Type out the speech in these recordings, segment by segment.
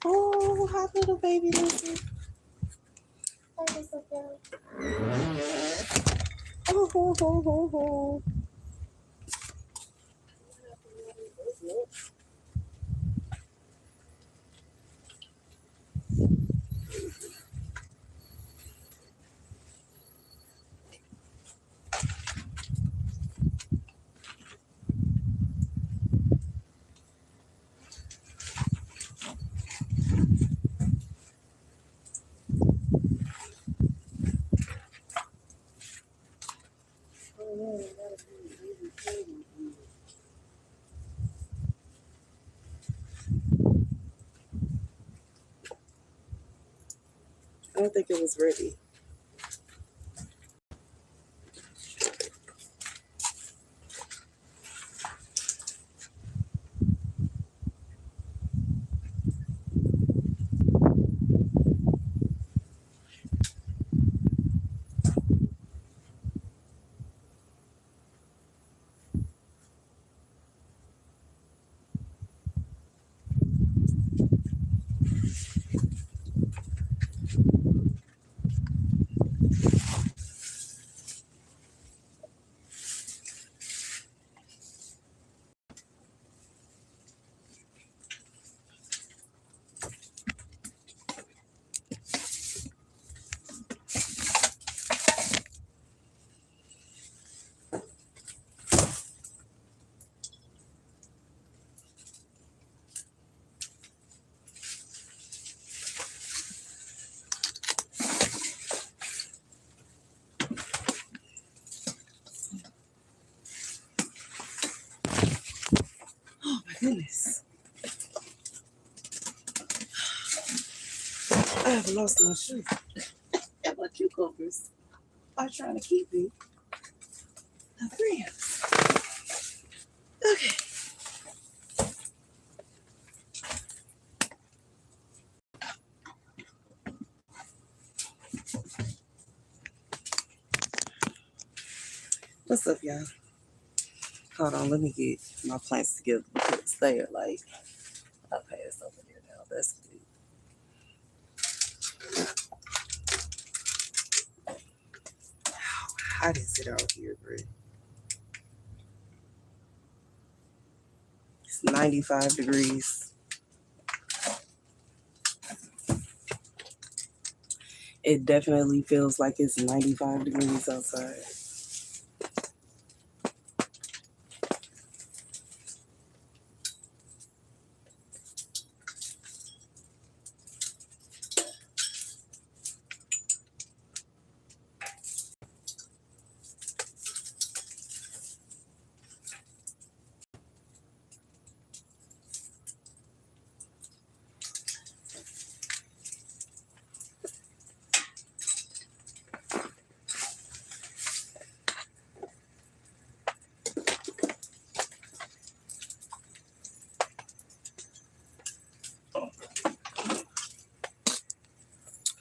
Oh, hi, little baby lizard. Hi, what's up, y'all? Oh, ho, ho, ho, ho. I don't think it was ready. Oh, my goodness. I have lost my shoe. And my cucumbers are trying to keep me a friend. Okay. What's up, y'all? Hold on, let me get my plants together because they are like, okay, it's over there now. That's good. How hot is it out here, bro? It's 95 degrees. It definitely feels like it's 95 degrees outside.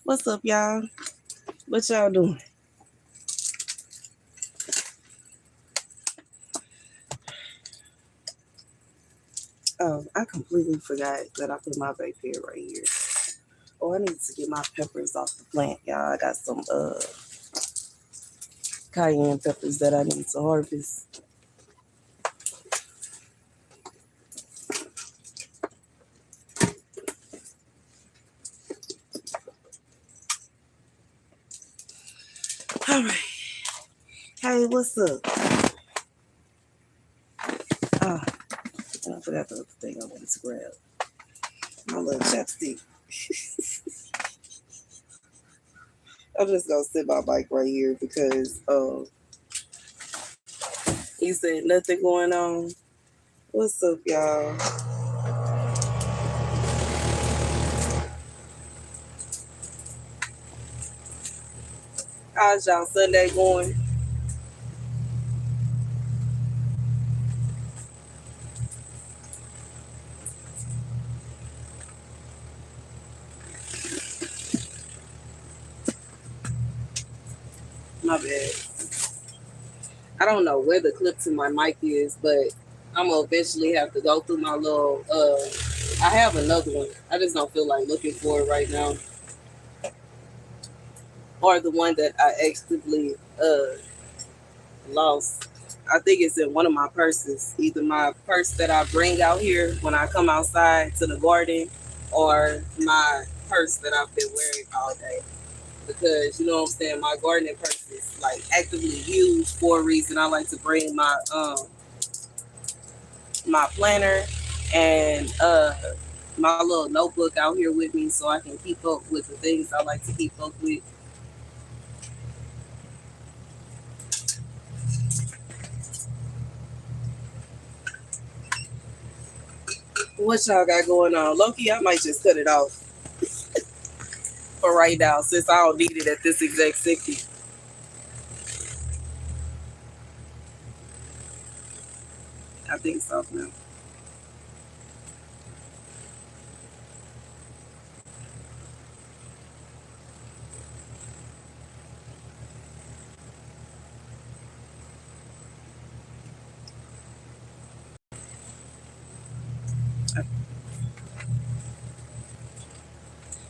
What's up, y'all? What y'all doing? Oh, I completely forgot that I put my vape pen right here. Oh, I need to get my peppers off the plant, y'all. I got some cayenne peppers that I need to harvest. All right. Hey, what's up? Oh, and I forgot the other thing I wanted to grab. My little chapstick. I'm just gonna sit my bike right here because he said nothing going on. What's up, y'all? How's y'all Sunday going? My bad. I don't know where the clip to my mic is, but I'm gonna eventually have to go through my little I have another one. I just don't feel like looking for it right now. Or the one that I actively lost. I think it's in one of my purses. Either my purse that I bring out here when I come outside to the garden, or my purse that I've been wearing all day. Because you know what I'm saying, my gardening purse is like actively used for a reason. I like to bring my planner and my little notebook out here with me so I can keep up with the things I like to keep up with. What y'all got going on? Loki, I might just cut it off for right now since I don't need it at this exact second. I think it's off now.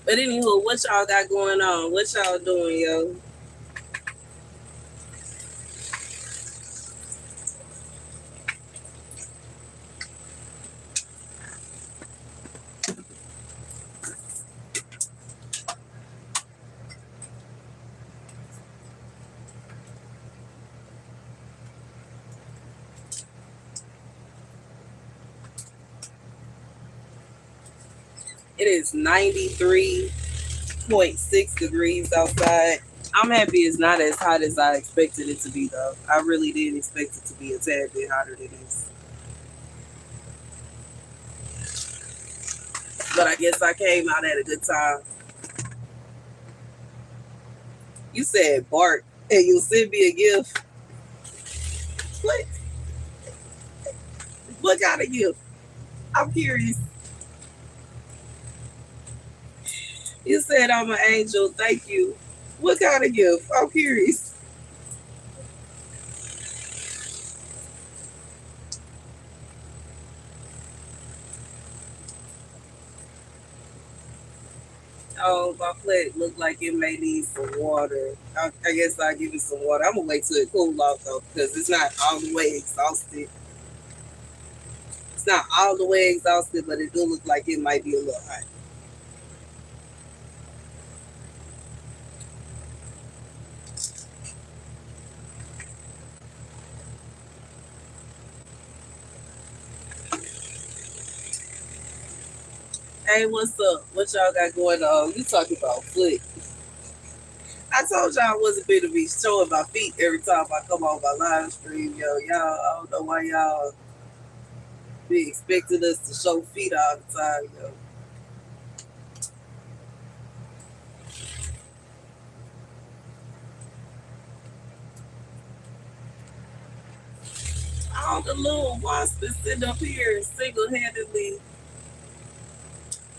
But anywho, what y'all got going on? What y'all doing, yo? It is 93.6 degrees outside. I'm happy it's not as hot as I expected it to be, though. I really did expect it to be a tad bit hotter than this. But I guess I came out at a good time. You said bark and you send me a gift. What? What kind of gift? I'm curious. You said I'm an angel. Thank you. What kind of gift? I'm curious. Oh, my plate looked like it may need some water. I guess I'll give it some water. I'm gonna wait till it cool off though, because it's not all the way exhausted. It's not all the way exhausted, but it do look like it might be a little hot. Hey, what's up? What y'all got going on? You talking about foot? I told y'all I wasn't going to be showing my feet every time I come on my live stream, yo. Y'all, I don't know why y'all be expecting us to show feet all the time, yo. All the little wasps sitting up here single-handedly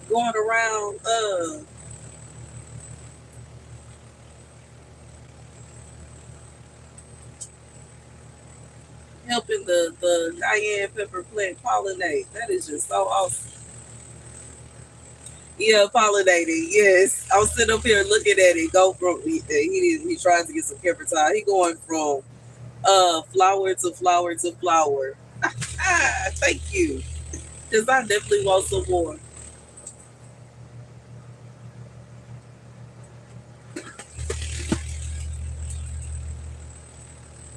going around helping the cayenne pepper plant pollinate. That is just so awesome. Yeah, pollinating. Yes, I was sitting up here looking at it go from he tries to get some pepper tile. He going from flower to flower to flower. Thank you, because I definitely want some more.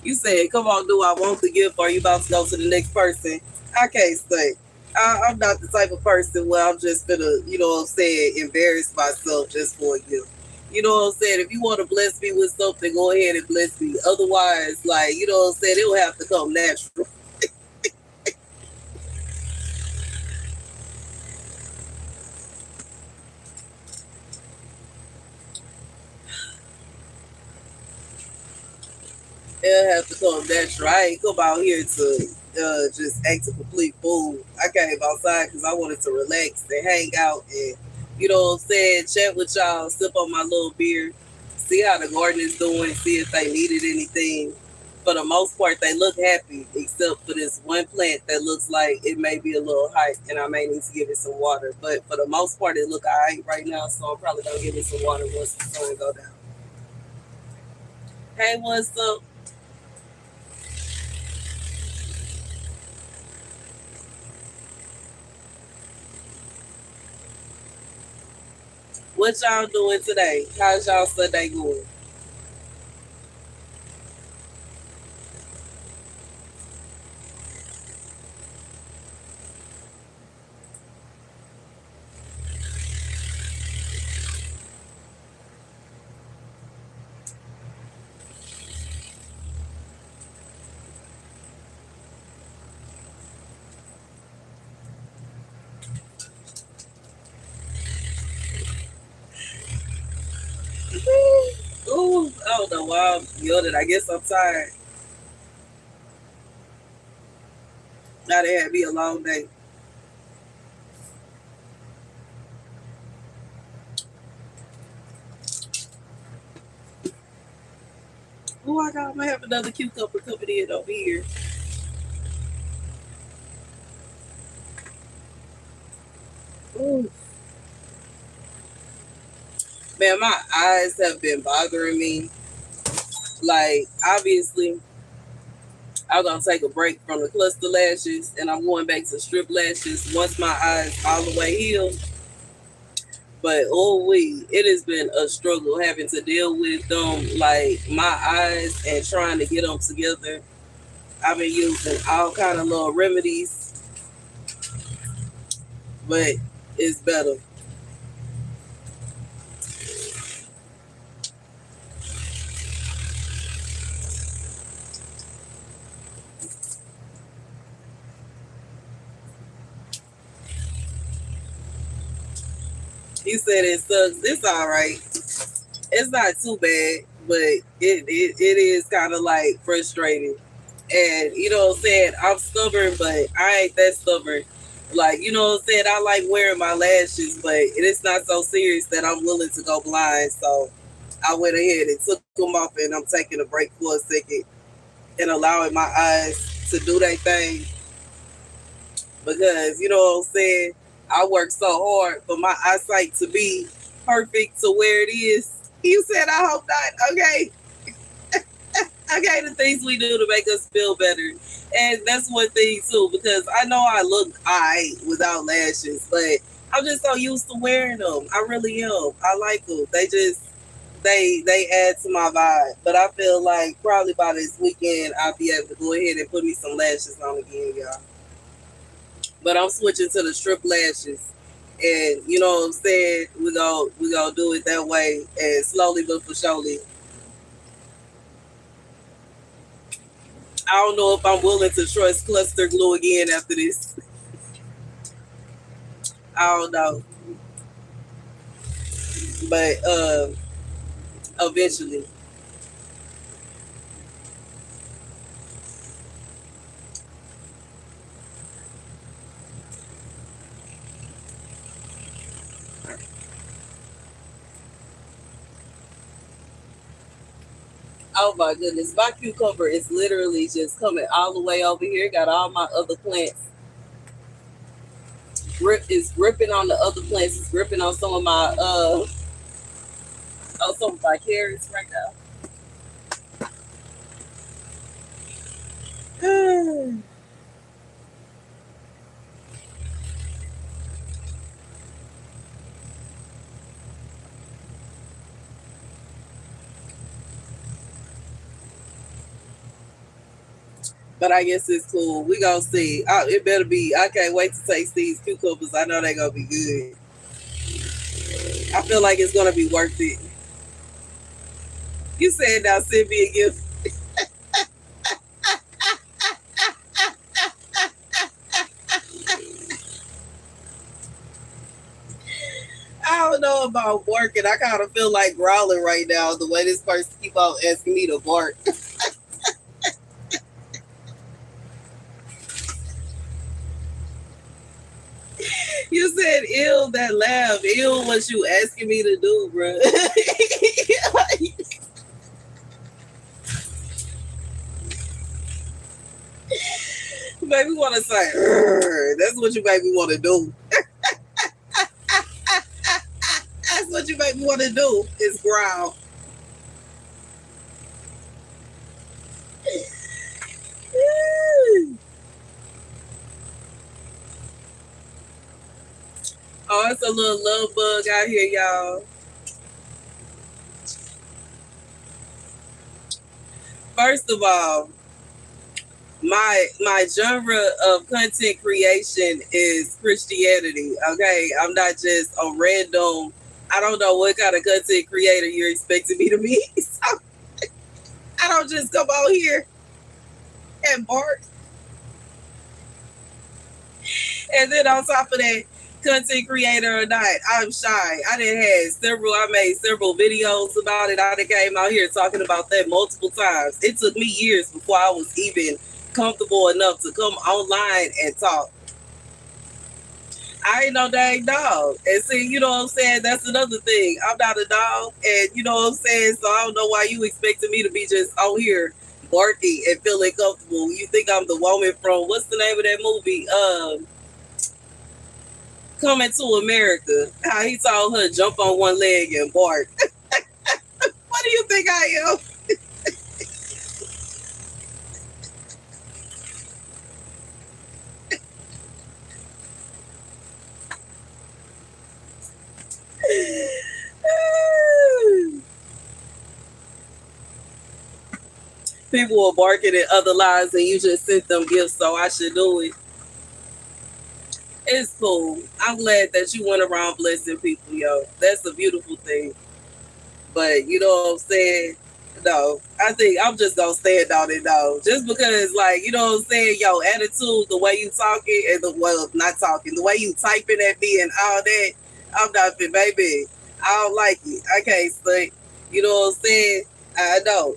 You said, "Come on, do I want the gift? Or are you about to go to the next person?" I can't say. I'm not the type of person where I'm just gonna, you know what I'm saying, embarrass myself just for a gift. You know what I'm saying? If you want to bless me with something, go ahead and bless me. Otherwise, like, you know what I'm saying, it will have to come natural. It'll have to come natural. I ain't come out here to just act a complete fool. I came outside because I wanted to relax and hang out and, you know what I'm saying, chat with y'all, sip on my little beer, see how the garden is doing, see if they needed anything. for the most part, they look happy, except for this one plant that looks like it may be a little hot, and I may need to give it some water. But for the most part, it look alright right now, so I'm probably gonna give it some water once the sun go down. Hey, what's up? What y'all doing today? How's y'all Sunday going? Ooh, I don't know why I'm yielding. I guess I'm tired. Now they had me a long day. Oh, I got. I might have another cucumber coming in over here. Ooh. Man, my eyes have been bothering me. Like, obviously, I'm gonna take a break from the cluster lashes, and I'm going back to strip lashes once my eyes all the way healed. But oh, it has been a struggle having to deal with them, like my eyes, and trying to get them together. I've been using all kind of little remedies, but it's better. He said it sucks. It's all right. It's not too bad, but it is kind of like frustrating. And you know what I'm saying? I'm stubborn, but I ain't that stubborn. Like, you know what I'm saying? I like wearing my lashes, but it is not so serious that I'm willing to go blind. So I went ahead and took them off, and I'm taking a break for a second and allowing my eyes to do their thing, because you know what I'm saying? I work so hard for my eyesight to be perfect to where it is. You said I hope not. Okay. Okay, the things we do to make us feel better. And that's one thing too, because I know I look alright without lashes, but I'm just so used to wearing them. I really am. I like them. They add to my vibe. But I feel like probably by this weekend I'll be able to go ahead and put me some lashes on again, y'all. But I'm switching to the strip lashes. And you know what I'm saying? We gonna do it that way, and slowly but for surely. I don't know if I'm willing to trust cluster glue again after this. I don't know. But eventually. Oh my goodness. My cucumber is literally just coming all the way over here. Got all my other plants. Is ripping on the other plants. It's ripping on some of my on some of my carrots right now. But I guess it's cool. We gonna see. It better be. I can't wait to taste these cucumbers. I know they're gonna be good. I feel like it's gonna be worth it. You said now send me a gift. I don't know about working. I kind of feel like growling right now. The way this person keep on asking me to bark. You said ill that laugh. Ill what you asking me to do, bro. You make me want to say, "Urgh." That's what you make me want to do. That's what you make me want to do is growl. Oh, it's a little love bug out here, y'all. First of all, my genre of content creation is Christianity. Okay, I'm not just a random. I don't know what kind of content creator you're expecting me to be. So I don't just come out here and bark. And then on top of that, content creator or not, I'm shy. I made several videos about it. I done came out here talking about that multiple times. It took me years before I was even comfortable enough to come online and talk. I ain't no dang dog. And see, you know what I'm saying? That's another thing. I'm not a dog. And you know what I'm saying? So I don't know why you expecting me to be just out here barking and feeling comfortable. You think I'm the woman from, what's the name of that movie? Coming to America. How he told her jump on one leg and bark. What do you think I am? People are barking at other lives and you just sent them gifts, so I should do it. It's cool. I'm glad that you went around blessing people, yo. That's a beautiful thing. But you know what I'm saying? No, I think I'm just gonna stand on it though. Just because, like, you know what I'm saying, yo, attitude, the way you talking and the well, not talking, the way you typing at me and all that, I'm not fit, baby. I don't like it. I can't say, you know what I'm saying? I know.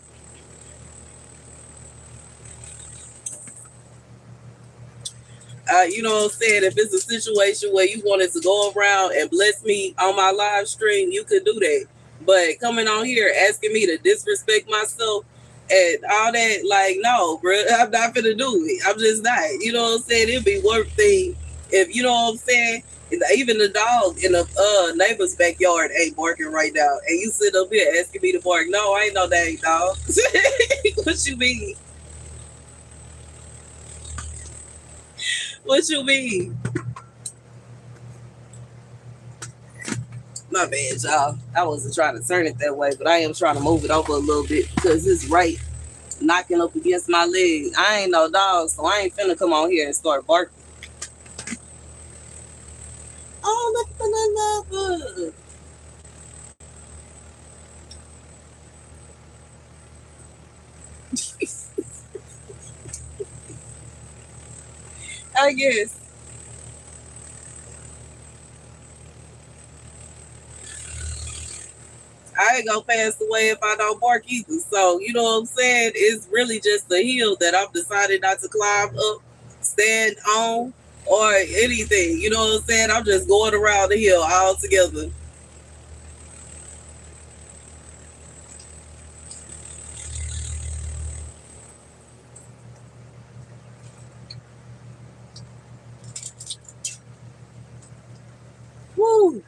You know what I'm saying? If it's a situation where you wanted to go around and bless me on my live stream, you could do that. But coming on here asking me to disrespect myself and all that, like, no, bro, I'm not gonna do it. I'm just not. You know what I'm saying? It'd be one thing if, you know what I'm saying, even the dog in the neighbor's backyard ain't barking right now, and you sit up here asking me to bark. No, I ain't no dang dog. What you mean? What you mean? My bad, y'all. I wasn't trying to turn it that way, but I am trying to move it over a little bit because it's right knocking up against my leg. I ain't no dog, so I ain't finna come on here and start barking. Oh, look at the little. I guess I ain't gonna pass away if I don't bark either. So you know what I'm saying? It's really just the hill that I've decided not to climb up, stand on, or anything. You know what I'm saying? I'm just going around the hill all together. Woo!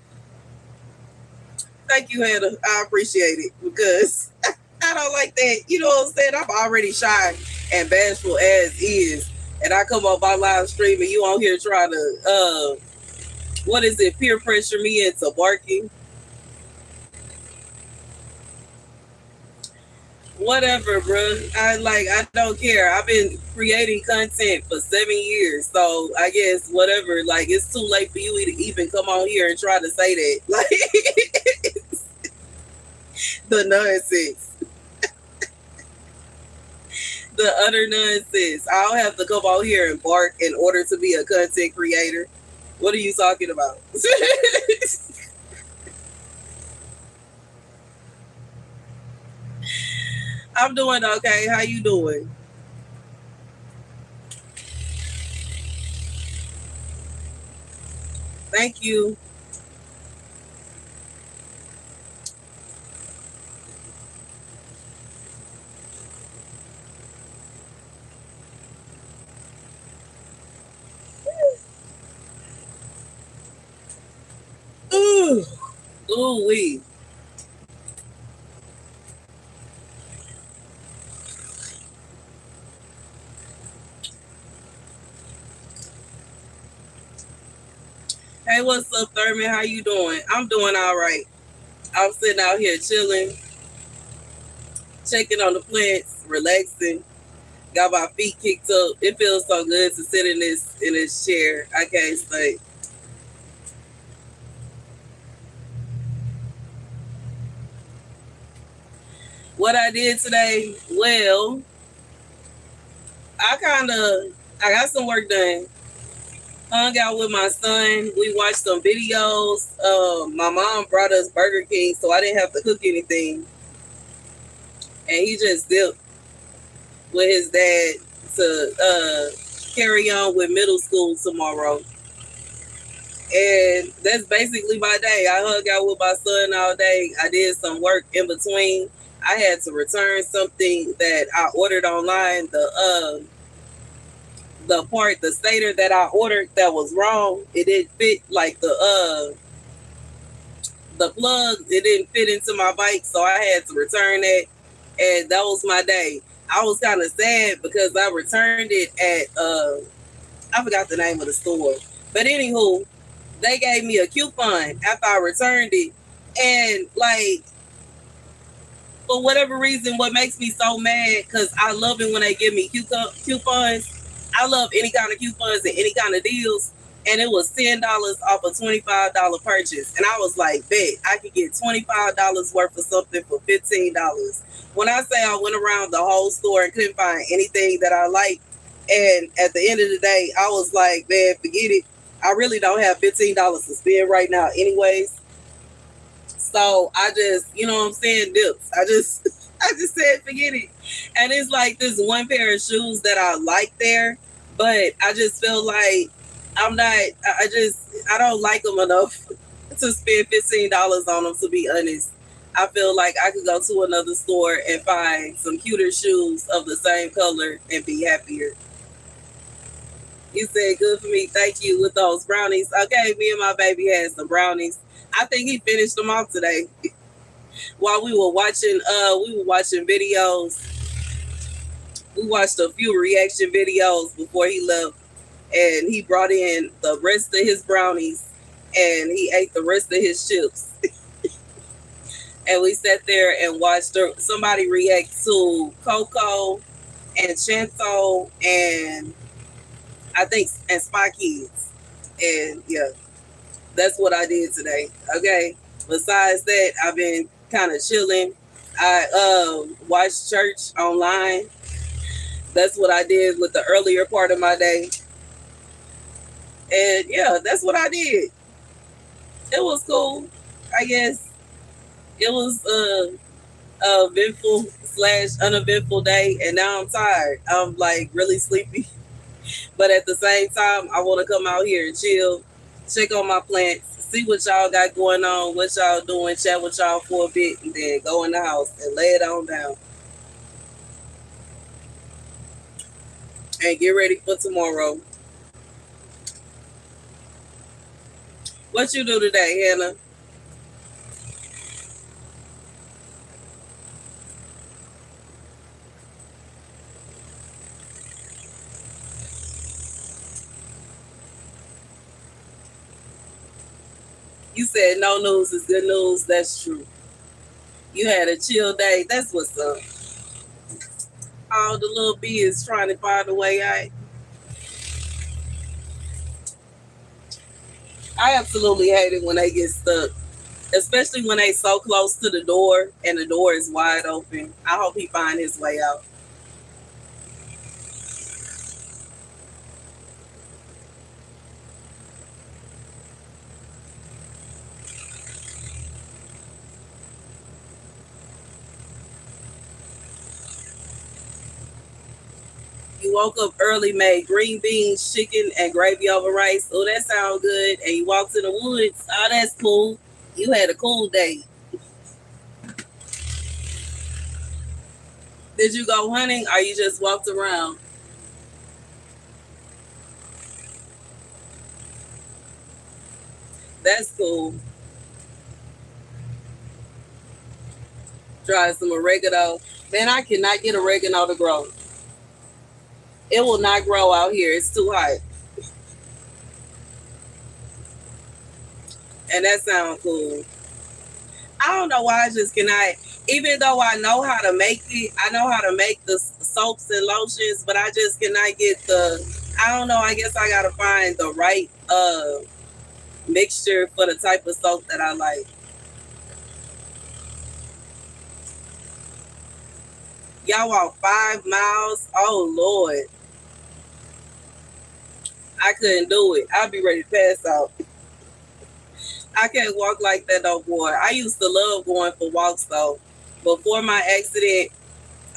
Thank you, Hannah. I appreciate it because I don't like that. You know what I'm saying? I'm already shy and bashful as is. And I come up my live stream and you on here trying to what is it, peer pressure me into barking? Whatever, bro. I don't care. I've been creating content for 7 years. So I guess whatever, like it's too late for you to even come on here and try to say that. Like the nonsense. The utter nonsense. I don't have to come out here and bark in order to be a content creator. What are you talking about? I'm doing okay. How you doing? Thank you. Ooh wee. Hey, what's up, Thurman? How you doing? I'm doing all right. I'm sitting out here chilling, checking on the plants, relaxing. Got my feet kicked up. It feels so good to sit in this chair. I can't say. What I did today, well, I got some work done. Hung out with my son. We watched some videos. My mom brought us Burger King, so I didn't have to cook anything. And he just dipped with his dad to carry on with middle school tomorrow. And that's basically my day. I hung out with my son all day. I did some work in between. I had to return something that I ordered online. The stator that I ordered that was wrong. It didn't fit like the plug. It didn't fit into my bike, so I had to return it. And that was my day. I was kind of sad because I returned it at I forgot the name of the store. But anywho, they gave me a coupon after I returned it. And like for whatever reason, what makes me so mad, because I love it when they give me coupons. I love any kind of coupons and any kind of deals. And it was $10 off a $25 purchase. And I was like, bet, I could get $25 worth of something for $15. When I say I went around the whole store and couldn't find anything that I liked, and at the end of the day, I was like, man, forget it. I really don't have $15 to spend right now, anyways. So I just, you know what I'm saying, dips. I just said forget it. And it's like this one pair of shoes that I like there, but I just feel like I'm not. I don't like them enough to spend $15 on them. To be honest, I feel like I could go to another store and find some cuter shoes of the same color and be happier. You said good for me. Thank you with those brownies. Okay, me and my baby had some brownies. I think he finished them off today while we were watching videos. We watched a few reaction videos before he left, and he brought in the rest of his brownies and he ate the rest of his chips. And we sat there and watched somebody react to Coco and Chanto and I think and Spy Kids. And yeah, that's what I did today. Okay. Besides that, I've been kind of chilling. I watched church online. That's what I did with the earlier part of my day. And yeah, that's what I did. It was cool. I guess it was a eventful slash uneventful day, and now I'm tired. I'm like really sleepy, but at the same time, I want to come out here and chill, check on my plants, see what y'all got going on, what y'all doing, chat with y'all for a bit, and then go in the house and lay it on down and get ready for tomorrow. What you do today, Hannah? You said no news is good news. That's true. You had a chill day. That's what's up. All the little bees trying to find a way out. I absolutely hate it when they get stuck, especially when they so close to the door and the door is wide open. I hope he find his way out. You woke up early, made green beans, chicken, and gravy over rice. Oh, that sounds good. And you walked in the woods. Oh, that's cool. You had a cool day. Did you go hunting or you just walked around? That's cool. Try some oregano. Man, I cannot get oregano to grow. It will not grow out here. It's too hot. And that sounds cool. I don't know why I just cannot. Even though I know how to make it, I know how to make the soaps and lotions, but I just cannot get the. I don't know. I guess I gotta find the right mixture for the type of soap that I like. Y'all walk 5 miles? Oh Lord, I couldn't do it. I'd be ready to pass out. I can't walk like that no more. I used to love going for walks though. Before my accident,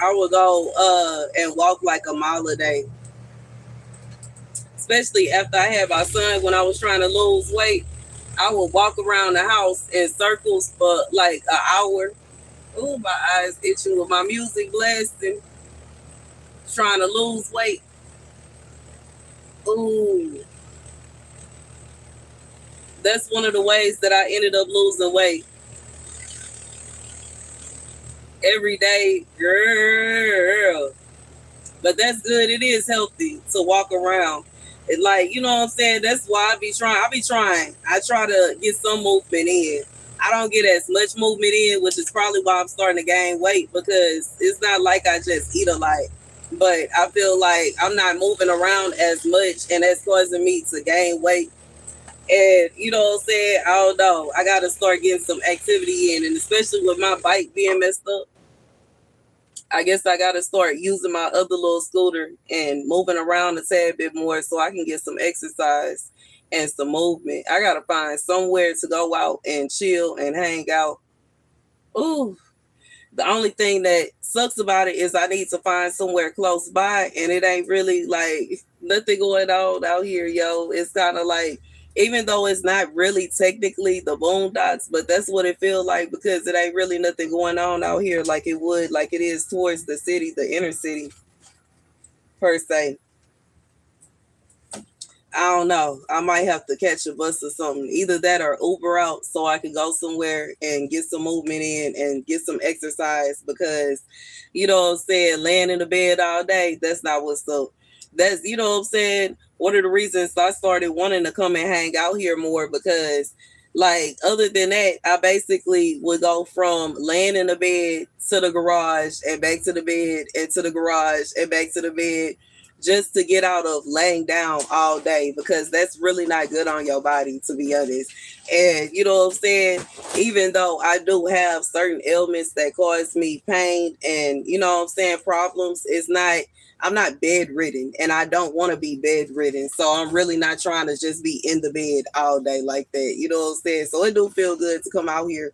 I would go and walk like a mile a day. Especially after I had my son when I was trying to lose weight. I would walk around the house in circles for like an hour. Ooh, my eyes itching with my music blasting, trying to lose weight. Ooh, that's one of the ways that I ended up losing weight. Every day, girl. But that's good. It is healthy to walk around. It like, you know what I'm saying? That's why I be trying. I be trying. I try to get some movement in. I don't get as much movement in, which is probably why I'm starting to gain weight because it's not like I just eat a lot. But I feel like I'm not moving around as much and that's causing me to gain weight. And you know what I'm saying? I don't know. I gotta start getting some activity in, and especially with my bike being messed up. I guess I gotta start using my other little scooter and moving around a tad bit more so I can get some exercise and some movement. I gotta find somewhere to go out and chill and hang out. Ooh, the only thing that sucks about it is I need to find somewhere close by, and it ain't really like nothing going on out here, yo. It's kind of like, even though it's not really technically the boondocks, but that's what it feels like because it ain't really nothing going on out here like it would, like it is towards the city, the inner city per se. I don't know. I might have to catch a bus or something. Either that or Uber out so I can go somewhere and get some movement in and get some exercise because, you know what I'm saying, laying in the bed all day, that's not what's up. That's, you know what I'm saying, one of the reasons I started wanting to come and hang out here more because, like, other than that, I basically would go from laying in the bed to the garage and back to the bed and to the garage and back to the bed just to get out of laying down all day because that's really not good on your body, to be honest. And you know what I'm saying? Even though I do have certain ailments that cause me pain and you know what I'm saying, problems, it's not, I'm not bedridden and I don't want to be bedridden. So I'm really not trying to just be in the bed all day like that. You know what I'm saying? So it do feel good to come out here.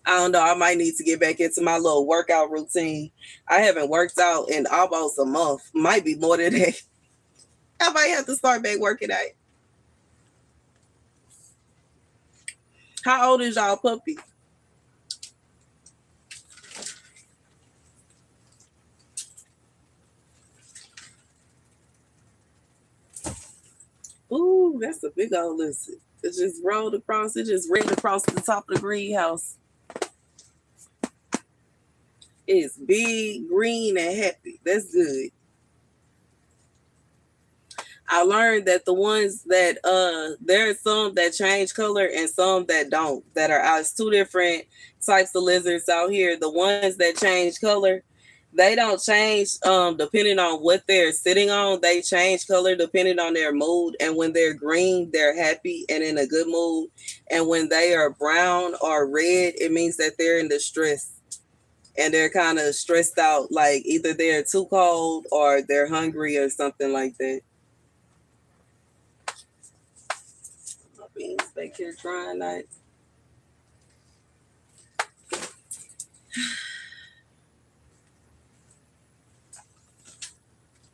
I don't know. I might need to get back into my little workout routine. I haven't worked out in almost a month. Might be more than that. I might have to start back working out. How old is y'all puppy? Ooh, that's a big old lizard. It just rolled across. It just ran across the top of the greenhouse. It's big, green, and happy. That's good. I learned that the ones that there are some that change color and some that don't. That are out. It's two different types of lizards out here. The ones that change color, they don't change depending on what they're sitting on. They change color depending on their mood. And when they're green, they're happy and in a good mood. And when they are brown or red, it means that they're in distress and they're kind of stressed out, like either they're too cold or they're hungry or something like that. My beans back here drying night.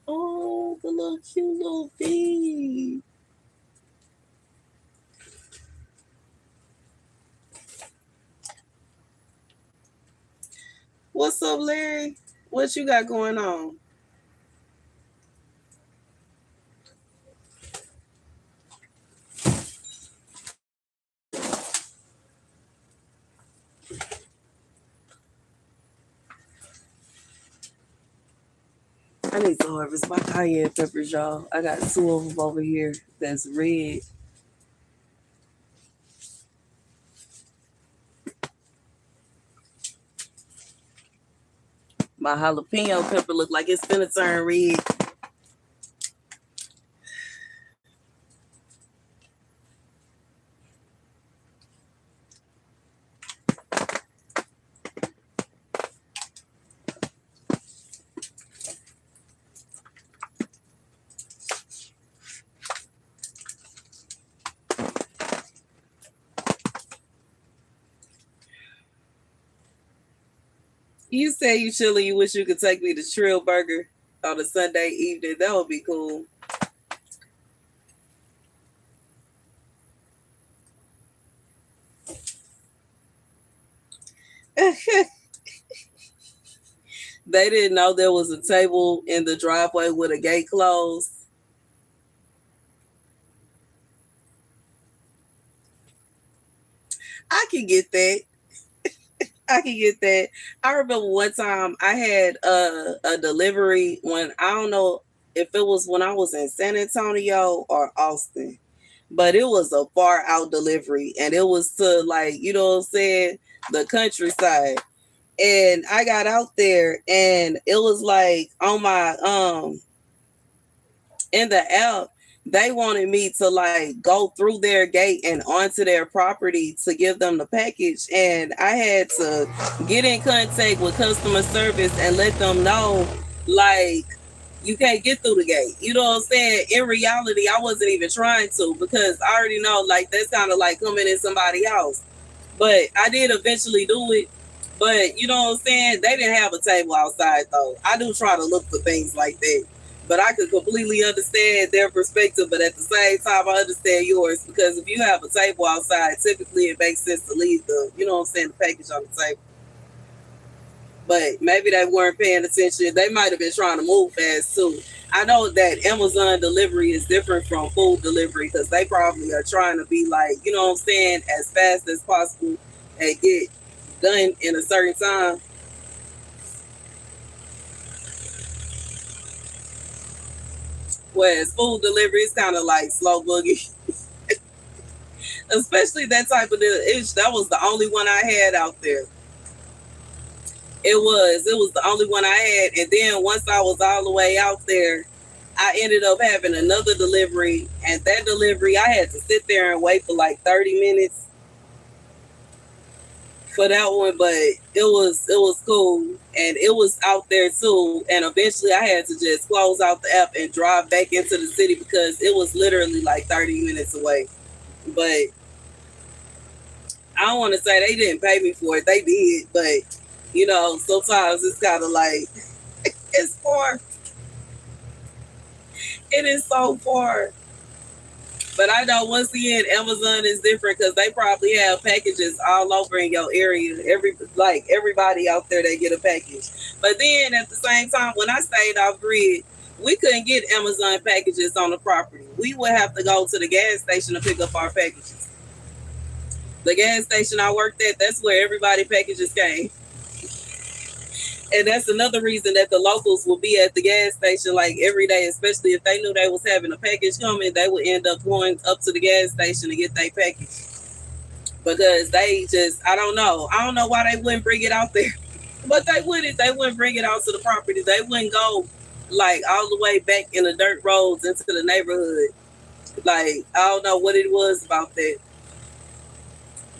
Oh, the little cute little bee. What's up, Larry? What you got going on? I need to harvest my cayenne peppers, y'all. I got 2 of them over here that's red. My jalapeno pepper look like it's finna turn red. You say you chilling, you wish you could take me to Trill Burger on a Sunday evening. That would be cool. They didn't know there was a table in the driveway with a gate closed. I can get that. I can get that. I remember one time I had a delivery when I don't know if it was when I was in San Antonio or Austin, but it was a far out delivery and it was to, like, you know what I'm saying, the countryside. And I got out there and it was like on my in the app, they wanted me to like go through their gate and onto their property to give them the package. And I had to get in contact with customer service and let them know, like, you can't get through the gate. You know what I'm saying? In reality, I wasn't even trying to, because I already know, like, that's kind of like coming in somebody's house. But I did eventually do it. But you know what I'm saying? They didn't have a table outside though. I do try to look for things like that. But I could completely understand their perspective, but at the same time, I understand yours, because if you have a table outside, typically it makes sense to leave the, you know what I'm saying, the package on the table. But maybe they weren't paying attention. They might have been trying to move fast too. I know that Amazon delivery is different from food delivery, because they probably are trying to be like, you know what I'm saying, as fast as possible and get done in a certain time. Whereas food delivery is kind of like slow boogie, especially that type of dish. That was the only one I had out there. It was the only one I had. And then once I was all the way out there, I ended up having another delivery. And that delivery, I had to sit there and wait for like 30 minutes for that one, but it was cool, and it was out there too. And eventually, I had to just close out the app and drive back into the city because it was literally like 30 minutes away. But I don't want to say they didn't pay me for it; they did. But you know, sometimes it's kind of like it's far. It is so far. But I know once again, Amazon is different because they probably have packages all over in your area. Everybody out there, they get a package. But then at the same time, when I stayed off grid, we couldn't get Amazon packages on the property. We would have to go to the gas station to pick up our packages. The gas station I worked at, that's where everybody packages came. And that's another reason that the locals will be at the gas station like every day, especially if they knew they was having a package coming, they would end up going up to the gas station to get their package. Because they just, I don't know. I don't know why they wouldn't bring it out there. But they wouldn't. They wouldn't bring it out to the property. They wouldn't go like all the way back in the dirt roads into the neighborhood. Like, I don't know what it was about that.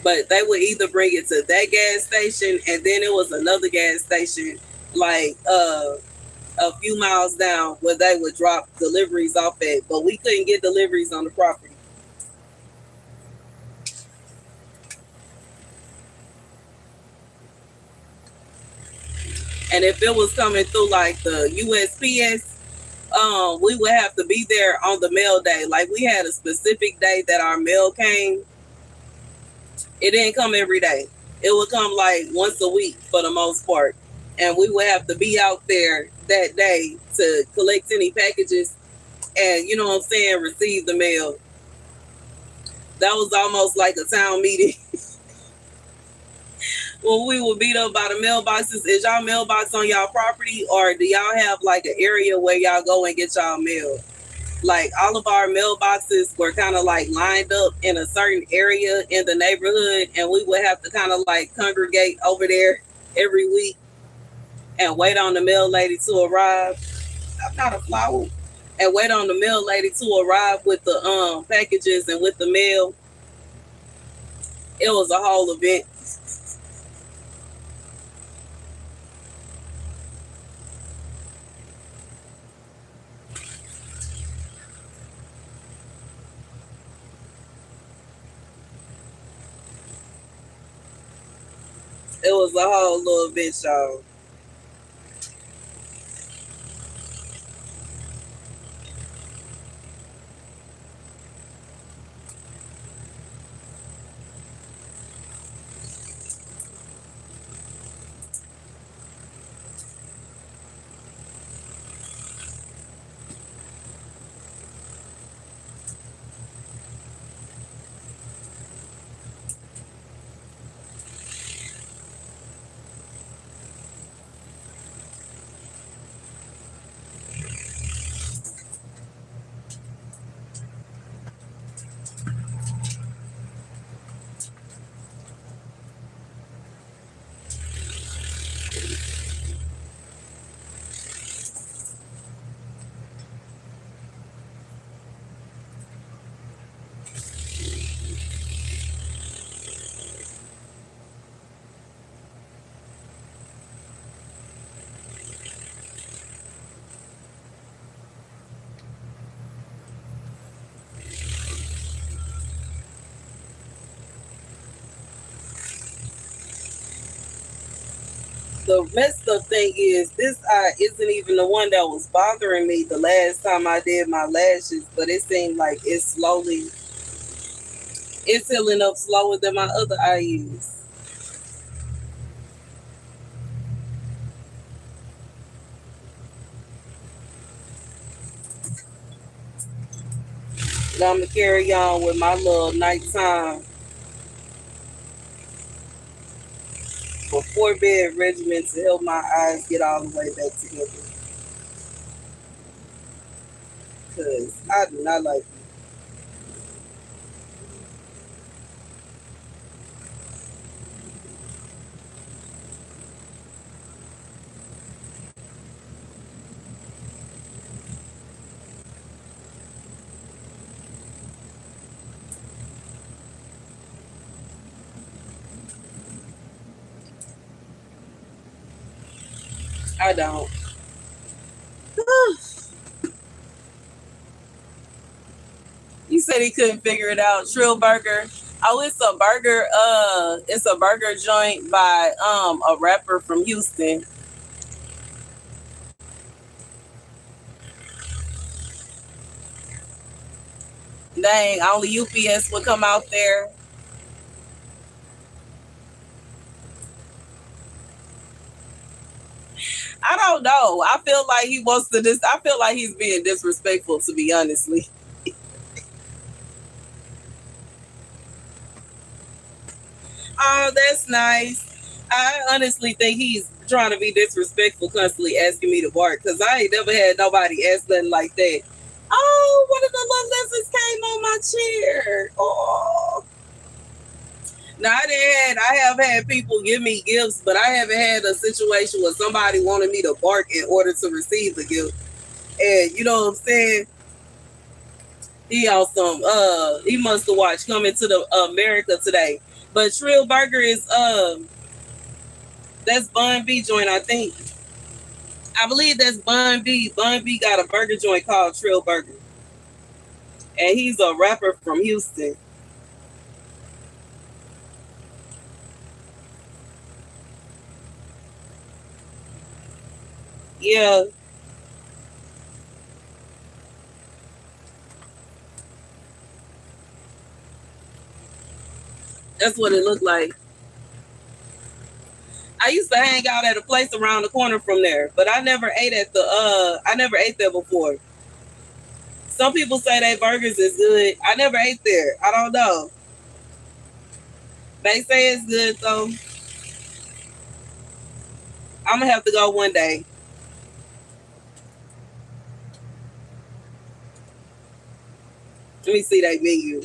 But they would either bring it to that gas station, and then it was another gas station like a few miles down where they would drop deliveries off at. But we couldn't get deliveries on the property. And if it was coming through like the USPS, we would have to be there on the mail day. Like, we had a specific day that our mail came. It didn't come every day. It would come like once a week for the most part. And we would have to be out there that day to collect any packages and, you know what I'm saying, receive the mail. That was almost like a town meeting. when we would beat up by the mailboxes, is y'all mailbox on y'all property, or do y'all have like an area where y'all go and get y'all mail? Like all of our mailboxes were kind of like lined up in a certain area in the neighborhood, and we would have to kind of like congregate over there every week and wait on the mail lady to arrive. I'm not a flower. And wait on the mail lady to arrive with the packages and with the mail. It was a whole event. It was a whole little event, y'all. The messed up thing is this eye isn't even the one that was bothering me the last time I did my lashes, but it seemed like it's healing up slower than my other eye is. Now I'm gonna carry on with my little nighttime before bed regimen to help my eyes get all the way back together. Cause I do not like it. I don't. You said he couldn't figure it out. Trill Burger. Oh, it's a burger joint by a rapper from Houston. Dang, only UPS would come out there. I don't know. I feel like he wants to this. I feel like he's being disrespectful, to be honestly. Oh, that's nice. I honestly think he's trying to be disrespectful, constantly asking me to bark, because I ain't never had nobody ask nothing like that. Oh, one of the little lizards came on my chair. Oh. Now I have had people give me gifts, but I haven't had a situation where somebody wanted me to bark in order to receive the gift. And you know what I'm saying? He awesome. He must have watched Coming to the America today. But Trill Burger is that's Bun B joint, I think. I believe that's Bun B. Bun B got a burger joint called Trill Burger, and he's a rapper from Houston. Yeah, that's what it looked like. I used to hang out at a place around the corner from there, but I never ate there before. Some people say they burgers is good. I never ate there. I don't know. They say it's good though. I'm gonna have to go one day. Let me see that menu.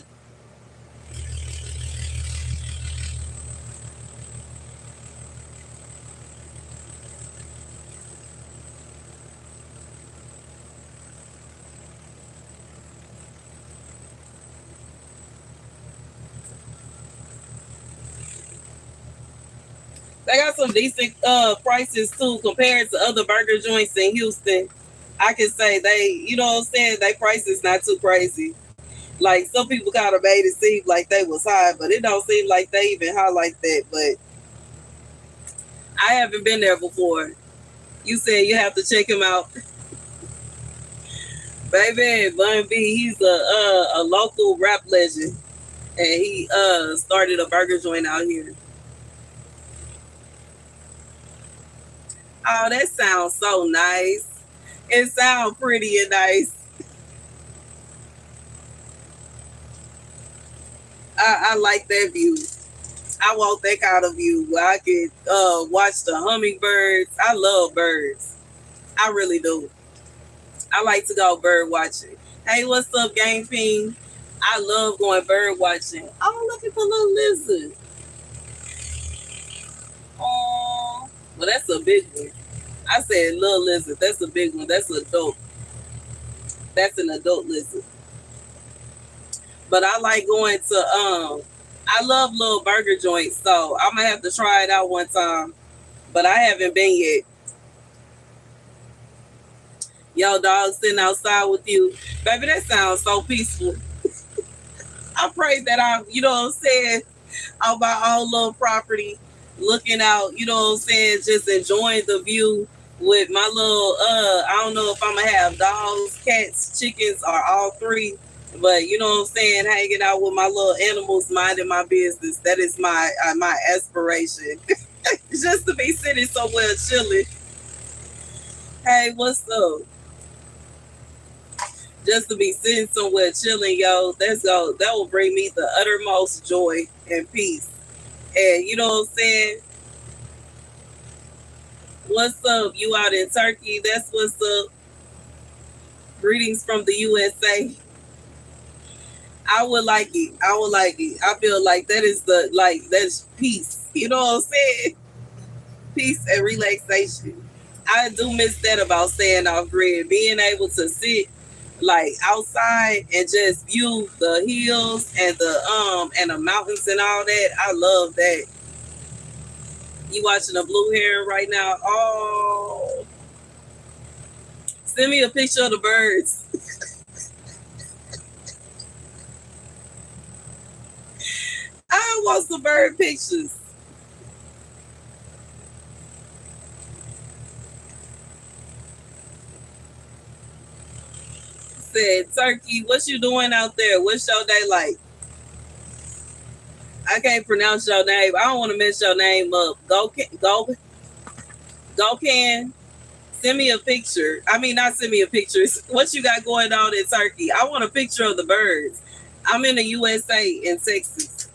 They got some decent prices too compared to other burger joints in Houston. I can say they, you know what I'm saying, they price is not too crazy. Like some people kind of made it seem like they was high, but it don't seem like they even high like that. But I haven't been there before. You said you have to check him out, baby. Bun B, he's a local rap legend, and he started a burger joint out here. Oh, that sounds so nice. It sounds pretty and nice. I like that view. I want that kind of view where I can watch the hummingbirds. I love birds. I really do. I like to go bird watching. Hey, what's up, Game Ping? I love going bird watching. Oh, look at the little lizard. Oh, well, that's a big one. I said little lizard. That's a big one. That's adult. That's an adult lizard. But I like going to I love little burger joints, so I'm gonna have to try it out one time. But I haven't been yet. Yo, dog sitting outside with you. Baby, that sounds so peaceful. I pray that I, you know what I'm saying, on my own little property, looking out, you know what I'm saying, just enjoying the view with my little I don't know if I'm gonna have dogs, cats, chickens, or all three. But you know what I'm saying, hanging out with my little animals, minding my business. That is my aspiration. Just to be sitting somewhere chilling. Hey, what's up? Just to be sitting somewhere chilling, yo. That will bring me the uttermost joy and peace. And you know what I'm saying? What's up? You out in Turkey? That's what's up. Greetings from the USA. I would like it. I would like it. I feel like that is that's peace. You know what I'm saying? Peace and relaxation. I do miss that about staying off grid. Being able to sit like outside and just view the hills and the mountains and all that. I love that. You watching a blue heron right now? Oh, send me a picture of the birds. I want some bird pictures. Said Turkey, what you doing out there? What's your day like? I can't pronounce your name. I don't want to mess your name up. Go can. Send me a picture. I mean, not send me a picture. What you got going on in Turkey? I want a picture of the birds. I'm in the USA in Texas.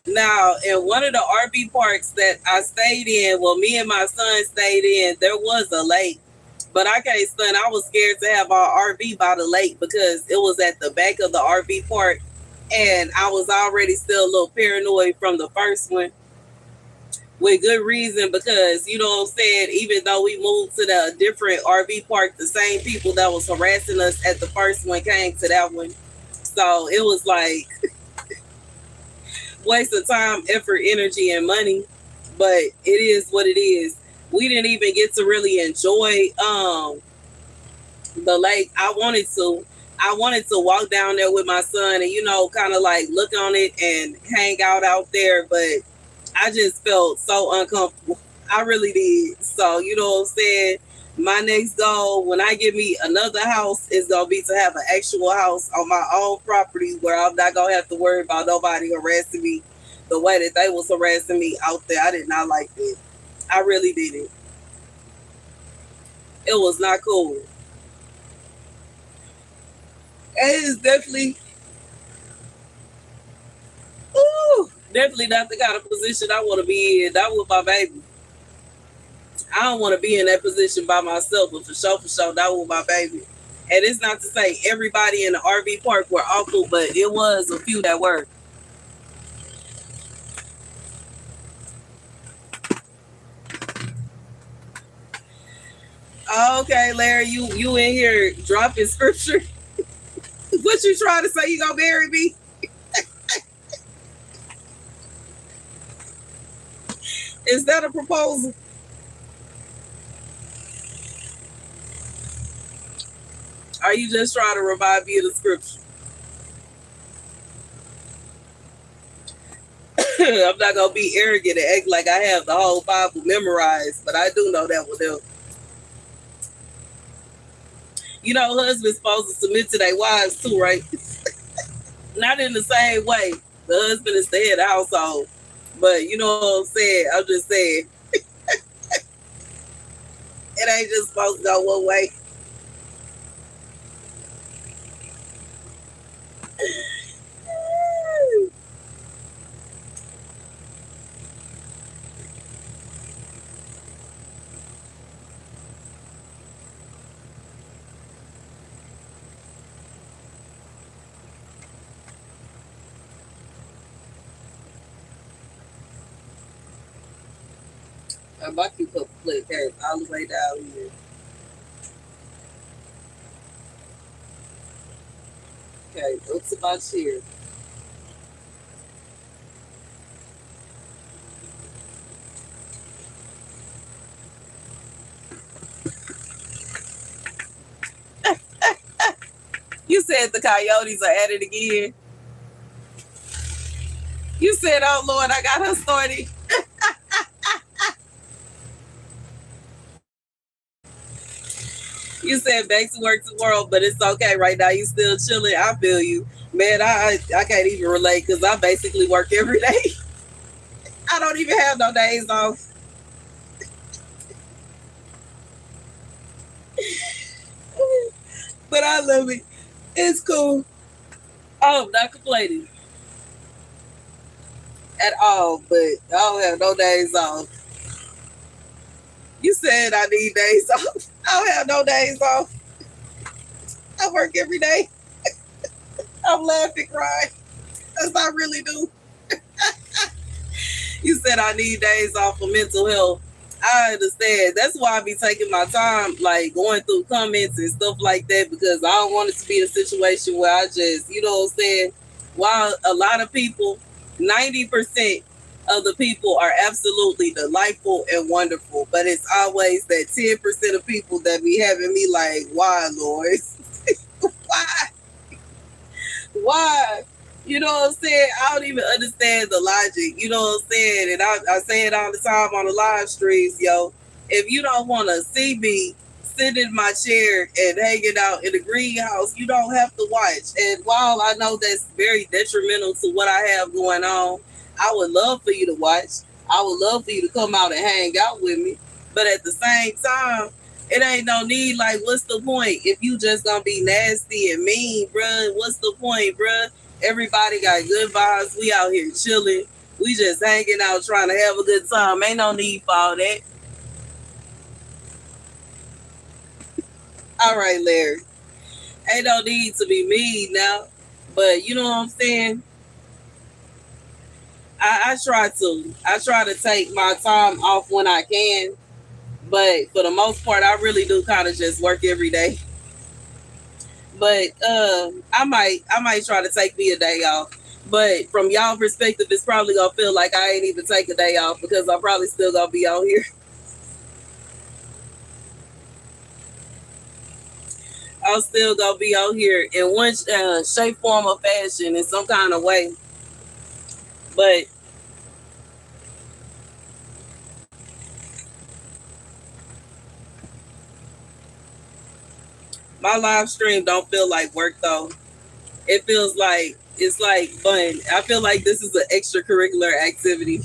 Now, in one of the RV parks that I stayed in, well, me and my son stayed in, there was a lake. But I can't stand, I was scared to have our RV by the lake because it was at the back of the RV park. And I was already still a little paranoid from the first one with good reason because, you know what I'm saying, even though we moved to the different RV park, the same people that was harassing us at the first one came to that one. So it was like waste of time, effort, energy, and money. But it is what it is. We didn't even get to really enjoy the lake. I wanted to. I wanted to walk down there with my son and, kind of like look on it and hang out there, but I just felt so uncomfortable. I really did. So, you know what I'm saying? My next goal when I get me another house is gonna be to have an actual house on my own property where I'm not gonna have to worry about nobody harassing me the way that they was harassing me out there. I did not like that. I really didn't. It was not cool. It is definitely, ooh, definitely not the kind of position I want to be in. Not with my baby. I don't want to be in that position by myself, but for sure, that was my baby. And it's not to say everybody in the RV park were awful, but it was a few that were. Okay, Larry, you in here dropping scripture? What you trying to say? You gonna marry me? Is that a proposal? Are you just trying to remind me of the scripture? I'm not gonna be arrogant and act like I have the whole Bible memorized, but I do know that one. Them. Husbands supposed to submit to their wives too, right? Not in the same way. The husband is the head of the household, but you know what I'm saying. I'm just saying it ain't just supposed to go one way. My cucumber flip came all the way down here. Okay, go to my chair. You said the coyotes are at it again. You said, "Oh Lord, I got her started." You said back to work tomorrow, but it's okay right now. You still chilling. I feel you, man. I can't even relate because I basically work every day. I don't even have no days off. But I love it. It's cool. Oh, I'm not complaining at all. But I don't have no days off. You said I need days off. I don't have no days off. I work every day. I'm laughing, crying. That's I really do. You said I need days off for mental health. I understand. That's why I be taking my time, like going through comments and stuff like that, because I don't want it to be a situation where I just, you know what I'm saying? While a lot of people, 90% of the people are absolutely delightful and wonderful, but it's always that 10% of people that be having me like, why, Lord? Why? Why? You know what I'm saying? I don't even understand the logic. You know what I'm saying? And I say it all the time on the live streams, yo. If you don't want to see me sitting in my chair and hanging out in the greenhouse, you don't have to watch. And while I know that's very detrimental to what I have going on, I would love for you to watch. I would love for you to come out and hang out with me. But at the same time, it ain't no need. Like, what's the point if you just gonna be nasty and mean, bruh? What's the point, bruh? Everybody got good vibes. We out here chilling. We just hanging out, trying to have a good time. Ain't no need for all that. All right, Larry. Ain't no need to be mean now. But you know what I'm saying? I try to take my time off when I can. But for the most part, I really do kind of just work every day. But I might try to take me a day off. But from y'all perspective, it's probably gonna feel like I ain't even take a day off because I'm probably still gonna be on here. I'm still gonna be out here in one shape, form, or fashion in some kind of way. But my live stream don't feel like work though. It feels like it's like fun. I feel like this is an extracurricular activity.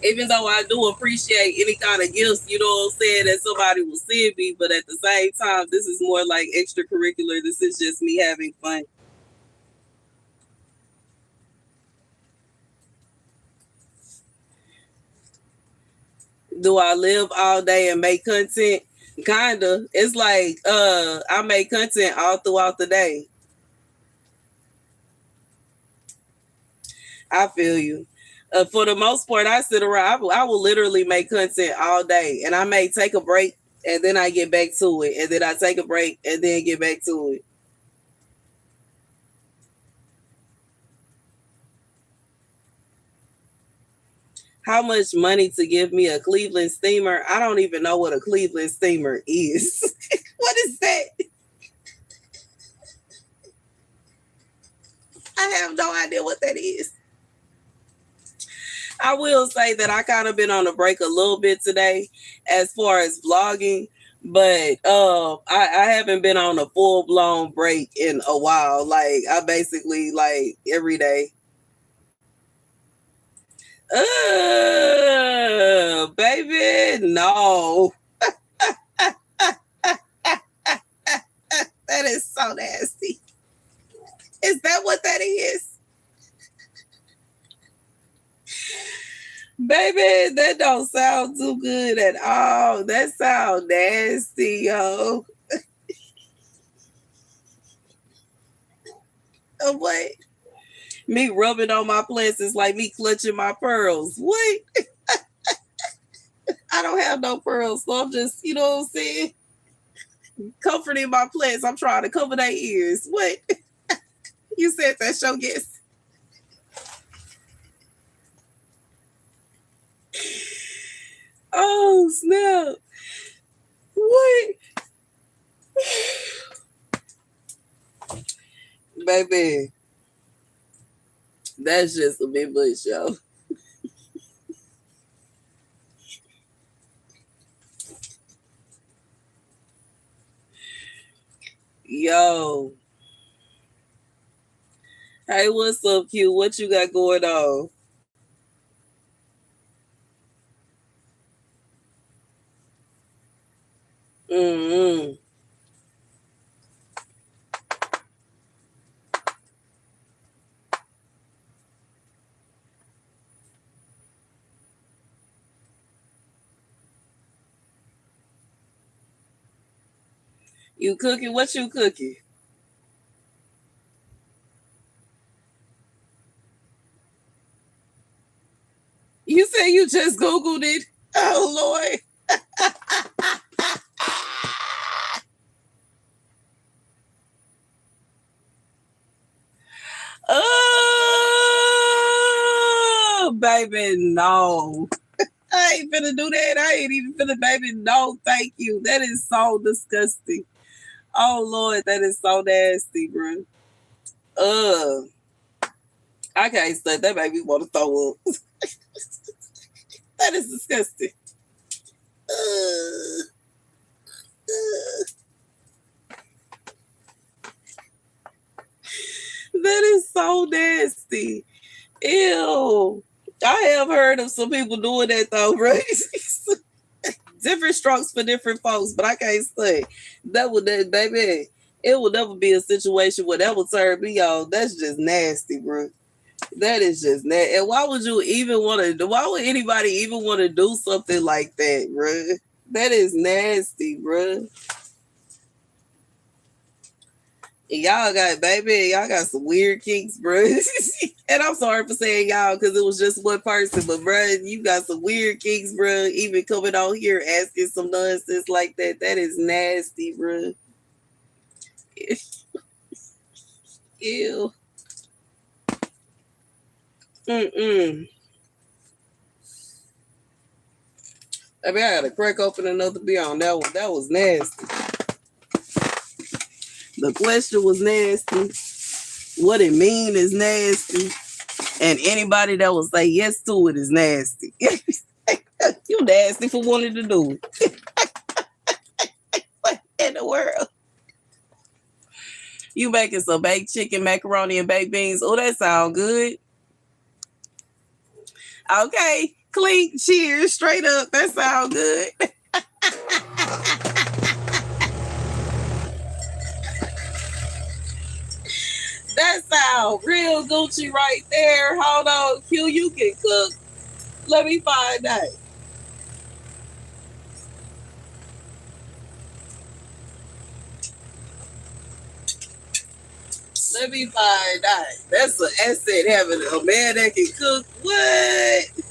Even though I do appreciate any kind of gifts, you know what I'm saying, that somebody will send me, but at the same time, this is more like extracurricular. This is just me having fun. Do I live all day and make content? Kinda. It's like I make content all throughout the day. I feel you. For the most part, I sit around. I will literally make content all day, and I may take a break, and then I get back to it, and then I take a break, and then get back to it. How much money to give me a Cleveland steamer? I don't even know what a Cleveland steamer is. What is that? I have no idea what that is. I will say that I kind of been on a break a little bit today as far as vlogging, but I haven't been on a full blown break in a while. Like I basically like every day. Baby, no. That is so nasty. Is that what that is? Baby, that don't sound too good at all. That sound nasty, yo. What? Me rubbing on my plants is like me clutching my pearls. What? I don't have no pearls, so I'm just, you know what I'm saying? Comforting my plants. I'm trying to cover their ears. What? You said that show guess. Oh, snap. What? Baby, that's just a bit much, yo. Yo. Hey, what's up, Q? What you got going on? Mm-hmm. You cooking? What you cooking? You say you just Googled it? Oh, Lord. Oh, baby, no. I ain't finna do that. I ain't even finna, baby, no, thank you. That is so disgusting. Oh, Lord, that is so nasty, bro. Uh, I can't say that made me want to throw up. That is disgusting. Uh, that is so nasty. Ew. I have heard of some people doing that though, right? Different strokes for different folks, but I can't say that would that baby. It will never be a situation where that would turn me on. That's just nasty, bro. That is just nasty. And why would you even want to? Why would anybody even want to do something like that, bro? That is nasty, bro. And y'all got baby, y'all got some weird kinks, bro. And I'm sorry for saying y'all because it was just one person, but bro, you got some weird kinks, bro. Even coming on here asking some nonsense like that, that is nasty, bro. Ew. Mm-mm. I mean, I gotta crack open another beer on that one. That was nasty. The question was nasty. What it mean is nasty. And anybody that will say yes to it is nasty. You nasty for wanting to do it. What in the world? You making some baked chicken, macaroni, and baked beans. Oh, that sound good. Okay. Clink, cheers, straight up. That sound good. That sound real Gucci right there. Hold on, Q, you can cook. Let me find out. Let me find out. That's an asset having a man that can cook. What?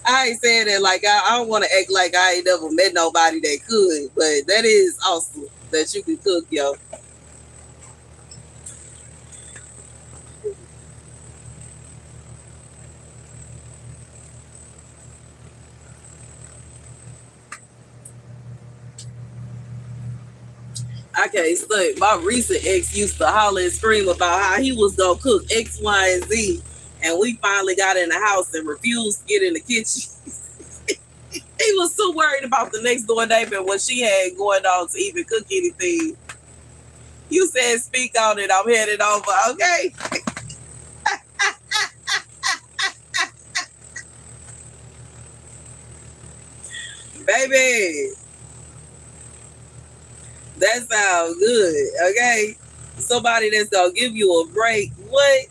I ain't saying that like I don't want to act like I ain't never met nobody that could, but that is awesome that you can cook, yo. I can't say my recent ex used to holler and scream about how he was gonna cook X, Y, and Z, and we finally got in the house and refused to get in the kitchen. He was so worried about the next door neighbor and what she had going on to even cook anything. You said speak on it. I'm headed over. Okay. Baby. That sounds good. Okay. Somebody that's gonna give you a break. What?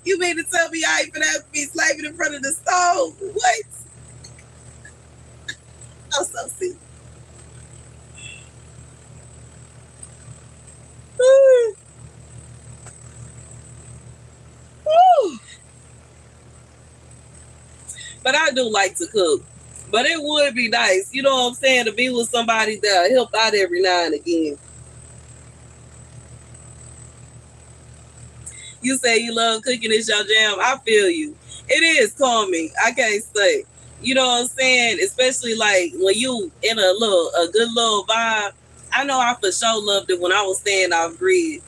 You mean to tell me I ain't gonna have to be slaving in front of the stove? What? I'm so sick. But I do like to cook. But it would be nice, you know what I'm saying, to be with somebody that help out every now and again. You say you love cooking, it's your jam. I feel you. It is calming. I can't say. You know what I'm saying? Especially like when you in a good little vibe. I know I for sure loved it when I was staying off grid.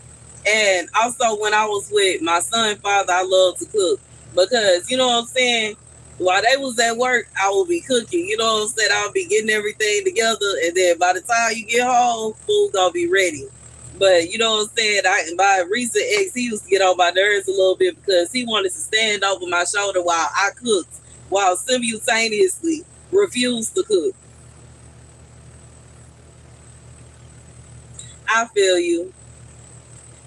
And also when I was with my son father, I love to cook. Because you know what I'm saying? While they was at work, I will be cooking. You know what I'm saying? I'll be getting everything together, and then by the time you get home, food gonna be ready. But you know what I'm saying? My recent ex, he used to get on my nerves a little bit because he wanted to stand over my shoulder while I cooked, while simultaneously refused to cook. I feel you.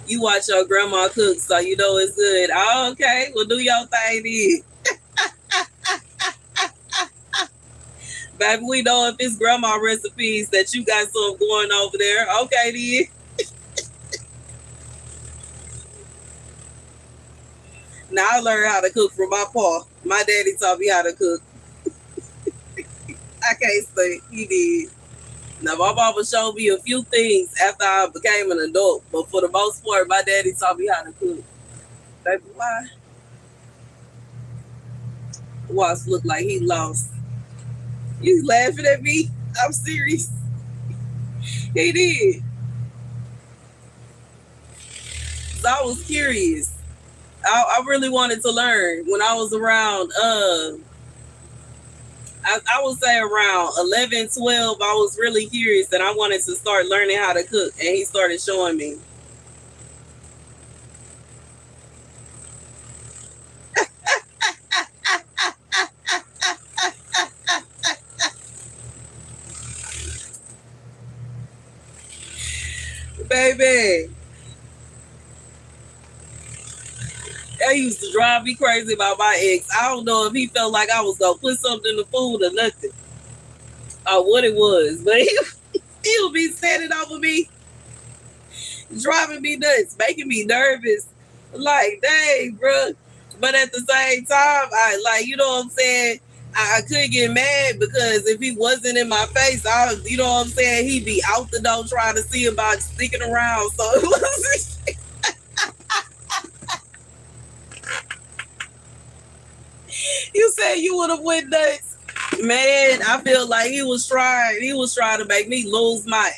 You watch your grandma cook, so you know it's good. Oh, okay, well do your thing then. Baby, we know if it's grandma recipes that you got something going over there. Okay, then. Now I learned how to cook from my pa. My daddy taught me how to cook. I can't say he did. Now my mama showed me a few things after I became an adult, but for the most part, my daddy taught me how to cook. Baby, why? Watts looked like he lost. You laughing at me? I'm serious. He did. So I was curious. I really wanted to learn when I was around I would say around 11, 12, I was really curious and I wanted to start learning how to cook and he started showing me. Baby, that used to drive me crazy about my ex. I don't know if he felt like I was gonna put something in the food or nothing, or what it was, but he would be standing over me, driving me nuts, making me nervous. Like, dang, bro. But at the same time, I like, you know what I'm saying? I couldn't get mad because if he wasn't in my face, you know what I'm saying? He'd be out the door trying to see about sticking around. So it was. You said you would have went nuts. Man, I feel like he was trying to make me lose my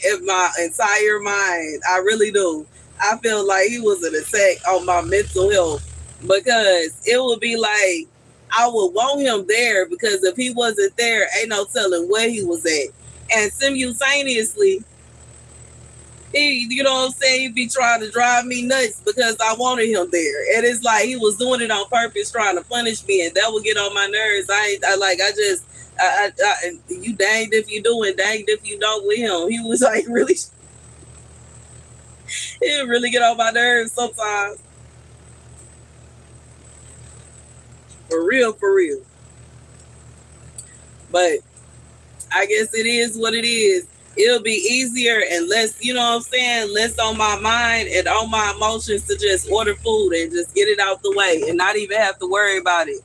entire mind. I really do. I feel like he was an attack on my mental health because it would be like I would want him there because if he wasn't there, ain't no telling where he was at. And simultaneously, you know what I'm saying? He'd be trying to drive me nuts because I wanted him there. And it's like he was doing it on purpose, trying to punish me, and that would get on my nerves. You danged if you do and danged if you don't with him. He was like really, he would really get on my nerves sometimes. For real, for real. But I guess it is what it is. It'll be easier and less, you know what I'm saying, less on my mind and on my emotions to just order food and just get it out the way and not even have to worry about it.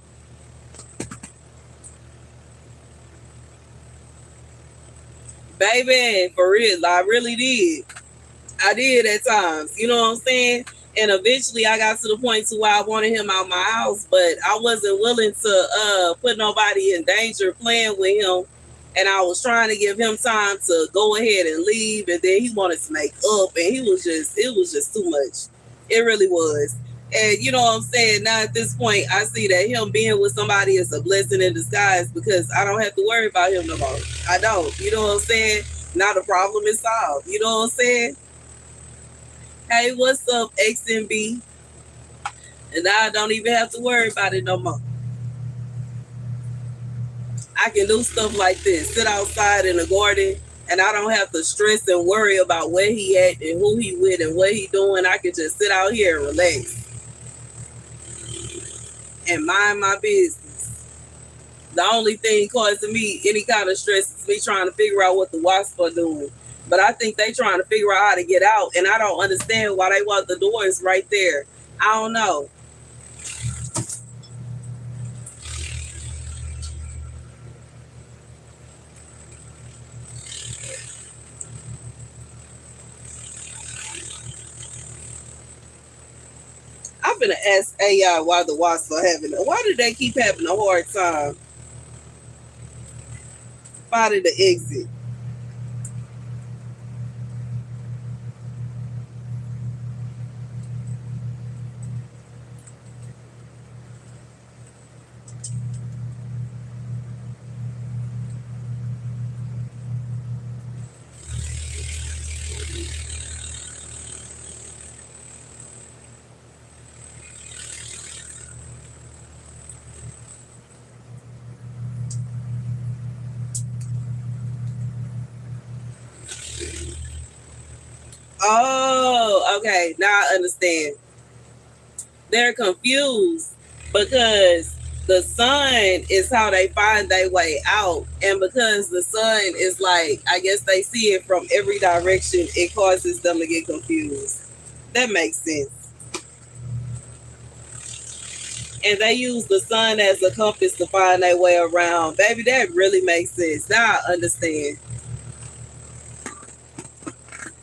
Baby, for real, I really did. I did at times, you know what I'm saying? And eventually I got to the point to where I wanted him out my house, but I wasn't willing to put nobody in danger playing with him. And I was trying to give him time to go ahead and leave, and then he wanted to make up, and it was just too much. It really was. And you know what I'm saying? Now at this point, I see that him being with somebody is a blessing in disguise because I don't have to worry about him no more. I don't. You know what I'm saying? Now the problem is solved. You know what I'm saying? Hey, what's up, X and B? And now I don't even have to worry about it no more. I can do stuff like this, sit outside in the garden, and I don't have to stress and worry about where he at and who he with and what he doing. I can just sit out here and relax and mind my business. The only thing causing me any kind of stress is me trying to figure out what the wasps are doing. But I think they trying to figure out how to get out, and I don't understand why they want the doors right there. I don't know. I'm gonna ask AI why the wasps are having. Why do they keep having a hard time finding the exit? Oh, okay. Now I understand. They're confused because the sun is how they find their way out. And because the sun is like, I guess they see it from every direction, it causes them to get confused. That makes sense. And they use the sun as a compass to find their way around. Baby, that really makes sense. Now I understand.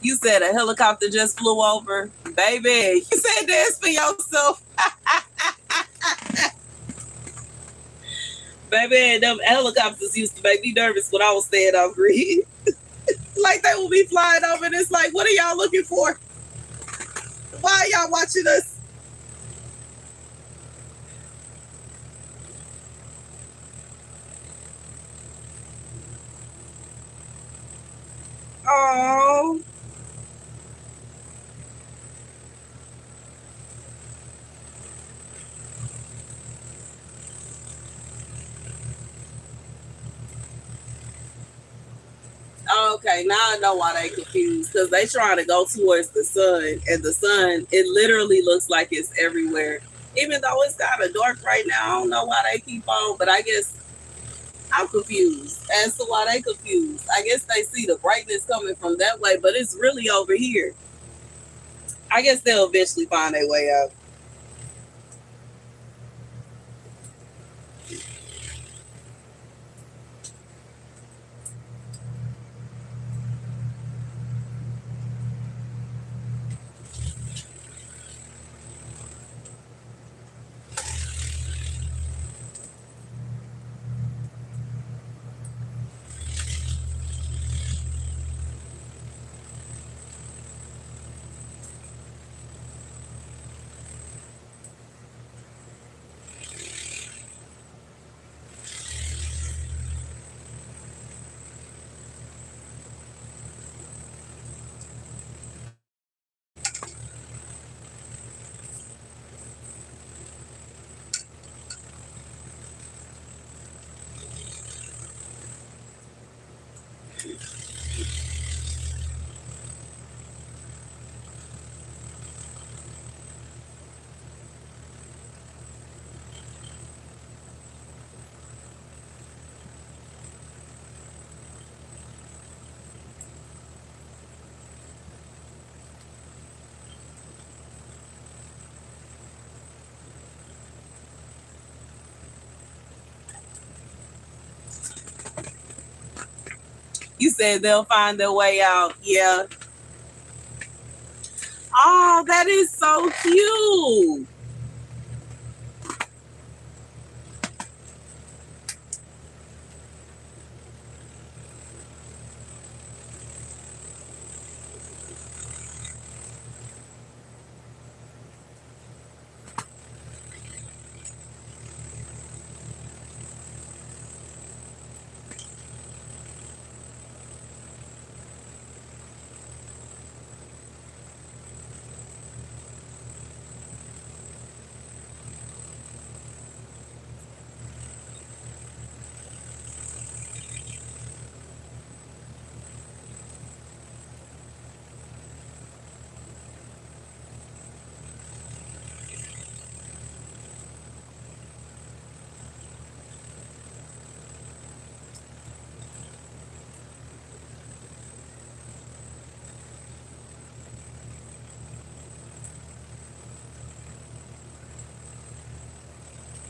You said a helicopter just flew over. Baby, you said dance for yourself. Baby, them helicopters used to make me nervous when I was staying off grid. Like they will be flying over and it's like, what are y'all looking for? Why are y'all watching us? Oh, okay. Now I know why they confused because they trying to go towards the sun, and the sun it literally looks like it's everywhere. Even though it's kind of dark right now, I don't know why they keep on. But I guess I'm confused as to why they confused. I guess they see the brightness coming from that way, but it's really over here. I guess they'll eventually find their way out. You said they'll find their way out. Yeah. Oh, that is so cute.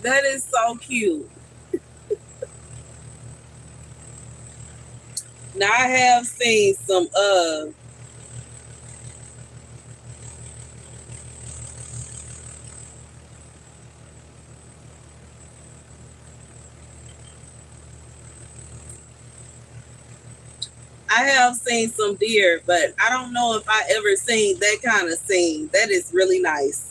That is so cute. Now I have seen some I have seen some deer, but I don't know if I ever seen that kind of scene. That is really nice.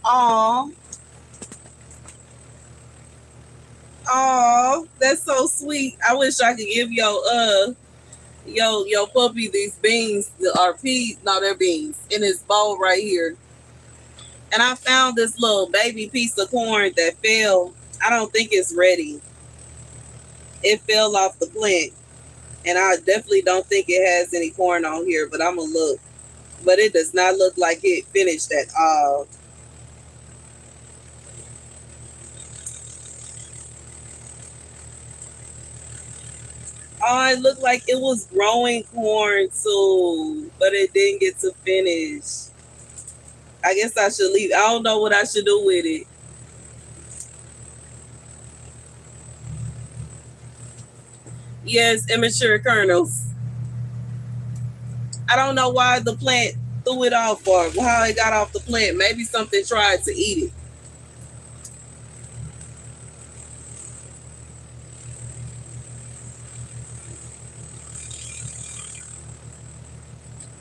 Oh, oh, that's so sweet. I wish I could give your puppy these beans or peas. No, they're beans in his bowl right here. And I found this little baby piece of corn that fell. I don't think it's ready. It fell off the plant. And I definitely don't think it has any corn on here, but I'm gonna look. But it does not look like it finished at all. Oh, it looked like it was growing corn too, but it didn't get to finish. I guess I should leave. I don't know what I should do with it. Yes, immature kernels. I don't know why the plant threw it off or how it got off the plant. Maybe something tried to eat it.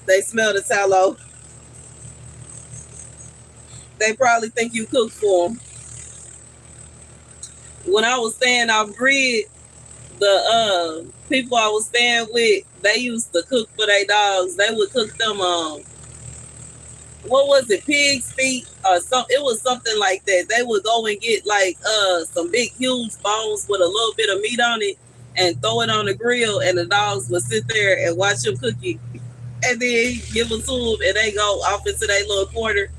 They smell the tallow. They probably think you cook for them. When I was staying off grid, the people I was staying with, they used to cook for their dogs. They would cook them what was it, pig's feet or something. It was something like that. They would go and get like some big huge bones with a little bit of meat on it and throw it on the grill, and the dogs would sit there and watch them cook it, and then give them to them, and they go off into their little corner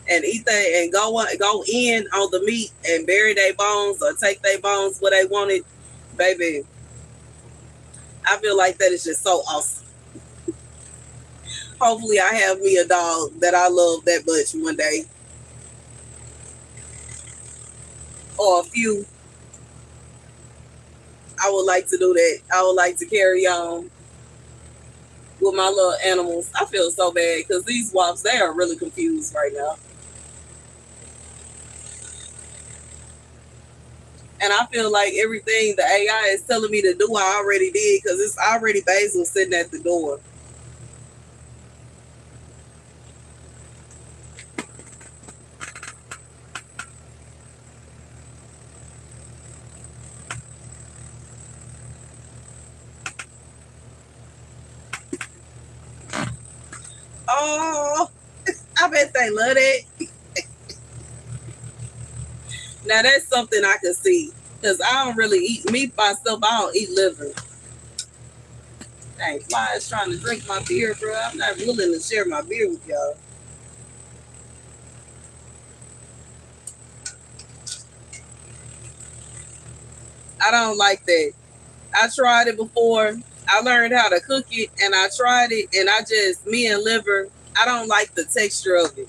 and eat that and go in on the meat and bury their bones or take their bones where they want it, baby. I feel like that is just so awesome. Hopefully, I have me a dog that I love that much one day, or a few. I would like to do that. I would like to carry on with my little animals. I feel so bad because these wops, they are really confused right now. And I feel like everything the AI is telling me to do, I already did because it's already Basil sitting at the door. Oh, I bet they love it. Now that's something I can see because I don't really eat meat myself. I don't eat liver. Dang, Fly is trying to drink my beer, bro. I'm not willing to share my beer with y'all. I don't like that. I tried it before. I learned how to cook it and I tried it and I just, me and liver, I don't like the texture of it.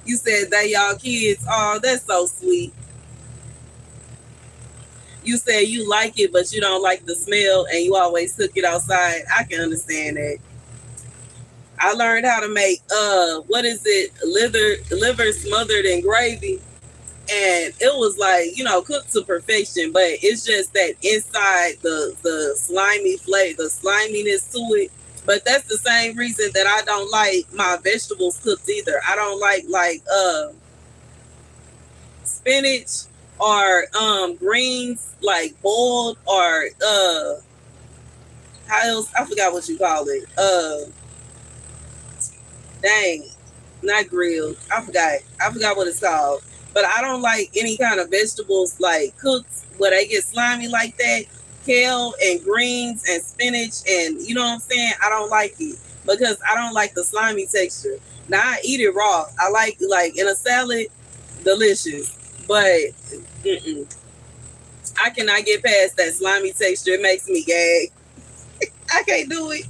You said they y'all kids. Oh, that's so sweet. You said you like it, but you don't like the smell and you always cook it outside. I can understand that. I learned how to make what is it? Liver smothered in gravy. And it was like, cooked to perfection, but it's just that inside the slimy flavor, the sliminess to it. But that's the same reason that I don't like my vegetables cooked either. I don't like spinach or greens like boiled or how else I forgot what you call it. Dang, not grilled. I forgot what it's called. But I don't like any kind of vegetables like cooked where they get slimy like that. Kale and greens and spinach and you know what I'm saying? I don't like it because I don't like the slimy texture. Now I eat it raw. I like in a salad, delicious. But mm-mm, I cannot get past that slimy texture. It makes me gag. I can't do it.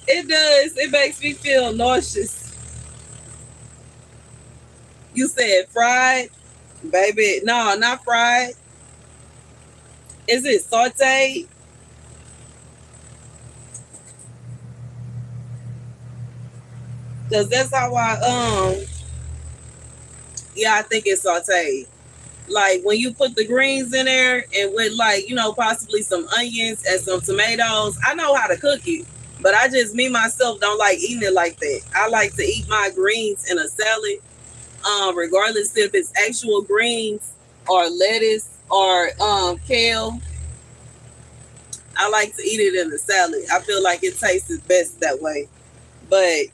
It does. It makes me feel nauseous. You said fried, baby. No, not fried. Is it sauteed? Cause that's how yeah, I think it's sauteed. Like when you put the greens in there and with like, possibly some onions and some tomatoes. I know how to cook it, but I just me myself don't like eating it like that. I like to eat my greens in a salad, regardless if it's actual greens or lettuce or kale. I like to eat it in the salad. I feel like it tastes best that way. But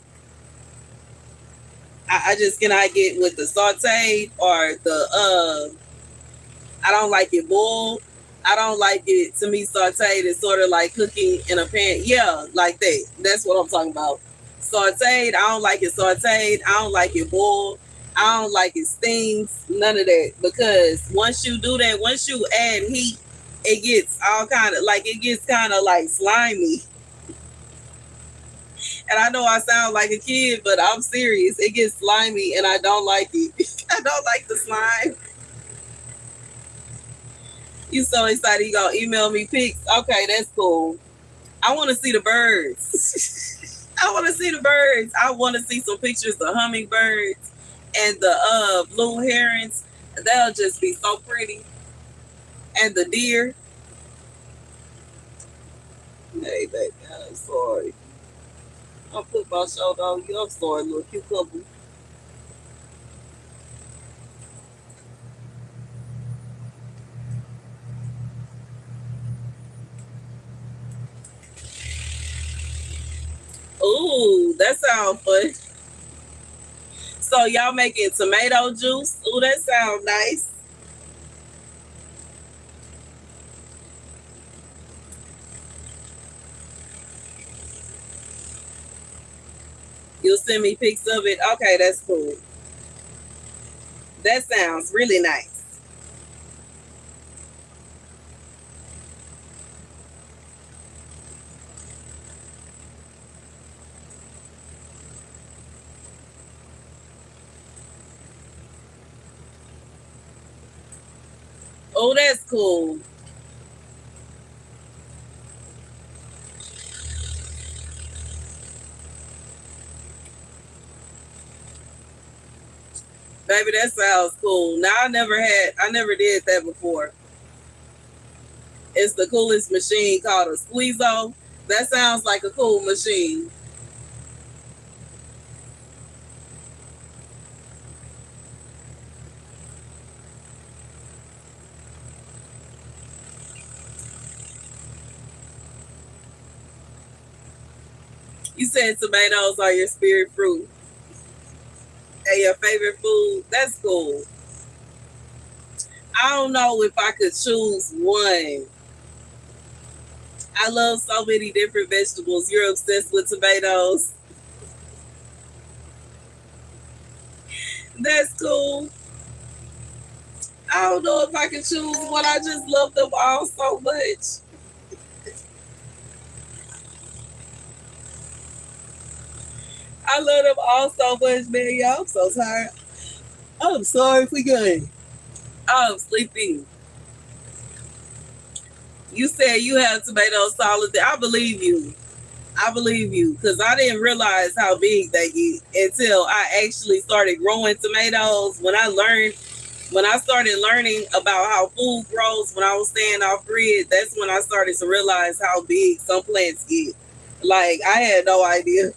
I just cannot get with the sauteed or the I don't like it boiled. I don't like it to me sauteed. It's sort of like cooking in a pan. Yeah, like that. That's what I'm talking about. Sauteed, I don't like it sauteed. I don't like it boiled. I don't like it steams. None of that. Because once you do that, once you add heat, it gets all kind of like it gets kind of like slimy. And I know I sound like a kid, but I'm serious. It gets slimy and I don't like it. I don't like the slime. You so excited you gonna email me pics. Okay, that's cool. I wanna see the birds. I wanna see the birds. I wanna see some pictures of hummingbirds and the blue herons. They'll just be so pretty. And the deer. Hey baby, I'm sorry. I'll put my shoulder on you. I'm sorry, little cucumber. Ooh, that sounds fun. So y'all making tomato juice? Ooh, that sounds nice. You'll send me pics of it. Okay, that's cool. That sounds really nice. Oh, that's cool. Baby, that sounds cool. Now I never did that before. It's the coolest machine called a squeezo. That sounds like a cool machine. You said tomatoes are your spirit fruit and your favorite food. That's cool. I don't know if I could choose one. I love so many different vegetables. You're obsessed with tomatoes. That's cool. I don't know if I can choose one. I just love them all so much. I love them all so much, man. Y'all, I'm so tired. I'm sorry for going. I'm sleepy. You said you have tomato salad. I believe you. I believe you because I didn't realize how big they get until I actually started growing tomatoes. When I started learning about how food grows, when I was staying off grid, that's when I started to realize how big some plants get. Like I had no idea,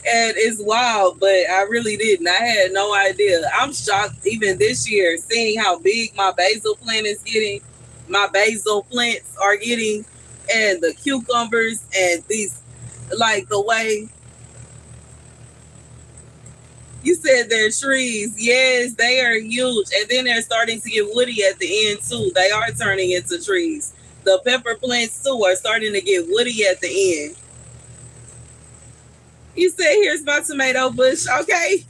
and it's wild, but I really didn't. I had no idea. I'm shocked even this year seeing how big my basil plant is getting. My basil plants are getting, and the cucumbers and these, like the way you said they're trees. Yes, they are huge. And then they're starting to get woody at the end too. They are turning into trees. The pepper plants too are starting to get woody at the end. You said, here's my tomato bush. Okay.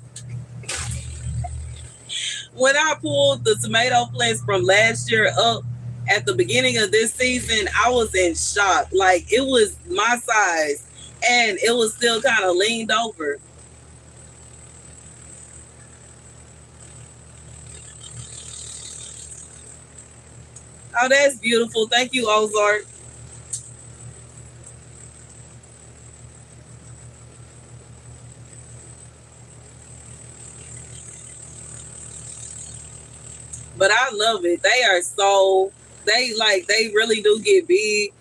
When I pulled the tomato plants from last year up at the beginning of this season, I was in shock. Like it was my size and it was still kind of leaned over. Oh, that's beautiful. Thank you, Ozark. But I love it. They are so they really do get big,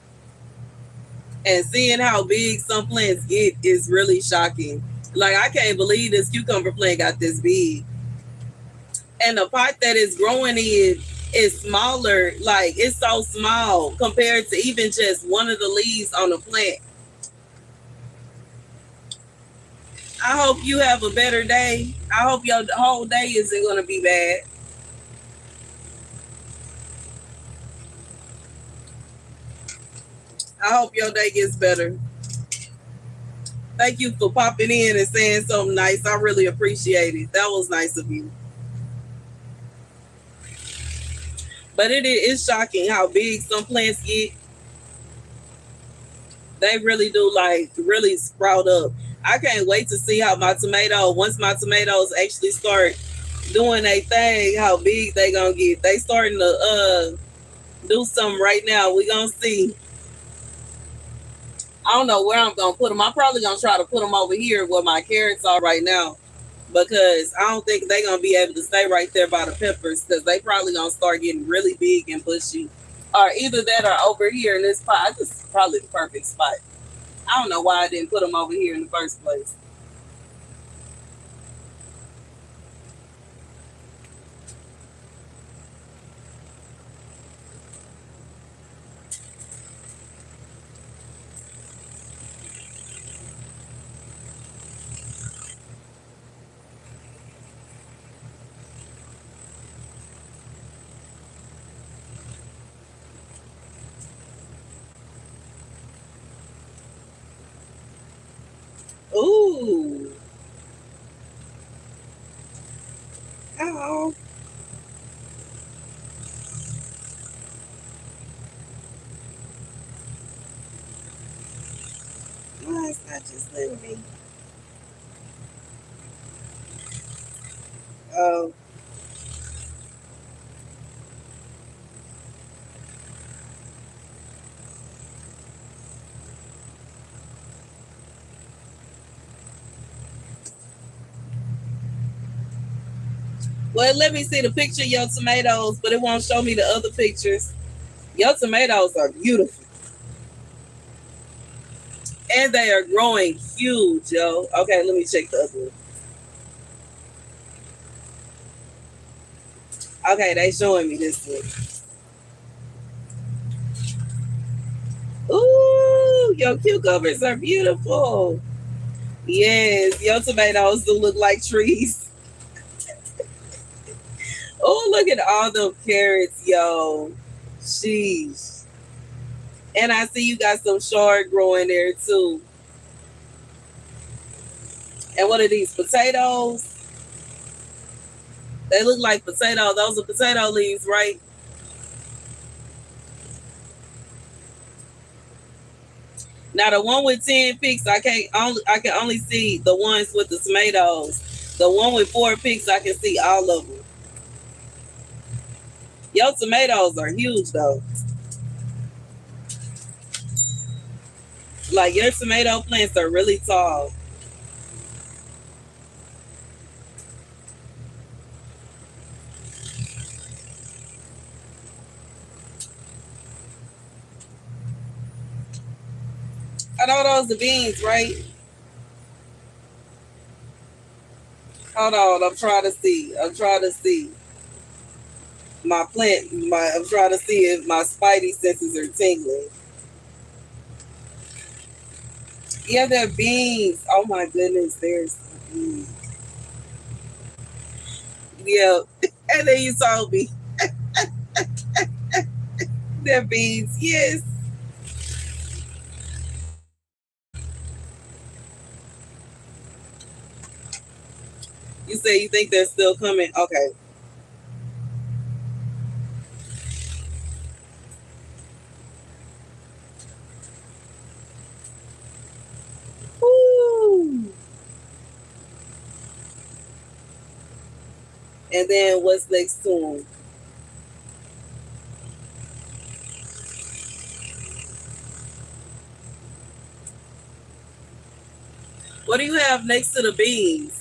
and seeing how big some plants get is really shocking. Like I can't believe this cucumber plant got this big, and the pot that it's growing in is smaller. Like it's so small compared to even just one of the leaves on the plant. I hope you have a better day. I hope your whole day isn't going to be bad. I hope your day gets better. Thank you for popping in and saying something nice. I really appreciate it. That was nice of you. But it is shocking how big some plants get. They really do like really sprout up. I can't wait to see how once my tomatoes actually start doing a thing, how big they gonna get. They starting to do something right now. We gonna see. I don't know where I'm gonna put them. I'm probably gonna try to put them over here where my carrots are right now because I don't think they're gonna be able to stay right there by the peppers because they probably gonna start getting really big and bushy. Or either that or over here in this spot. This is probably the perfect spot. I don't know why I didn't put them over here in the first place. Ooh. Oh. Why it's not just letting me? Oh. Well, let me see the picture of your tomatoes, but it won't show me the other pictures. Your tomatoes are beautiful. And they are growing huge, yo. Okay, let me check the other one. Okay, they showing me this one. Ooh, your cucumbers are beautiful. Yes, your tomatoes do look like trees. Oh, look at all them carrots, yo. Sheesh. And I see you got some chard growing there too. And what are these potatoes? They look like potatoes. Those are potato leaves, right? Now the one with 10 picks, I can only see the ones with the tomatoes. The one with 4 picks, I can see all of them. Your tomatoes are huge though. Like your tomato plants are really tall. I know those are beans, right? Hold on, I'm trying to see. I'm trying to see my plant. I'm trying to see if my spidey senses are tingling. Yeah, they're beans. Oh my goodness, there's beans. Yeah, and then you told me they're beans. Yes. You say you think they're still coming. Okay. Woo. And then what's next to them? What do you have next to the beans?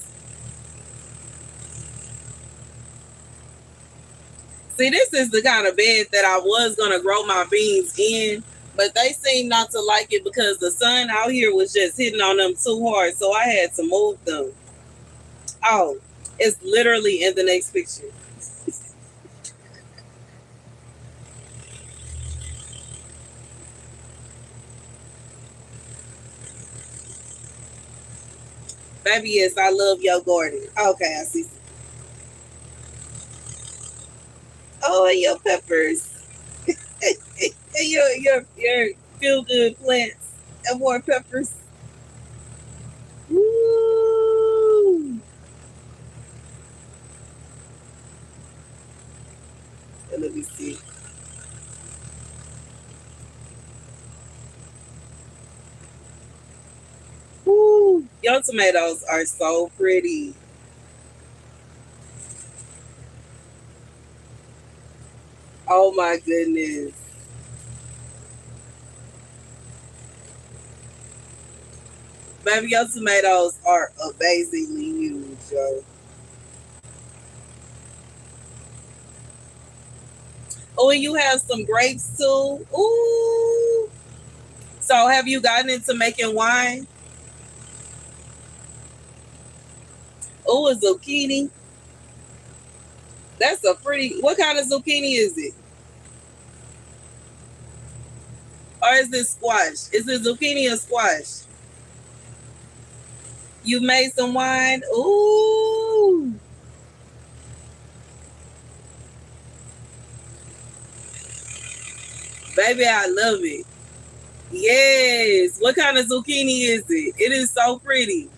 See, this is the kind of bed that I was gonna grow my beans in, but they seem not to like it because the sun out here was just hitting on them too hard, so I had to move them. Oh, it's literally in the next picture. Baby, yes, I love your garden. Okay, I see. Oh, and your peppers. And your feel good plants and more peppers. Woo! And let me see. Woo! Your tomatoes are so pretty. Oh my goodness. Baby, your tomatoes are amazingly huge, yo. Oh, and you have some grapes too. Ooh. So have you gotten into making wine? Oh, a zucchini. That's a pretty, what kind of zucchini is it? Or is it squash? Is it zucchini or squash? You made some wine? Ooh. Baby, I love it. Yes. What kind of zucchini is it? It is so pretty.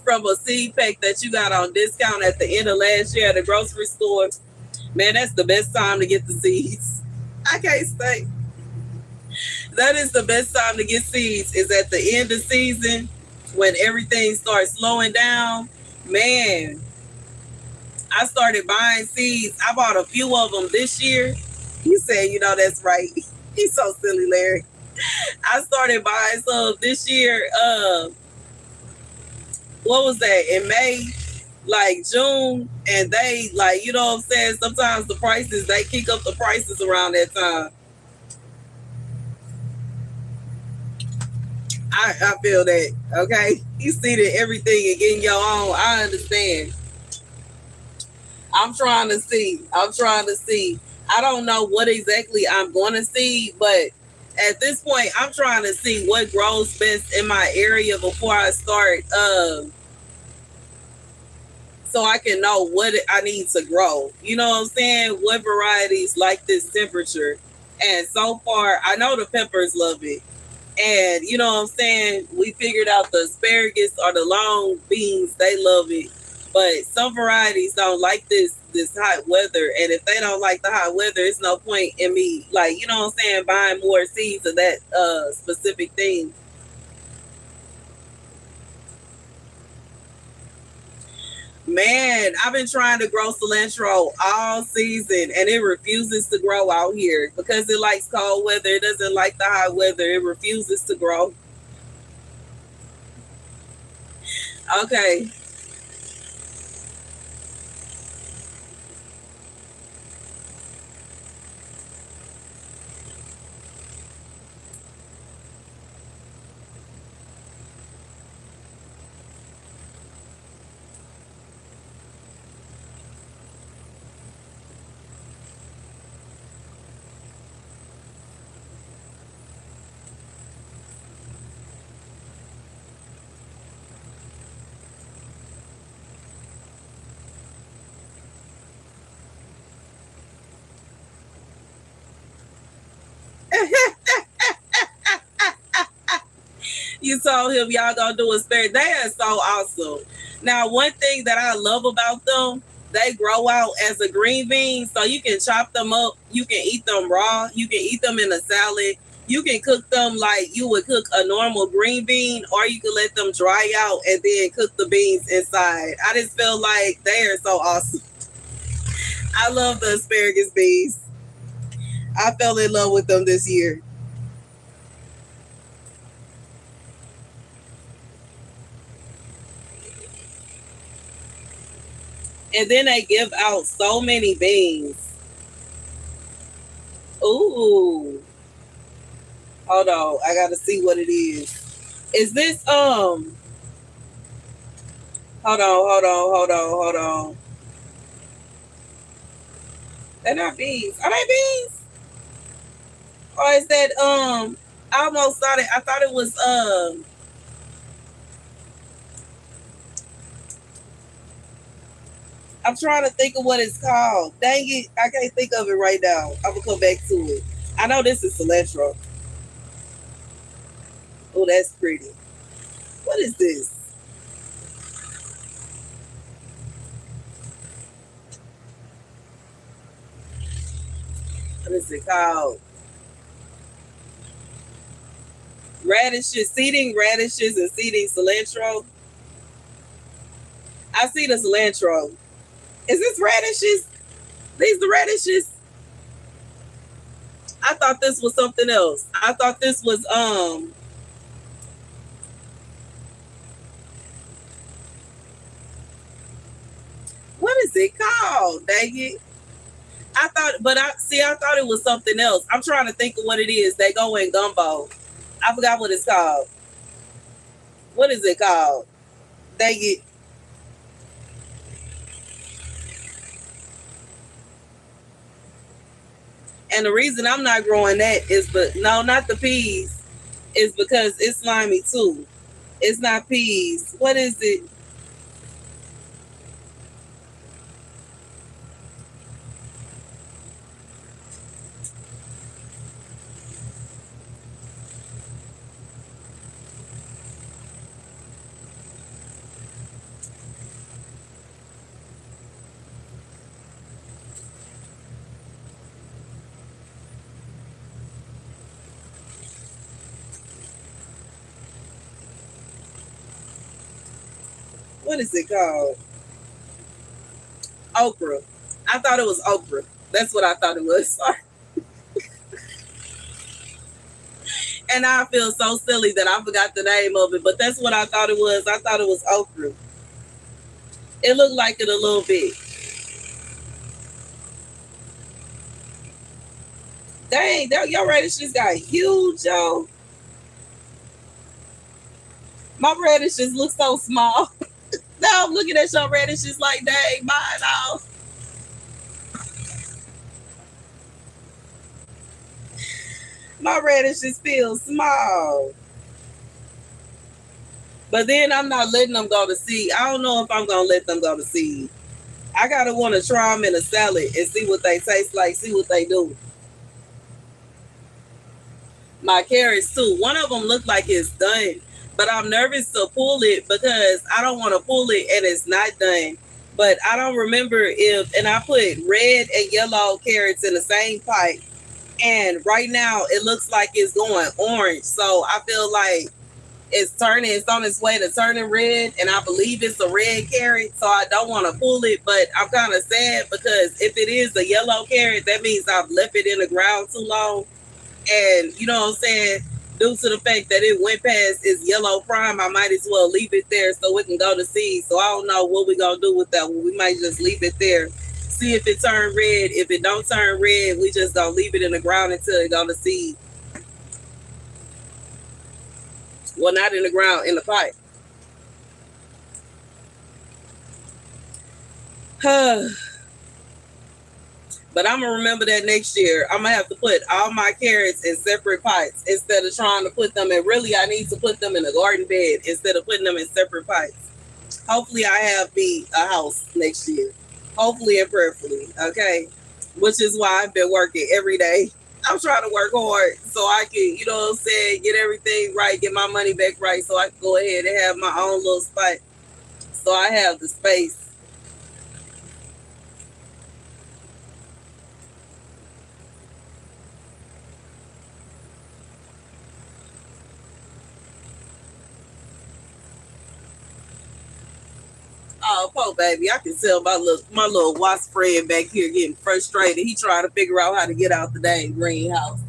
from a seed pack that you got on discount at the end of last year at the grocery store, man, that's the best time to get the seeds. I can't say that is the best time to get seeds is at the end of season when everything starts slowing down. Man, I started buying seeds. I bought a few of them this year. He said, you know, that's right. He's so silly, Larry. I started buying some this year. What was that? In May, like June, and they like, you know what I'm saying? Sometimes the prices they kick up the prices around that time. I feel that. Okay. You see that everything and getting your own. I understand. I'm trying to see. I'm trying to see. I don't know what exactly I'm going to see, but at this point, I'm trying to see what grows best in my area before I start, so I can know what I need to grow. You know what I'm saying? What varieties like this temperature. And so far, I know the peppers love it. And you know what I'm saying? We figured out the asparagus or the long beans, they love it. But some varieties don't like this hot weather. And if they don't like the hot weather, it's no point in me like, you know what I'm saying, buying more seeds of that specific thing. Man, I've been trying to grow cilantro all season and it refuses to grow out here because it likes cold weather. It doesn't like the hot weather. It refuses to grow. Okay. You told him y'all gonna do a spare. They are so awesome. Now, one thing that I love about them, they grow out as a green bean, so you can chop them up. You can eat them raw. You can eat them in a salad. You can cook them like you would cook a normal green bean, or you can let them dry out and then cook the beans inside. I just feel like they are so awesome. I love the asparagus beans. I fell in love with them this year. And then they give out so many beans. Ooh. Hold on. I gotta see what it is. Is this hold on, hold on, hold on, hold on. They're not beans. Are they beans? Or is that I almost thought it I thought it was I'm trying to think of what it's called. Dang it, I can't think of it right now. I'm gonna come back to it. I know this is cilantro. Oh, that's pretty. What is this? What is it called? Radishes, seeding radishes and seeding cilantro. I see the cilantro. Is this radishes? These the radishes? I thought this was something else. I thought this was what is it called? Dang it. I thought but I thought it was something else. I'm trying to think of what it is. They go in gumbo. I forgot what it's called. What is it called? Dang it. And the reason I'm not growing that is but no, not the peas, is because it's slimy too. It's not peas. What is it? What is it called? Okra. I thought it was okra. That's what I thought it was. Sorry. And I feel so silly that I forgot the name of it, but that's what I thought it was. I thought it was okra. It looked like it a little bit. Dang, your radishes got huge, yo. My radishes look so small. Now I'm looking at your radishes like, dang, mine all. My radishes feel small. But then I'm not letting them go to seed. I don't know if I'm going to let them go to seed. I got to want to try them in a salad and see what they taste like, see what they do. My carrots too. One of them looked like it's done, but I'm nervous to pull it because I don't want to pull it and it's not done. But I don't remember if, and I put red and yellow carrots in the same pot. And right now it looks like it's going orange. So I feel like it's on its way to turning red. And I believe it's a red carrot. So I don't want to pull it, but I'm kind of sad because if it is a yellow carrot, that means I've left it in the ground too long. And you know what I'm saying? Due to the fact that it went past its yellow prime, I might as well leave it there so it can go to seed. So I don't know what we're gonna do with that one. We might just leave it there. See if it turn red. If it don't turn red, we just gonna leave it in the ground until it go to seed. Well, not in the ground, in the pipe. But I'm gonna remember that next year. I'm gonna have to put all my carrots in separate pots instead of trying to put them in. Really, I need to put them in a garden bed instead of putting them in separate pots. Hopefully, I have me a house next year. Hopefully and prayerfully. Okay, which is why I've been working every day. I'm trying to work hard so I can, you know what I'm saying, get everything right, get my money back right, so I can go ahead and have my own little spot. So I have the space. Oh, poor baby. I can tell my little wasp friend back here getting frustrated. He trying to figure out how to get out the dang greenhouse.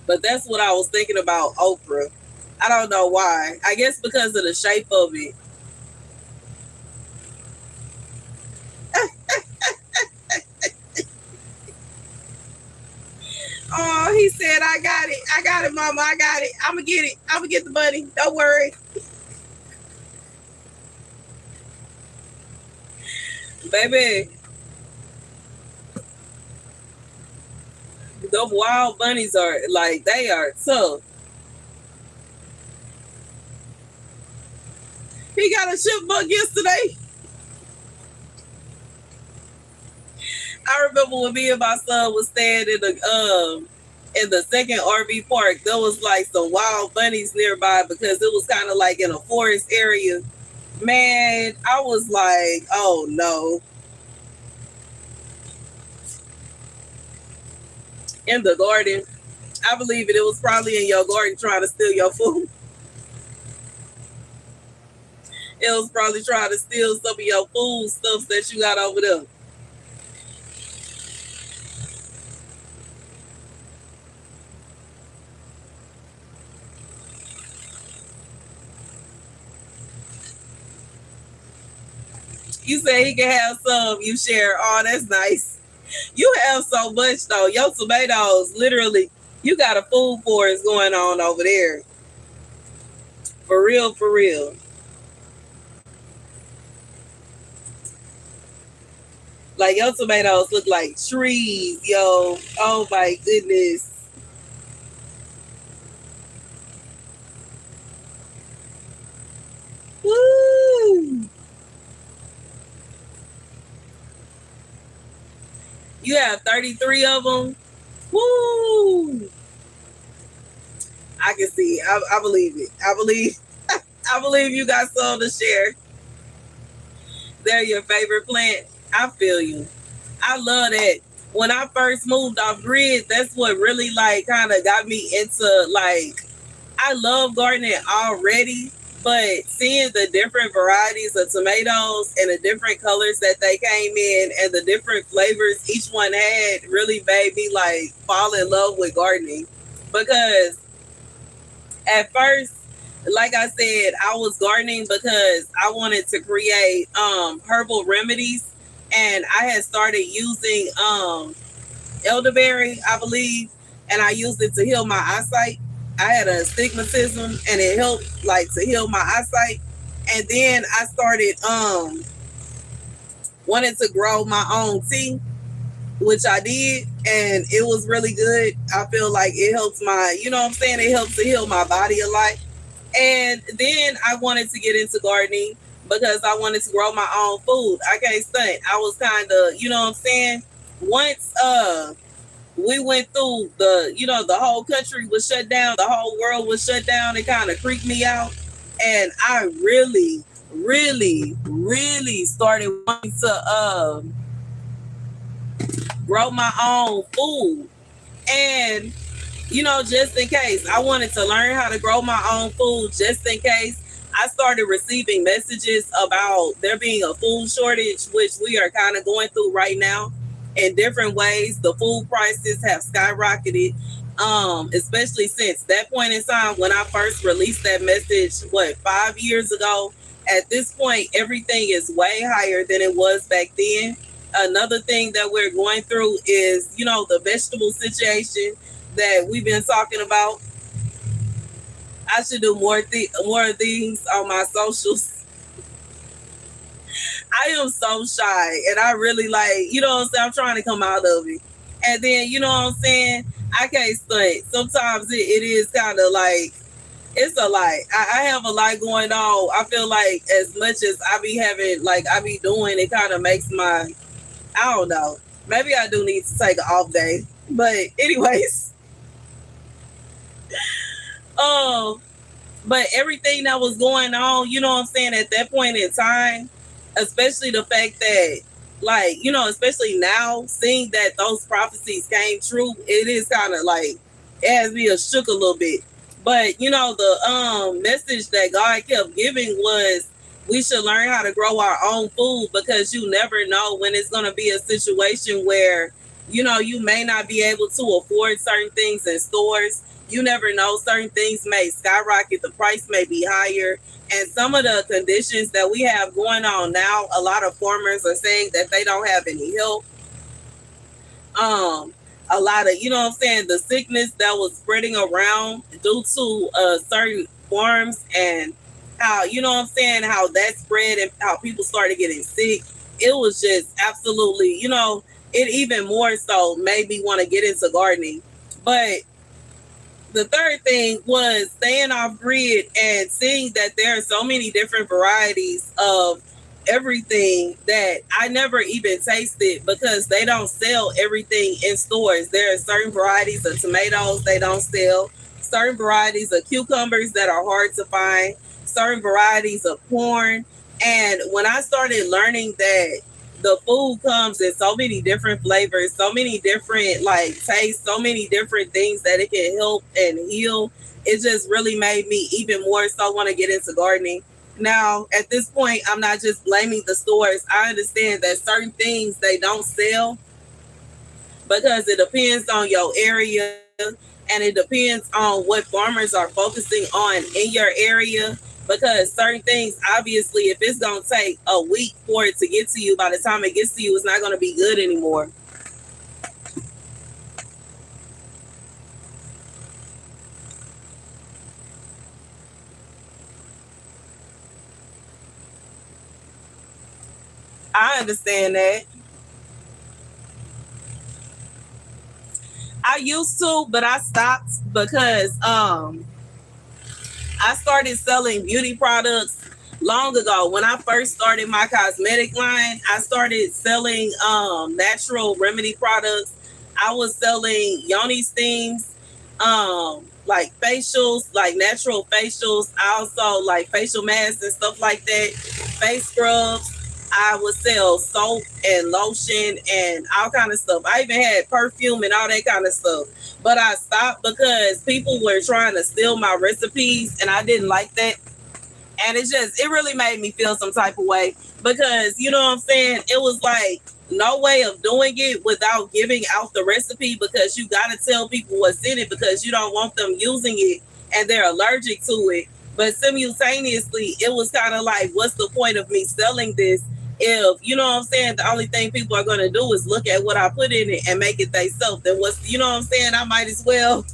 But that's what I was thinking about okra. I don't know why. I guess because of the shape of it. Oh, he said, I got it. I got it, mama. I got it. I'm going to get it. I'm going to get the money. Don't worry. Baby, the wild bunnies are like, they are tough. He got a chipmunk yesterday. I remember when me and my son was staying in the second RV park, there was like some wild bunnies nearby because it was kind of like in a forest area. Man, I was like, oh no. In the garden. I believe it. It was probably in your garden trying to steal your food. It was probably trying to steal some of your food stuff that you got over there. You say he can have some, you share. Oh, that's nice. You have so much though. Your tomatoes, literally, you got a food forest going on over there. For real, for real. Like your tomatoes look like trees, yo. Oh my goodness. Woo! You have 33 of them. Woo! I can see. I believe it. I believe. I believe you got some to share. They're your favorite plant. I feel you. I love that. When I first moved off grid, that's what really like kind of got me into like I love gardening already, but seeing the different varieties of tomatoes and the different colors that they came in and the different flavors each one had really made me like fall in love with gardening. Because at first, like I said, I was gardening because I wanted to create herbal remedies, and I had started using elderberry, I believe, and I used it to heal my eyesight. I had a astigmatism, and it helped like to heal my eyesight. And then I started wanting to grow my own tea, which I did, and it was really good. I feel like it helps my, you know what I'm saying? It helps to heal my body a lot. And then I wanted to get into gardening because I wanted to grow my own food. I can't stunt. I was kind of, you know what I'm saying? Once we went through the, you know, the whole country was shut down, the whole world was shut down, it kind of creeped me out. And I really, really, really started wanting to grow my own food. And you know, just in case, I wanted to learn how to grow my own food just in case. I started receiving messages about there being a food shortage, which we are kind of going through right now in different ways. The food prices have skyrocketed, especially since that point in time when I first released that message, 5 years ago. At this point, everything is way higher than it was back then. Another thing that we're going through is, you know, the vegetable situation that we've been talking about. I should do more of these on my socials. I am so shy, and I really like, you know what I'm saying? I'm trying to come out of it. And then, you know what I'm saying? I can't stunt. Sometimes it is kind of like, it's a lot. I have a lot going on. I feel like as much as I be having, like, I be doing, it kind of makes my, I don't know. Maybe I do need to take an off day. But anyways, um, but everything that was going on, you know what I'm saying, at that point in time, especially the fact that, like, you know, especially now, seeing that those prophecies came true, it is kind of like, it has me a shook a little bit. But, you know, the message that God kept giving was we should learn how to grow our own food, because you never know when it's going to be a situation where, you know, you may not be able to afford certain things in stores. You never know. Certain things may skyrocket. The price may be higher. And some of the conditions that we have going on now, a lot of farmers are saying that they don't have any help. A lot of, you know what I'm saying, the sickness that was spreading around due to certain farms, and how, you know what I'm saying, how that spread and how people started getting sick. It was just absolutely, you know, it even more so made me want to get into gardening. But the third thing was staying off grid and seeing that there are so many different varieties of everything that I never even tasted, because they don't sell everything in stores. There are certain varieties of tomatoes they don't sell, certain varieties of cucumbers that are hard to find, certain varieties of corn. And when I started learning that the food comes in so many different flavors, so many different like tastes, so many different things that it can help and heal, it just really made me even more so want to get into gardening. Now, at this point, I'm not just blaming the stores. I understand that certain things they don't sell because it depends on your area, and it depends on what farmers are focusing on in your area. Because certain things, obviously, if it's going to take a week for it to get to you, by the time it gets to you, it's not going to be good anymore. I understand that. I used to, but I stopped because I started selling beauty products long ago. When I first started my cosmetic line, I started selling natural remedy products. I was selling yoni steams, like facials, like natural facials. I also like facial masks and stuff like that, face scrubs. I would sell soap and lotion and all kind of stuff. I even had perfume and all that kind of stuff. But I stopped because people were trying to steal my recipes and I didn't like that. And it really made me feel some type of way because, you know what I'm saying? It was like no way of doing it without giving out the recipe because you got to tell people what's in it because you don't want them using it and they're allergic to it. But simultaneously, it was kind of like, what's the point of me selling this if, you know what I'm saying, the only thing people are going to do is look at what I put in it and make it themselves. Then what's, you know what I'm saying? I might as well,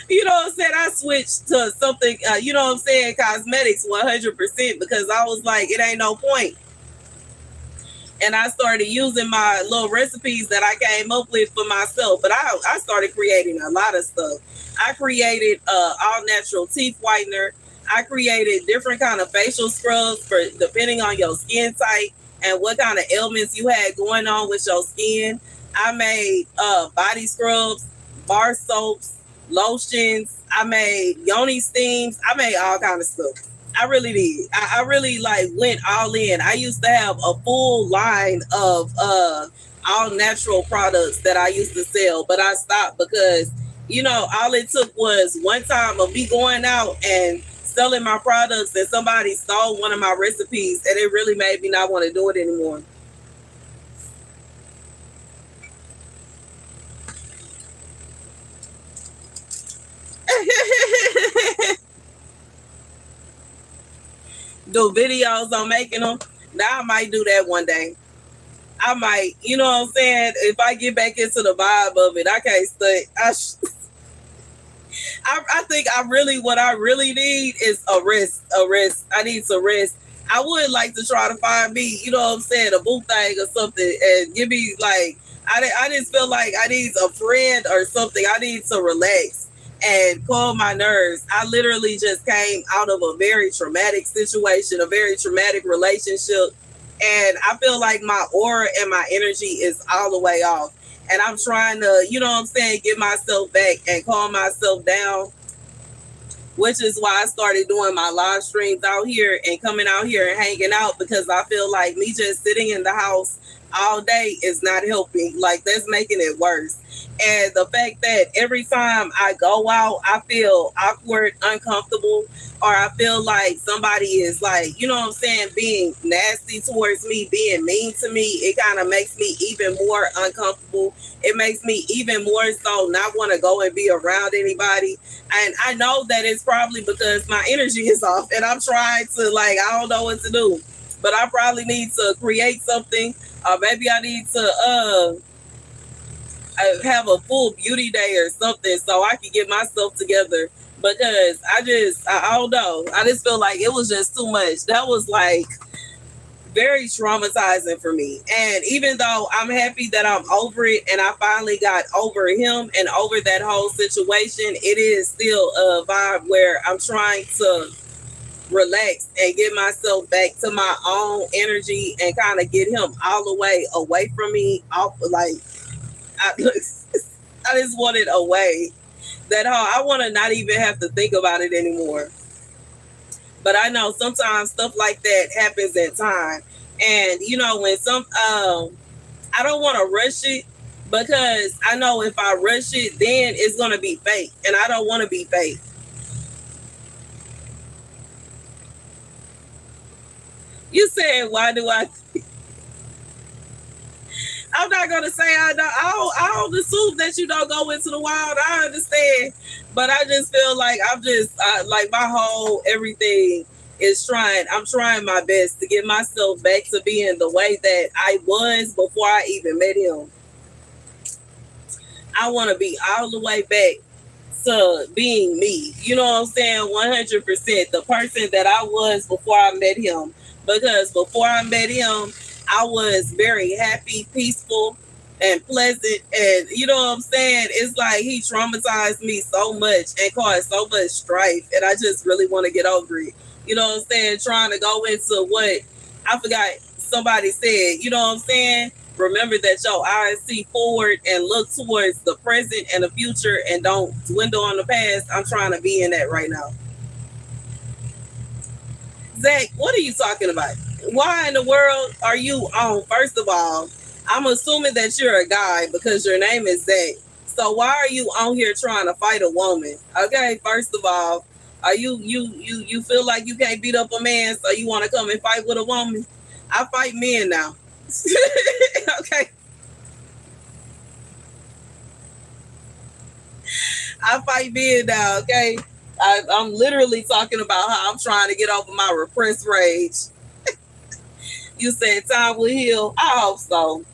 you know what I'm saying? I switched to something, you know what I'm saying, cosmetics 100% because I was like, it ain't no point. And I started using my little recipes that I came up with for myself. But I started creating a lot of stuff. I created all natural teeth whitener. I created different kind of facial scrubs for depending on your skin type and what kind of ailments you had going on with your skin. I made body scrubs, bar soaps, lotions. I made yoni steams. I made all kind of stuff. I really did. I really like went all in. I used to have a full line of all natural products that I used to sell, but I stopped because, you know, all it took was one time of me going out and selling my products and somebody stole one of my recipes and it really made me not want to do it anymore. Do videos on making them. Now I might do that one day. I might, you know what I'm saying? If I get back into the vibe of it, I can't stay. I think what I really need is a rest. A rest. I need some rest. I would like to try to find me, you know what I'm saying, a boot thing or something, and give me like, I just feel like I need a friend or something. I need to relax and calm my nerves. I literally just came out of a very traumatic situation, a very traumatic relationship, and I feel like my aura and my energy is all the way off. And I'm trying to, you know what I'm saying, get myself back and calm myself down, which is why I started doing my live streams out here and coming out here and hanging out because I feel like me just sitting in the house all day is not helping. Like, that's making it worse. And the fact that every time I go out, I feel awkward, uncomfortable, or I feel like somebody is like, you know what I'm saying, being nasty towards me, being mean to me, it kind of makes me even more uncomfortable. It makes me even more so not want to go and be around anybody. And I know that it's probably because my energy is off and I'm trying to, like, I don't know what to do. But I probably need to create something. Maybe I need to have a full beauty day or something so I can get myself together because I don't know. I just feel like it was just too much. That was like very traumatizing for me. And even though I'm happy that I'm over it and I finally got over him and over that whole situation, it is still a vibe where I'm trying to relax and get myself back to my own energy and kind of get him all the way away from me off like I, I just want it away. That I want to not even have to think about it anymore. But I know sometimes stuff like that happens in time. And you know, when I don't want to rush it because I know if I rush it, then it's going to be fake. And I don't want to be fake. You said, why do I? I'm not gonna say I don't assume that you don't go into the wild. I understand, but I just feel like like my whole everything is trying. I'm trying my best to get myself back to being the way that I was before I even met him. I want to be all the way back to being me. You know what I'm saying? 100% the person that I was before I met him. Because before I met him, I was very happy, peaceful, and pleasant. And you know what I'm saying? It's like he traumatized me so much and caused so much strife. And I just really want to get over it. You know what I'm saying? Trying to go into what I forgot somebody said. You know what I'm saying? Remember that your eyes see forward and look towards the present and the future and don't dwindle on the past. I'm trying to be in that right now. Zach, what are you talking about? Why in the world are you on? First of all, I'm assuming that you're a guy because your name is Zach. So why are you on here trying to fight a woman? Okay, first of all, are you feel like you can't beat up a man, so you want to come and fight with a woman? I fight men now. Okay, I fight men now. Okay, I'm literally talking about how I'm trying to get over my repressed rage. You said time will heal. I hope so.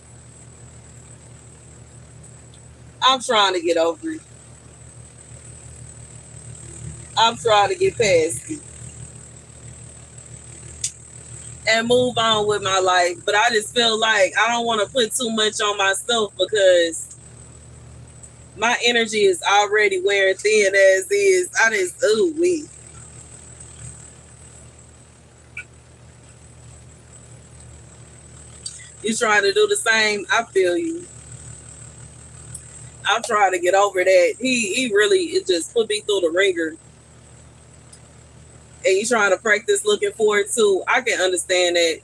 I'm trying to get over it. I'm trying to get past it and move on with my life. But I just feel like I don't want to put too much on myself because my energy is already wearing thin as is. I just, ooh, we. You trying to do the same? I feel you. I'm trying to get over that. He really it just put me through the ringer. And you trying to practice looking forward to. I can understand that.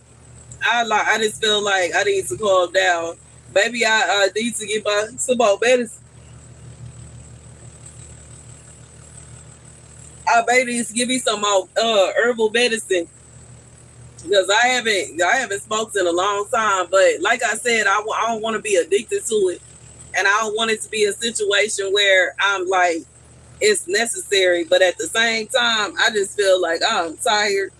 I just feel like I need to calm down. Maybe I need to get my some more medicine. I may need to give me some more herbal medicine because I haven't smoked in a long time. But like I said, I don't want to be addicted to it, and I don't want it to be a situation where I'm like it's necessary. But at the same time, I just feel like I'm tired,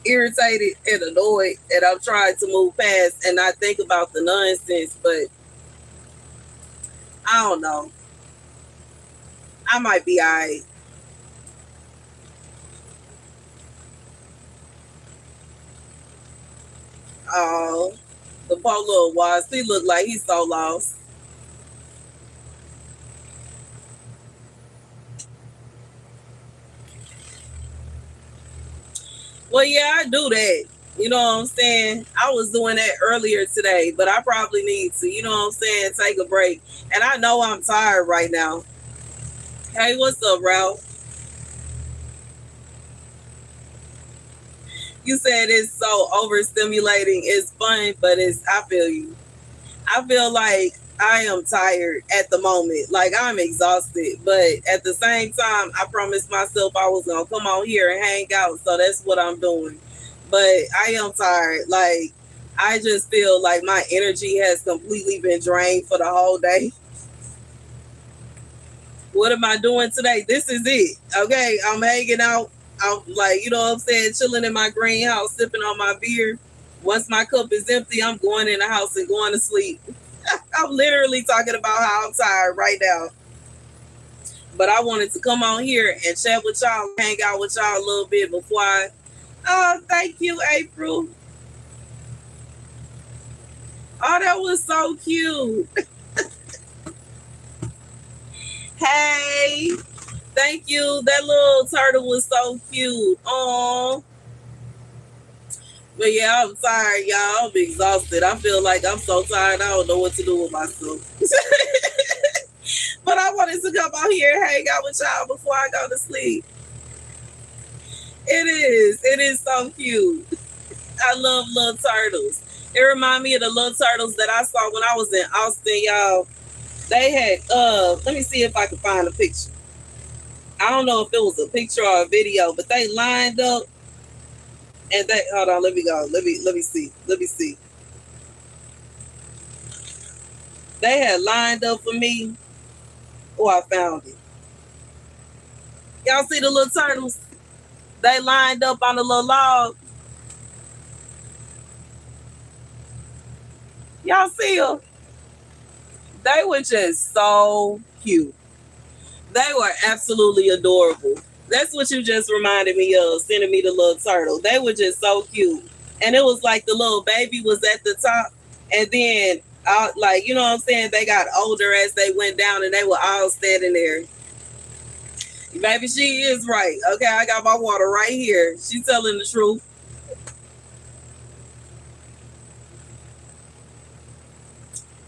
irritated, and annoyed, and I'm trying to move past and not think about the nonsense. But I don't know. I might be alright. Oh, the poor little was. He looked like he's so lost. Well, yeah, I do that. You know what I'm saying? I was doing that earlier today, but I probably need to, you know what I'm saying, take a break. And I know I'm tired right now. Hey, what's up, Ralph? You said it's so overstimulating. It's fun, but I feel you. I feel like I am tired at the moment. Like I'm exhausted, but at the same time, I promised myself I was gonna come on here and hang out. So that's what I'm doing. But I am tired. Like I just feel like my energy has completely been drained for the whole day. What am I doing today? This is it. Okay, I'm hanging out. I'm like, you know what I'm saying, chilling in my greenhouse, sipping on my beer. Once my cup is empty, I'm going in the house and going to sleep. I'm literally talking about how I'm tired right now. But I wanted to come on here and chat with y'all, hang out with y'all a little bit before I. Oh, thank you, April. Oh, that was so cute. Hey, thank you. That little turtle was so cute. Oh, but yeah, I'm tired, y'all. I'm exhausted. I feel like I'm so tired. I don't know what to do with myself. But I wanted to come out here and hang out with y'all before I go to sleep. It is. It is so cute. I love little turtles. It reminds me of the little turtles that I saw when I was in Austin, y'all. They had let me see if I can find a picture. I don't know if it was a picture or a video, but they lined up and they hold on, let me go. Let me see. Let me see. They had lined up for me. Oh, I found it. Y'all see the little turtles? They lined up on the little log. Y'all see them? They were just so cute. They were absolutely adorable. That's what you just reminded me of, sending me the little turtle. They were just so cute. And it was like the little baby was at the top. And then, like, you know what I'm saying? They got older as they went down and they were all standing there. Maybe she is right. Okay, I got my water right here. She's telling the truth.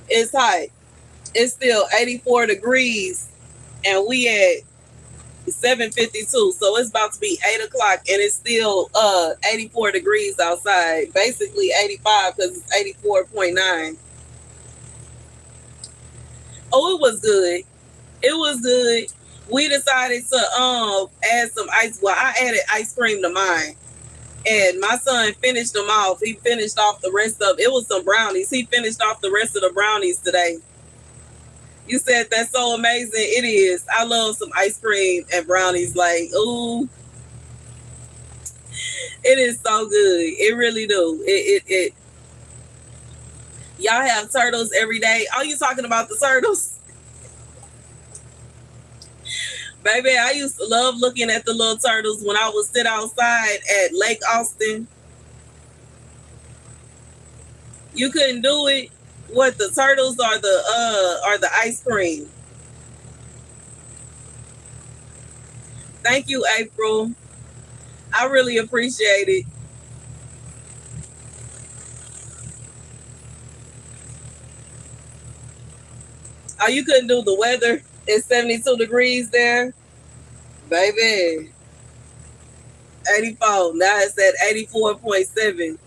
It's hot. It's still 84 degrees. And we at It's 7:52, so it's about to be 8 o'clock, and it's still 84 degrees outside. Basically 85 because it's 84.9. Oh, it was good. It was good. We decided to add some ice. Well, I added ice cream to mine, and my son finished them off. He finished off the rest of it. Was some brownies. He finished off the rest of the brownies today. You said that's so amazing. It is. I love some ice cream and brownies. Like, ooh, it is so good. It really do. It. Y'all have turtles every day. Are you talking about the turtles? Baby, I used to love looking at the little turtles when I would sit outside at Lake Austin. You couldn't do it. What, the turtles or the ice cream? Thank you, April. I really appreciate it. Oh, you couldn't do the weather? It's 72 degrees there. Baby. 84. Now it's at 84.7.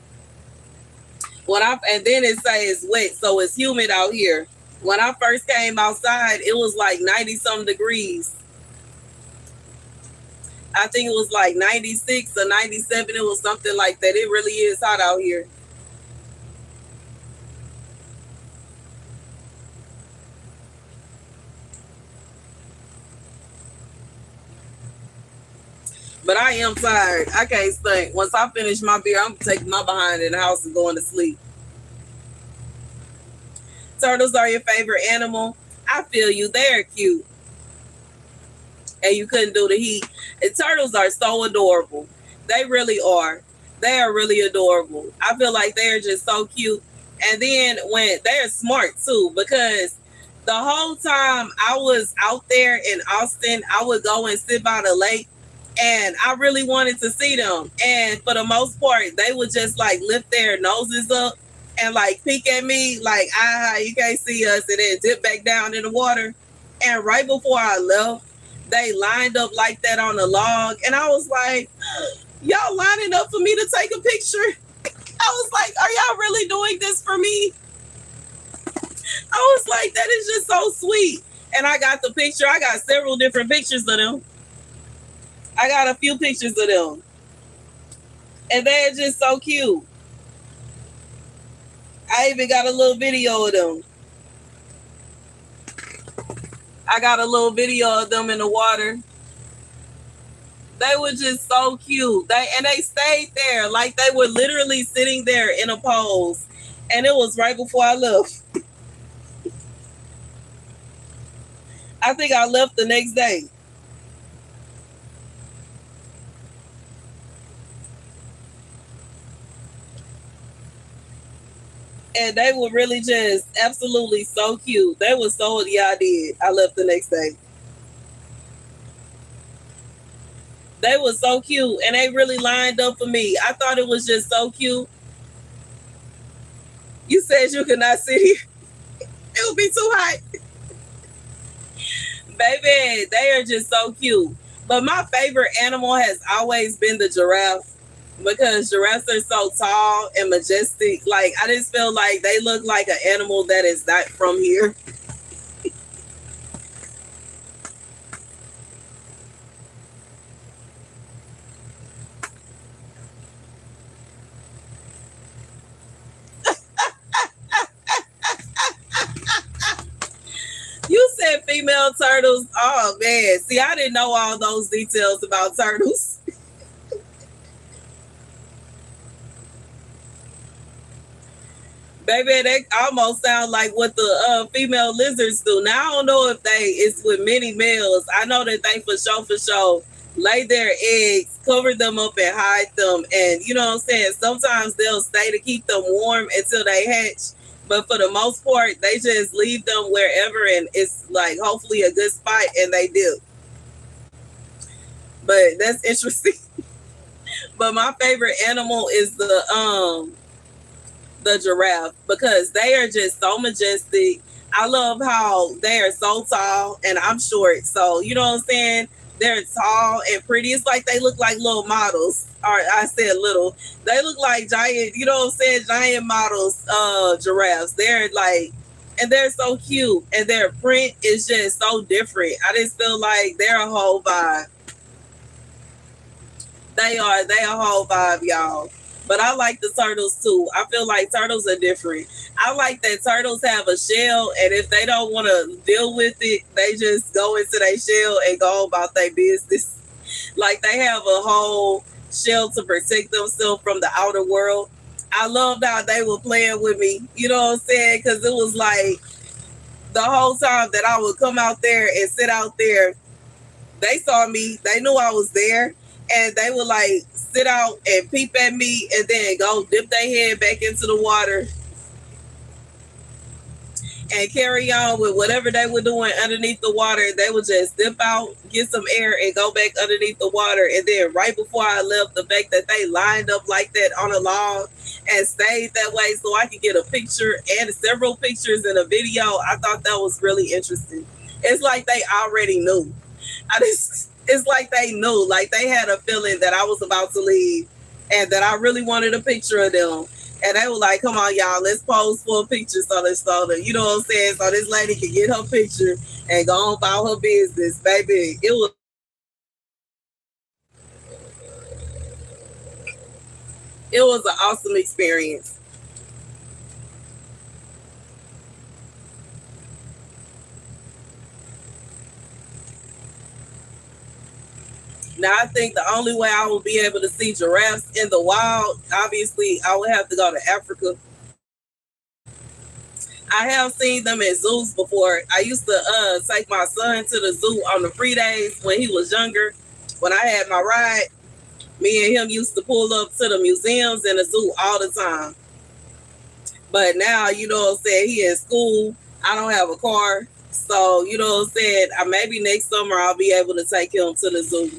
And then it says it's wet, so it's humid out here. When I first came outside, it was like 90 some degrees. I think it was like 96 or 97. It was something like that. It really is hot out here. But I am tired. I can't think. Once I finish my beer, I'm taking my behind in the house and going to sleep. Turtles are your favorite animal? I feel you. They're cute. And you couldn't do the heat. And turtles are so adorable. They really are. They are really adorable. I feel like they're just so cute. And then when they're smart too, because the whole time I was out there in Austin, I would go and sit by the lake, and I really wanted to see them. And for the most part, they would just like lift their noses up and like peek at me, like, you can't see us, and then dip back down in the water. And right before I left, they lined up like that on the log, and I was like, y'all lining up for me to take a picture? I was like, are y'all really doing this for me? I was like, that is just so sweet. And I got the picture. I got several different pictures of them. I got a few pictures of them. And they're just so cute. I even got a little video of them. I got a little video of them in the water. They were just so cute. They stayed there. Like they were literally sitting there in a pose. And it was right before I left. I think I left the next day. And they were really just absolutely so cute. They were so, yeah, I did. I left the next day. They were so cute, and they really lined up for me. I thought it was just so cute. You said you could not sit here. It would be too hot. Baby, they are just so cute. But my favorite animal has always been the giraffe, because giraffes are so tall and majestic. Like, I just feel like they look like an animal that is not from here. You said female turtles. Oh man, see, I didn't know all those details about turtles. Baby, they almost sound like what the female lizards do. Now I don't know if it's with many males. I know that they for sure lay their eggs, cover them up, and hide them. And you know what I'm saying? Sometimes they'll stay to keep them warm until they hatch. But for the most part, they just leave them wherever, and it's like hopefully a good spot, and they dip. But that's interesting. But my favorite animal is the giraffe, because they are just so majestic. I love how they are so tall and I'm short. So, you know what I'm saying? They're tall and pretty. It's like they look like little models. Or I said little. They look like giant, you know what I'm saying? Giant models, giraffes. They're like, and they're so cute. And their print is just so different. I just feel like they're a whole vibe. They a whole vibe, y'all. But I like the turtles too. I feel like turtles are different. I like that turtles have a shell, and if they don't want to deal with it, they just go into their shell and go about their business. Like they have a whole shell to protect themselves from the outer world. I loved how they were playing with me. You know what I'm saying? Because it was like the whole time that I would come out there and sit out there, they saw me. They knew I was there, and they would like sit out and peep at me, and then go dip their head back into the water and carry on with whatever they were doing underneath the water. They would just dip out, get some air, and go back underneath the water. And then right before I left, the fact that they lined up like that on a log and stayed that way so I could get a picture and several pictures in a video, I thought that was really interesting. It's like they already knew. It's like they knew, like they had a feeling that I was about to leave and that I really wanted a picture of them. And they were like, come on, y'all, let's pose for a picture so that, you know what I'm saying? So this lady can get her picture and go on about her business, baby. It was an awesome experience. Now, I think the only way I will be able to see giraffes in the wild, obviously, I would have to go to Africa. I have seen them at zoos before. I used to take my son to the zoo on the free days when he was younger. When I had my ride, me and him used to pull up to the museums and the zoo all the time. But now, you know what I'm saying, he in school. I don't have a car. So, you know what I'm saying, maybe next summer I'll be able to take him to the zoo.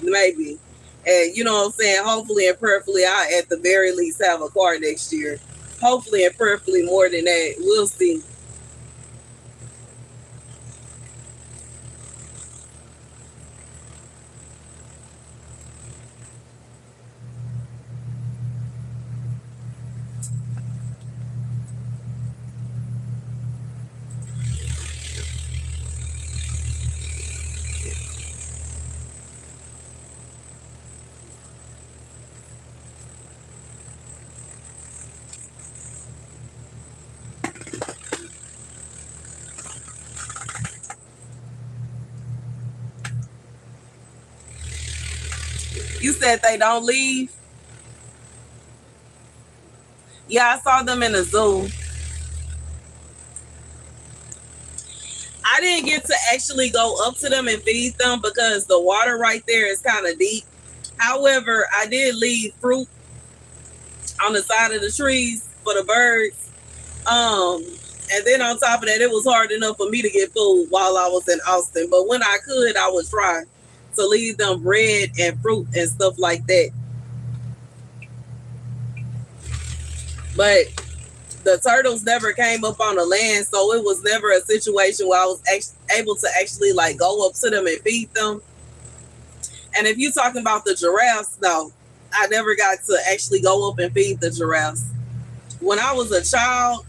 Maybe. And you know what I'm saying? Hopefully and prayerfully, I at the very least have a car next year. Hopefully and prayerfully more than that. We'll see. You said they don't leave? Yeah, I saw them in the zoo. I didn't get to actually go up to them and feed them because the water right there is kind of deep. However, I did leave fruit on the side of the trees for the birds. Um, and then on top of that, it was hard enough for me to get food while I was in Austin. But when I could, I would try to leave them bread and fruit and stuff like that. But the turtles never came up on the land, so it was never a situation where I was able to actually like go up to them and feed them. And if you're talking about the giraffes, no, I never got to actually go up and feed the giraffes. When I was a child,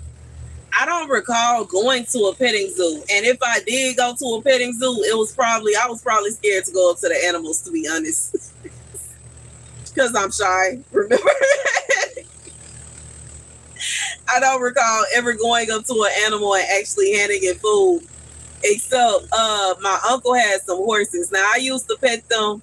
I don't recall going to a petting zoo. And if I did go to a petting zoo, I was probably scared to go up to the animals, to be honest. Because I'm shy, remember? I don't recall ever going up to an animal and actually handing it food. Except my uncle had some horses. Now I used to pet them.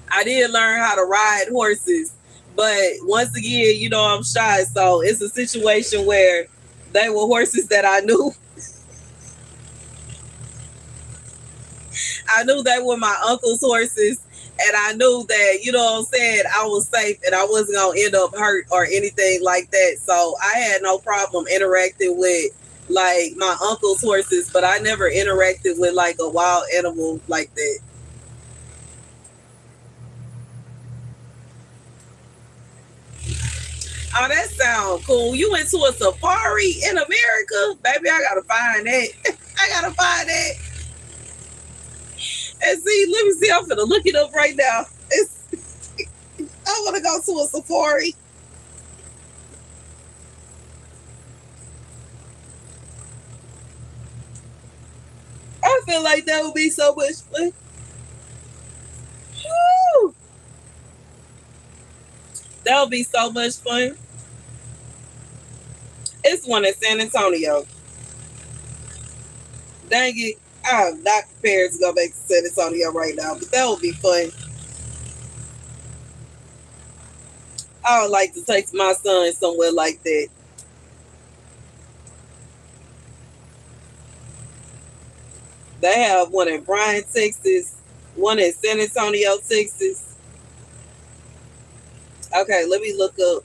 I did learn how to ride horses. But once again, you know, I'm shy. So it's a situation where they were horses that I knew. I knew they were my uncle's horses. And I knew that, you know what I'm saying, I was safe and I wasn't going to end up hurt or anything like that. So I had no problem interacting with like my uncle's horses, but I never interacted with like a wild animal like that. Oh, that sounds cool. You went to a safari in America? Baby, I got to find that. I got to find that. And see, let me see. I'm gonna look it up right now. I want to go to a safari. I feel like that would be so much fun. Woo! That would be so much fun. It's one in San Antonio. Dang it. I'm not prepared to go back to San Antonio right now, but that would be fun. I would like to take my son somewhere like that. They have one in Bryan, Texas, one in San Antonio, Texas. Okay, let me look up.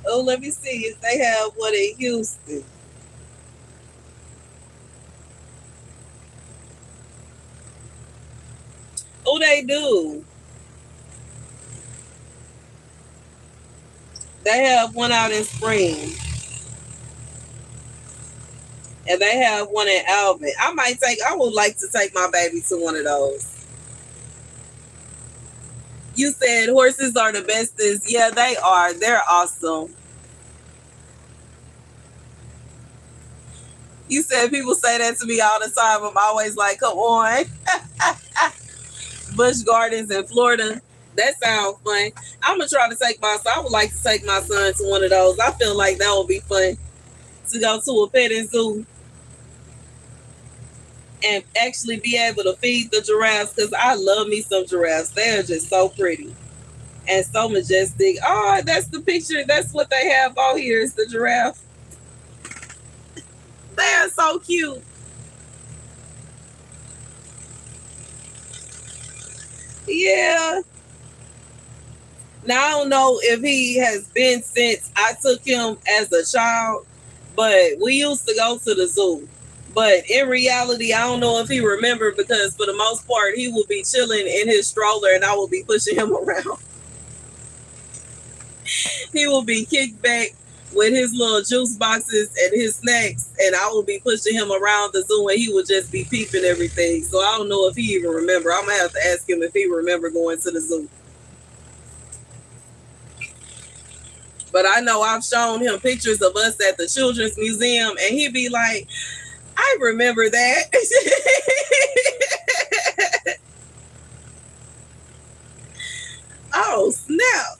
Oh, let me see if they have one in Houston. Oh, they do. They have one out in Spring. And they have one in Alvin. I would like to take my baby to one of those. You said horses are the bestest. Yeah, they are. They're awesome. You said people say that to me all the time. I'm always like, come on. Busch Gardens in Florida. That sounds fun. I'm gonna try to take my son. I would like to take my son to one of those. I feel like that would be fun to go to a petting zoo and actually be able to feed the giraffes because I love me some giraffes. They are just so pretty and so majestic. Oh, that's the picture. That's what they have out here is the giraffe. They are so cute. Yeah. Now I don't know if he has been since I took him as a child, but we used to go to the zoo. But in reality, I don't know if he remembered because for the most part, he will be chilling in his stroller and I will be pushing him around. He will be kicked back with his little juice boxes and his snacks, and I will be pushing him around the zoo and he will just be peeping everything. So I don't know if he even remember. I'm gonna have to ask him if he remember going to the zoo. But I know I've shown him pictures of us at the Children's Museum, and he'd be like, I remember that. Oh, snap.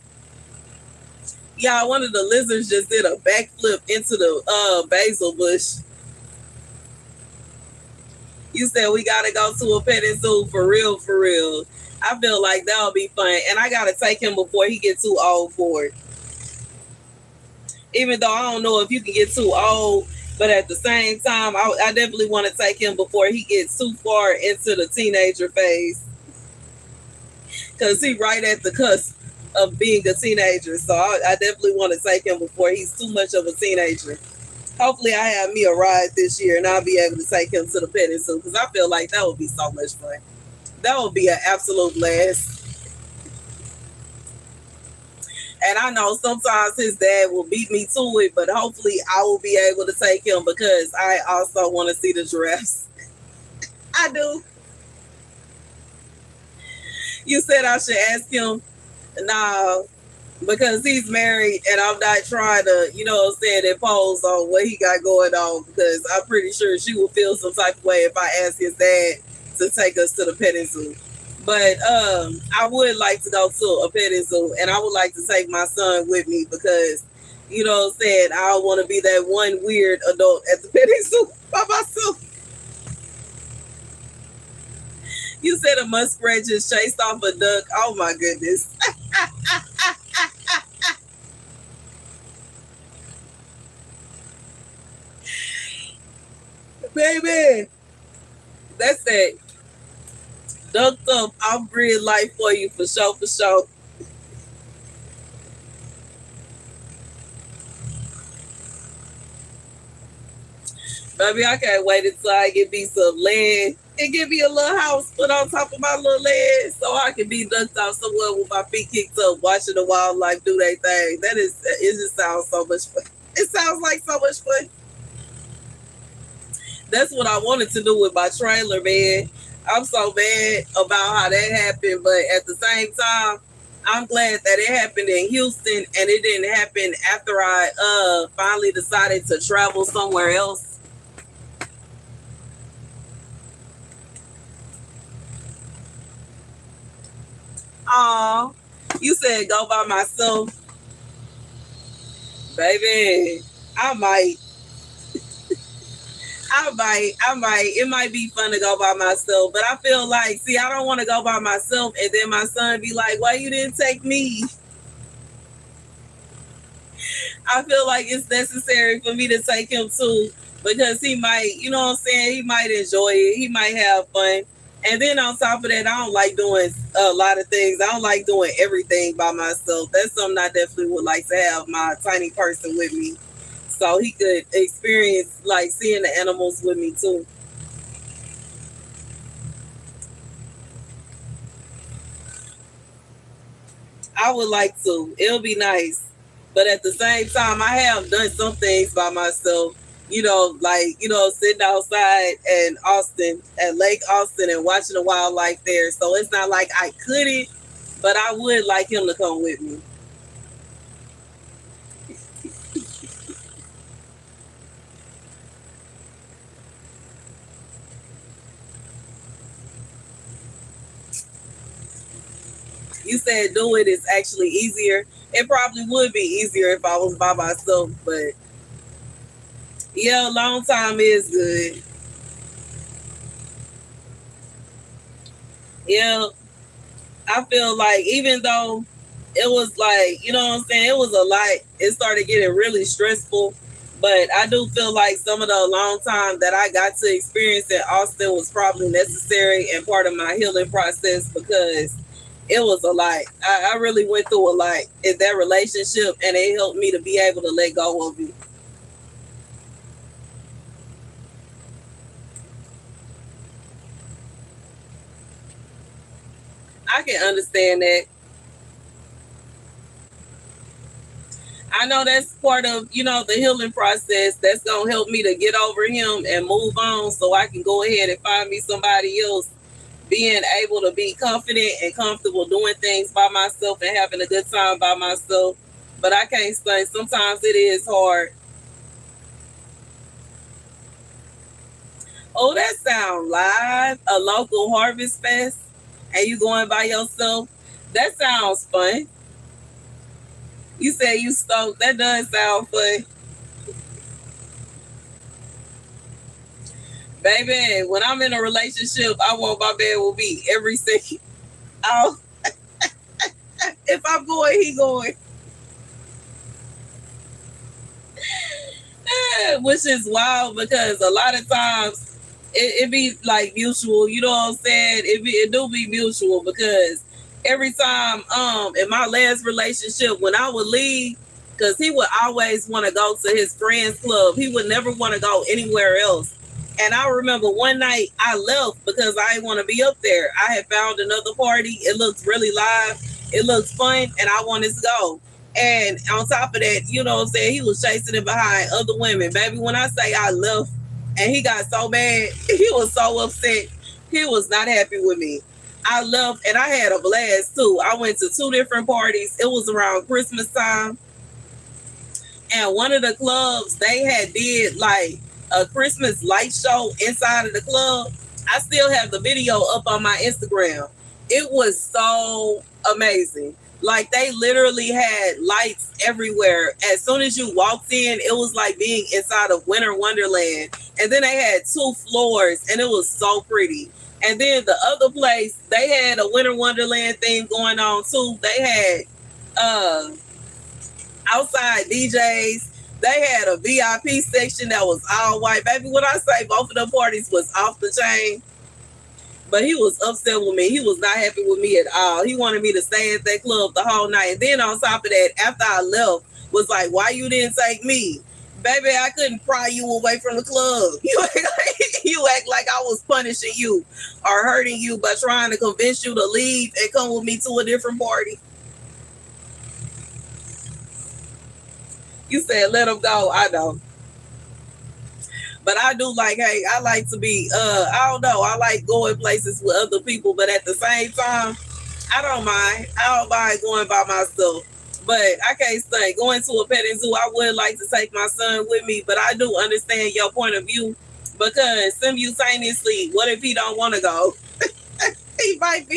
Y'all, one of the lizards just did a backflip into the basil bush. You said we got to go to a petting zoo for real, for real. I feel like that'll be fun. And I got to take him before he gets too old for it. Even though I don't know if you can get too old, but at the same time, I definitely want to take him before he gets too far into the teenager phase. Because he right at the cusp of being a teenager. So I definitely want to take him before he's too much of a teenager. Hopefully I have me a ride this year and I'll be able to take him to the petting zoo because I feel like that would be so much fun. That would be an absolute blast. And I know sometimes his dad will beat me to it, but hopefully I will be able to take him because I also want to see the giraffes. I do. You said I should ask him. No, because he's married and I'm not trying to, impose on what he got going on because I'm pretty sure she will feel some type of way if I ask his dad to take us to the petting zoo. But I would like to go to a petting zoo and I would like to take my son with me because, I don't want to be that one weird adult at the petting zoo by myself. You said a muskrat just chased off a duck. Oh my goodness. Baby, that's that ducked up off grid life for you for sure, for sure. Baby, I can't wait until I get me some land and give me a little house put on top of my little legs so I can be ducked off somewhere with my feet kicked up, watching the wildlife do their thing. It just sounds so much fun. It sounds like so much fun. That's what I wanted to do with my trailer, man. I'm so mad about how that happened, but at the same time, I'm glad that it happened in Houston and it didn't happen after I finally decided to travel somewhere else. Aw, you said go by myself, baby. I might. I might. It might be fun to go by myself, but I feel like, see, I don't want to go by myself, and then my son be like, "Why you didn't take me?" I feel like it's necessary for me to take him too, because he might, you know what I'm saying? He might enjoy it. He might have fun. And then on top of that, I don't like doing a lot of things. I don't like doing everything by myself. That's something I definitely would like to have my tiny person with me, so he could experience like seeing the animals with me too. I would like to. It'll be nice. But at the same time, I have done some things by myself. Like, sitting outside in Austin, at Lake Austin, and watching the wildlife there. So it's not like I couldn't, but I would like him to come with me. You said do it is actually easier. It probably would be easier if I was by myself, but yeah, a long time is good. Yeah, I feel like even though it was like, you know what I'm saying, it was a lot, it started getting really stressful. But I do feel like some of the alone time that I got to experience in Austin was probably necessary and part of my healing process, because it was a lot. I really went through a lot in that relationship, and it helped me to be able to let go of it. I can understand that. I know that's part of, the healing process. That's going to help me to get over him and move on so I can go ahead and find me somebody else. Being able to be confident and comfortable doing things by myself and having a good time by myself. But I can't say sometimes it is hard. Oh, that sound live. A local harvest fest and you going by yourself. That sounds fun. You say you stoked. That does sound fun. Baby, when I'm in a relationship, I want my man with me every second. Oh, if I'm going, he going. Which is wild because a lot of times it be like mutual, you know what I'm saying? It do be mutual because every time in my last relationship when I would leave, because he would always want to go to his friends club. He would never want to go anywhere else. And I remember one night I left because I didn't want to be up there. I had found another party. It looked really live. It looked fun, and I wanted to go. And on top of that, you know what I'm saying, he was chasing it behind other women. Baby, when I say I left and he got so mad, he was so upset. He was not happy with me. I left and I had a blast too. I went to two different parties. It was around Christmas time. And one of the clubs, they had did like a Christmas light show inside of the club. I still have the video up on my Instagram. It was so amazing. Like they literally had lights everywhere. As soon as you walked in, it was like being inside of Winter Wonderland. And then they had two floors and it was so pretty. And then the other place, they had a Winter Wonderland thing going on too. They had outside DJs. They had a VIP section that was all white. Baby, when I say both of the parties was off the chain, but he was upset with me. He was not happy with me at all. He wanted me to stay at that club the whole night. And then on top of that, after I left, was like, why you didn't take me? Baby, I couldn't pry you away from the club. You act like I was punishing you or hurting you by trying to convince you to leave and come with me to a different party. You said let him go. I know. But I do like, hey, I like to be, I don't know, I like going places with other people, but at the same time, I don't mind. I don't mind going by myself. But I can't say going to a petting zoo, I would like to take my son with me, but I do understand your point of view because simultaneously, what if he don't want to go? He might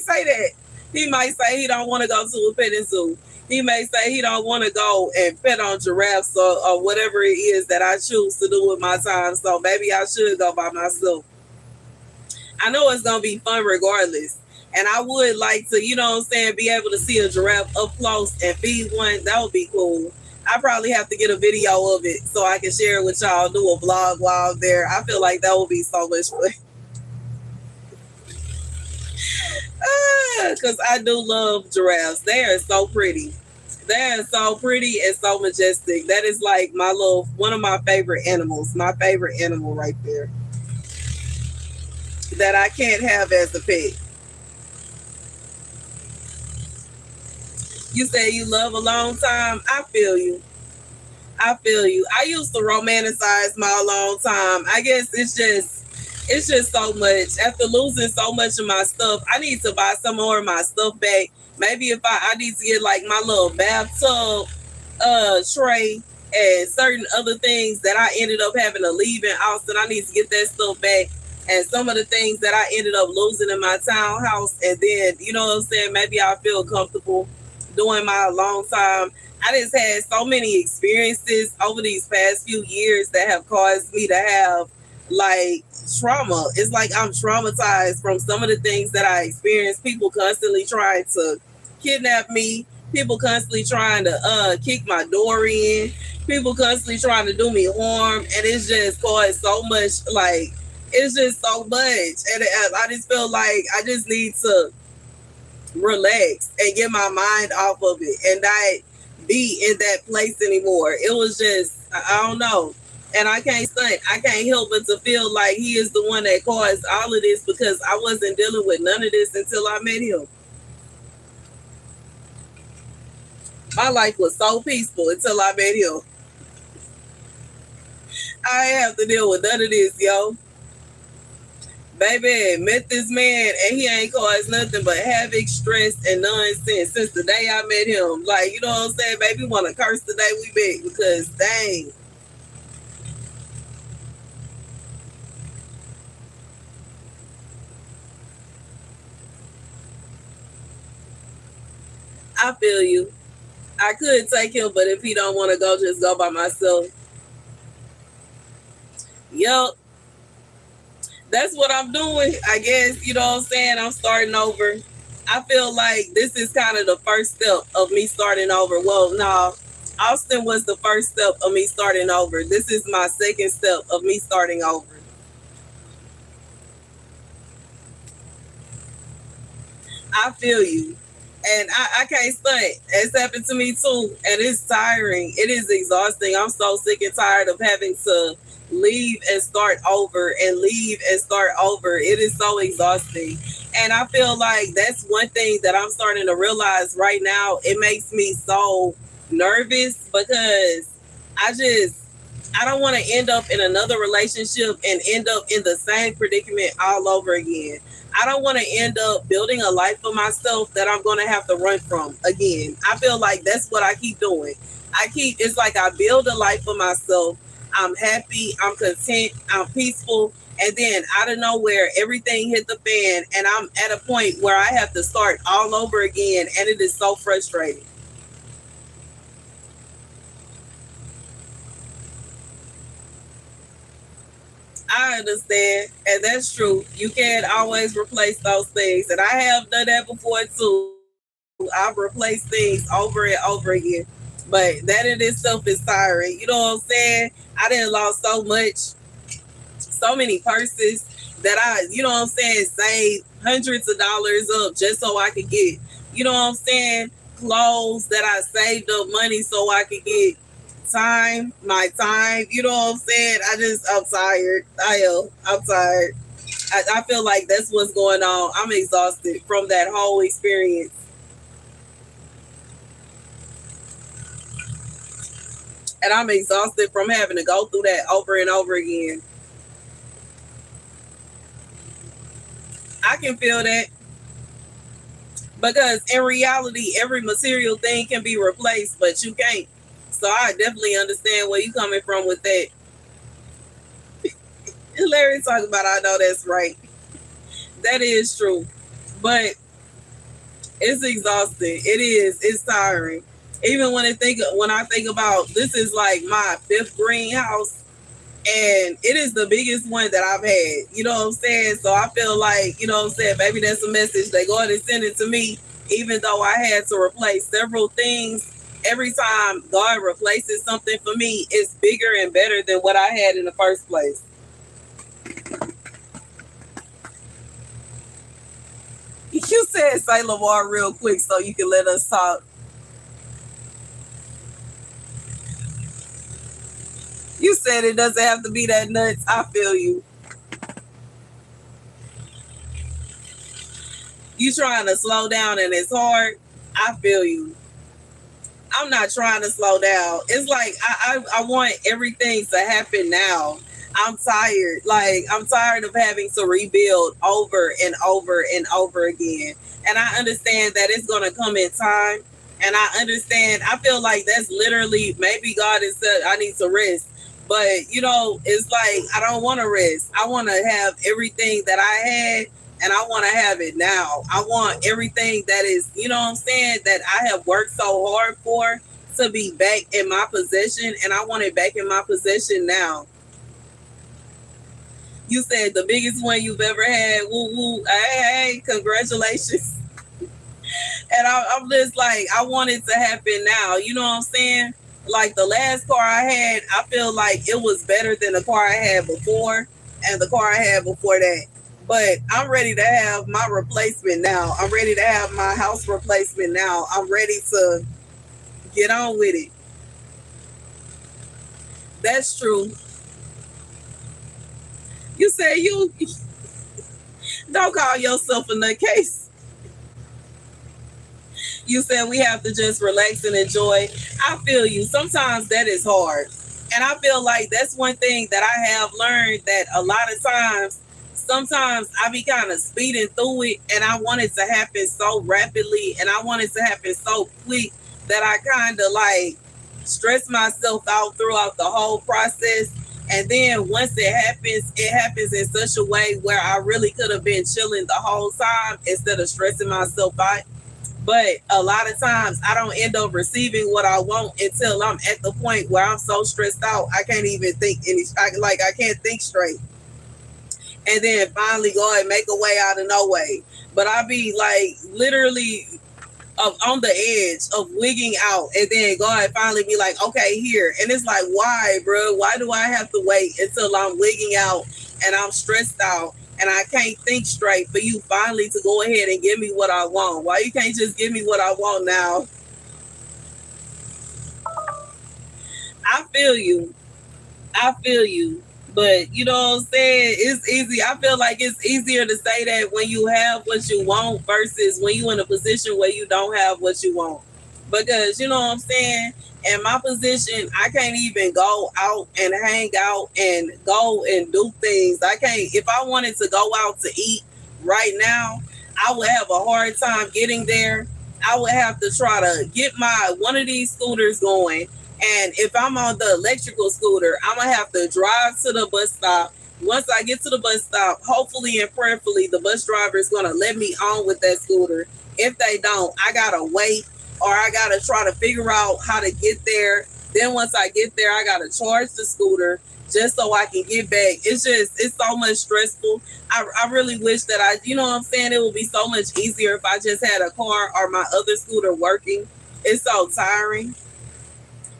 say that. He might say he don't want to go to a petting zoo. He may say he don't want to go and pet on giraffes or whatever it is that I choose to do with my time. So maybe I should go by myself. I know it's gonna be fun regardless. And I would like to, you know what I'm saying, be able to see a giraffe up close and feed one. That would be cool. I probably have to get a video of it so I can share it with y'all, do a vlog while I'm there. I feel like that would be so much fun. Because I do love giraffes. They are so pretty. They are so pretty and so majestic. That is like one of my favorite animals. My favorite animal right there. That I can't have as a pet. You say you love a long time. I feel you. I feel you. I used to romanticize my long time. I guess it's just so much. After losing so much of my stuff, I need to buy some more of my stuff back. Maybe if I need to get like my little bathtub tray and certain other things that I ended up having to leave in Austin. I need to get that stuff back. And some of the things that I ended up losing in my townhouse. And then, you know what I'm saying, maybe I feel comfortable doing my long time. I just had so many experiences over these past few years that have caused me to have like trauma. It's like I'm traumatized from some of the things that I experienced. People constantly trying to kidnap me. People constantly trying to kick my door in. People constantly trying to do me harm. And it's just caused so much, like, it's just so much. And I just feel like I just need to relax and get my mind off of it and not be in that place anymore. It was just, I don't know. And I can't stunt. I can't help but to feel like he is the one that caused all of this because I wasn't dealing with none of this until I met him. My life was so peaceful until I met him. I ain't have to deal with none of this, yo. Baby, met this man and he ain't caused nothing but havoc, stress, and nonsense since the day I met him. Like, you know what I'm saying? Baby, want to curse the day we met because dang. I feel you. I could take him, but if he don't want to go, just go by myself. Yup. That's what I'm doing. I guess, you know what I'm saying? I'm starting over. I feel like this is kind of the first step of me starting over. Well, no, Austin was the first step of me starting over. This is my second step of me starting over. I feel you. And I can't stunt. It's happened to me too. And it's tiring. It is exhausting. I'm so sick and tired of having to leave and start over and leave and start over. It is so exhausting. And I feel like that's one thing that I'm starting to realize right now. It makes me so nervous because I don't want to end up in another relationship and end up in the same predicament all over again. I don't want to end up building a life for myself that I'm going to have to run from again. I feel like that's what I keep doing. It's like I build a life for myself. I'm happy, I'm content, I'm peaceful. And then out of nowhere, everything hit the fan and I'm at a point where I have to start all over again. And it is so frustrating. I understand, and that's true. You can't always replace those things, and I have done that before too. I've replaced things over and over again, but that in itself is tiring. You know what I'm saying? I didn't lost so much, so many purses that you know what I'm saying, saved hundreds of dollars up just so I could get, you know what I'm saying, clothes that I saved up money so I could get my time. You know what I'm saying? I'm tired. I'm tired. I feel like that's what's going on. I'm exhausted from that whole experience. And I'm exhausted from having to go through that over and over again. I can feel that because in reality, every material thing can be replaced, but you can't. So I definitely understand where you coming from with that. And Larry talking about, I know that's right. That is true. But it's exhausting. It is. It's tiring. Even when I think about this is like my fifth greenhouse and it is the biggest one that I've had. You know what I'm saying? So I feel like, you know what I'm saying, maybe that's a message they go ahead and send it to me, even though I had to replace several things. Every time God replaces something for me, it's bigger and better than what I had in the first place. You said say Lamar real quick so you can let us talk. You said it doesn't have to be that nuts. I feel you. You trying to slow down and it's hard. I feel you. I'm not trying to slow down. It's like I want everything to happen now. I'm tired. Like I'm tired of having to rebuild over and over and over again. And I understand that it's gonna come in time. And I understand. I feel like that's literally maybe God has said I need to rest. But you know, it's like I don't want to rest. I want to have everything that I had and I want to have it now. I want everything that is, you know what I'm saying, that I have worked so hard for to be back in my possession, and I want it back in my possession now. You said the biggest one you've ever had. Woo woo. Hey, congratulations. And I'm just like, I want it to happen now. You know what I'm saying? Like the last car I had, I feel like it was better than the car I had before and the car I had before that. But I'm ready to have my replacement now. I'm ready to have my house replacement now. I'm ready to get on with it. That's true. You say you don't call yourself a nutcase. You said we have to just relax and enjoy. I feel you. Sometimes that is hard. And I feel like that's one thing that I have learned that a lot of times, sometimes I be kind of speeding through it and I want it to happen so rapidly and I want it to happen so quick that I kind of like stress myself out throughout the whole process. And then once it happens in such a way where I really could have been chilling the whole time instead of stressing myself out. But a lot of times I don't end up receiving what I want until I'm at the point where I'm so stressed out I can't even think I can't think straight. And then finally go and make a way out of no way. But I be like literally on the edge of wigging out, and then God finally be like, okay, here. And it's like, why, bro? Why do I have to wait until I'm wigging out and I'm stressed out and I can't think straight for you finally to go ahead and give me what I want? Why you can't just give me what I want now? I feel you. I feel you. But you know what I'm saying? It's easy. I feel like it's easier to say that when you have what you want versus when you're in a position where you don't have what you want. Because you know what I'm saying? In my position, I can't even go out and hang out and go and do things. I can't, if I wanted to go out to eat right now, I would have a hard time getting there. I would have to try to get my one of these scooters going. And if I'm on the electrical scooter, I'm going to have to drive to the bus stop. Once I get to the bus stop, hopefully and prayerfully, the bus driver is going to let me on with that scooter. If they don't, I got to wait or I got to try to figure out how to get there. Then once I get there, I got to charge the scooter just so I can get back. It's so much stressful. I really wish that you know what I'm saying? It would be so much easier if I just had a car or my other scooter working. It's so tiring.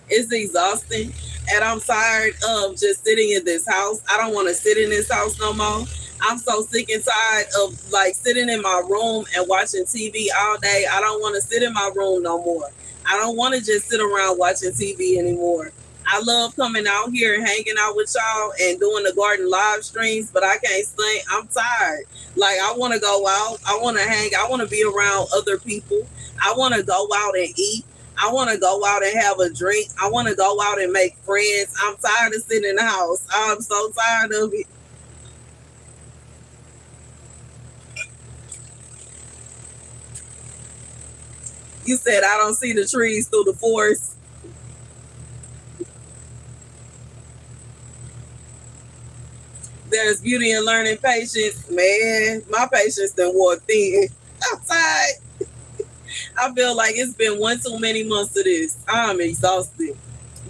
It's exhausting, and I'm tired of just sitting in this house. I don't want to sit in this house no more. I'm so sick and tired of like sitting in my room and watching TV all day. I don't want to sit in my room no more. I don't want to just sit around watching TV anymore. I love coming out here and hanging out with y'all and doing the garden live streams, but I can't stay. I'm tired. Like, I want to go out. I want to hang. I want to be around other people. I want to go out and eat. I want to go out and have a drink. I want to go out and make friends. I'm tired of sitting in the house. I'm so tired of it. You said I don't see the trees through the forest. There's beauty in learning patience. Man, my patience done wore thin. I'm tired. I feel like it's been one too many months of this. I'm exhausted.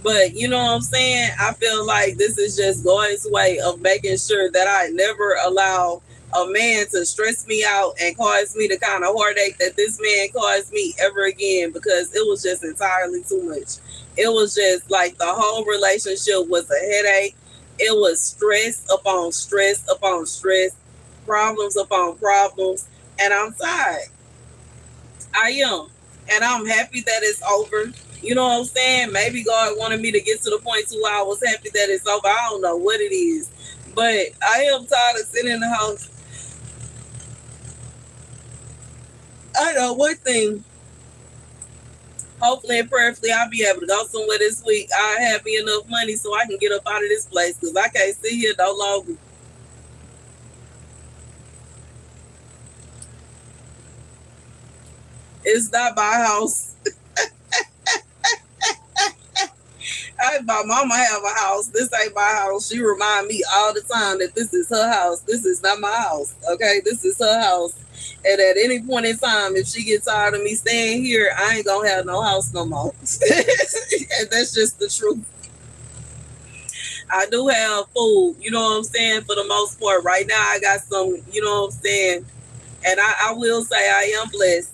But you know what I'm saying? I feel like this is just God's way of making sure that I never allow a man to stress me out and cause me the kind of heartache that this man caused me ever again, because it was just entirely too much. It was just like the whole relationship was a headache. It was stress upon stress upon stress, problems upon problems, and I'm tired. I am. And I'm happy that it's over. You know what I'm saying? Maybe God wanted me to get to the point to where I was happy that it's over. I don't know what it is. But I am tired of sitting in the house. I know one thing. Hopefully and prayerfully I'll be able to go somewhere this week. I have me enough money so I can get up out of this place, because I can't sit here no longer. It's not my house. My mama have a house. This ain't my house. She remind me all the time that this is her house. This is not my house. Okay, this is her house. And at any point in time, if she gets tired of me staying here, I ain't gonna have no house no more. And that's just the truth. I do have food, you know what I'm saying, for the most part. Right now, I got some, you know what I'm saying. And I will say I am blessed,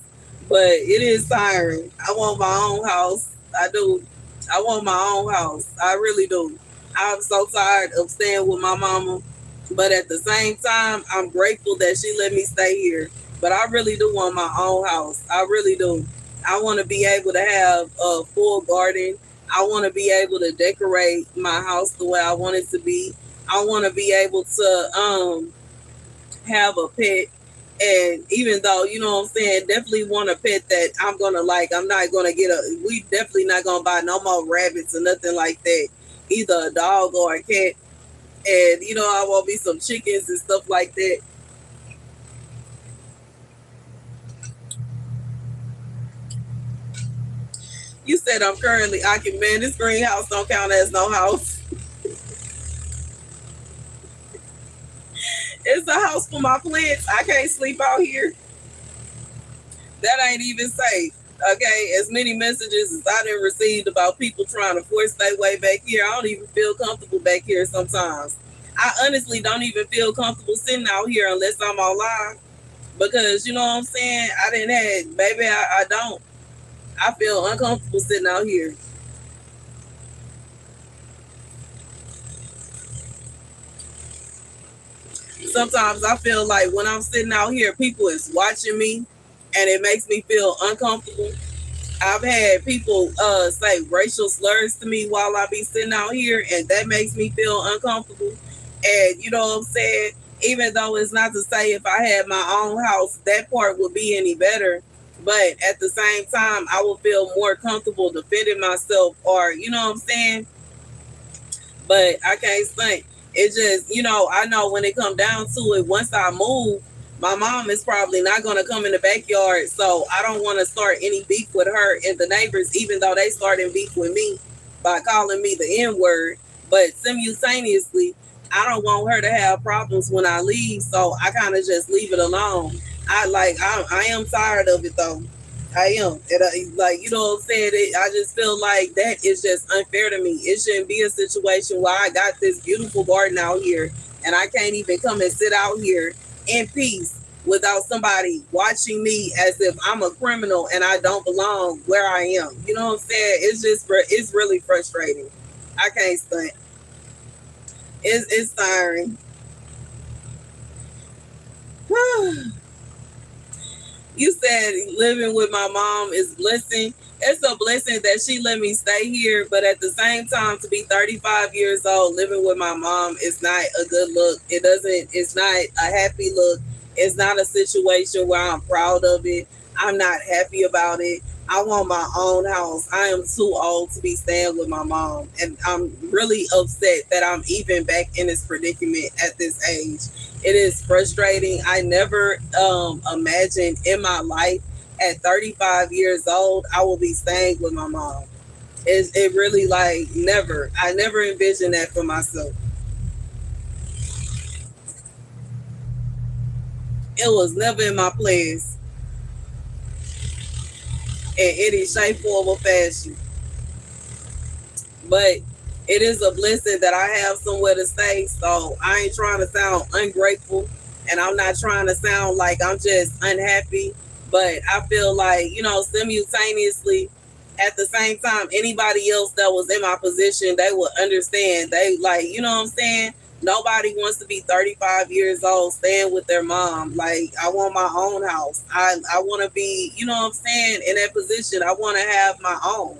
but it is tiring. I want my own house. I do. I want my own house. I really do. I'm so tired of staying with my mama, but at the same time, I'm grateful that she let me stay here. But I really do want my own house. I really do. I want to be able to have a full garden. I want to be able to decorate my house the way I want it to be. I want to be able to have a pet. And even though, you know what I'm saying, definitely want a pet that I'm gonna like. I'm not gonna we definitely not gonna buy no more rabbits or nothing like that. Either a dog or a cat. And you know, I want me some chickens and stuff like that. You said I'm currently occupied. Man, this greenhouse don't count as no house. It's a house for my plants. I can't sleep out here. That ain't even safe. Okay, as many messages as I done received about people trying to force their way back here, I don't even feel comfortable back here sometimes. I honestly don't even feel comfortable sitting out here unless I'm online, because you know what I'm saying. I didn't have, baby. I don't. I feel uncomfortable sitting out here. Sometimes I feel like when I'm sitting out here, people is watching me, and it makes me feel uncomfortable. I've had people say racial slurs to me while I be sitting out here, and that makes me feel uncomfortable. And you know what I'm saying? Even though it's not to say if I had my own house, that part would be any better. But at the same time, I will feel more comfortable defending myself, or you know what I'm saying? But I can't think. It just, you know, I know when it come down to it, once I move, my mom is probably not going to come in the backyard. So I don't want to start any beef with her and the neighbors, even though they started beef with me by calling me the N word. But simultaneously, I don't want her to have problems when I leave. So I kind of just leave it alone. I am tired of it though. I am. And like, you know what I'm saying? I just feel like that is just unfair to me. It shouldn't be a situation where I got this beautiful garden out here and I can't even come and sit out here in peace without somebody watching me as if I'm a criminal and I don't belong where I am. You know what I'm saying? It's really frustrating. I can't stand. It's tiring. You said living with my mom is blessing. It's a blessing that she let me stay here, but at the same time, to be 35 years old living with my mom is not a good look. It doesn't. It's not a happy look. It's not a situation where I'm proud of it. I'm not happy about it. I want my own house. I am too old to be staying with my mom, and I'm really upset that I'm even back in this predicament at this age. It is frustrating. I never imagined in my life at 35 years old I will be staying with my mom. It really like never. I never envisioned that for myself. It was never in my plans in any shape, form, or fashion. But it is a blessing that I have somewhere to stay. So I ain't trying to sound ungrateful, and I'm not trying to sound like I'm just unhappy. But I feel like, simultaneously, at the same time, anybody else that was in my position, they would understand. They like, what I'm saying? Nobody wants to be 35 years old staying with their mom. Like, I want my own house. I want to be, what I'm saying, in that position. I want to have my own.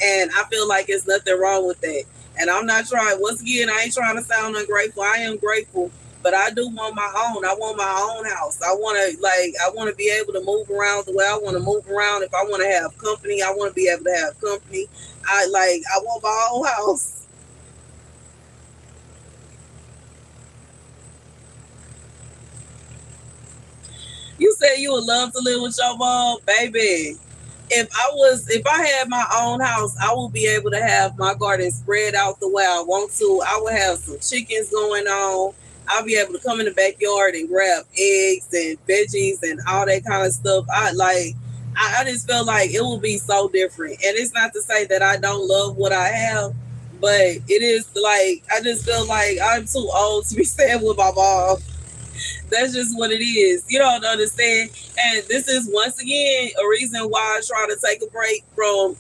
And I feel like it's nothing wrong with that. And I'm not trying, once again, I ain't trying to sound ungrateful. I am grateful, but I do want my own. I want my own house. I want to be able to move around the way I want to move around. If I want to have company, I want to be able to have company. I want my own house. You said you would love to live with your mom, baby. If I had my own house, I would be able to have my garden spread out the way I want to. I would have some chickens going on. I'll be able to come in the backyard and grab eggs and veggies and all that kind of stuff. I just feel like it will be so different. And it's not to say that I don't love what I have, but it is like I just feel like I'm too old to be staying with my mom. That's just what it is. You don't understand. And this is once again a reason why I try to take a break from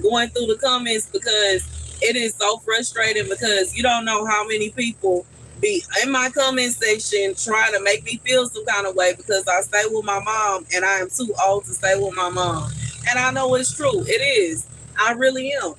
going through the comments, because it is so frustrating, because you don't know how many people be in my comment section trying to make me feel some kind of way because I stay with my mom and I am too old to stay with my mom. And I know it's true. It is. I really am.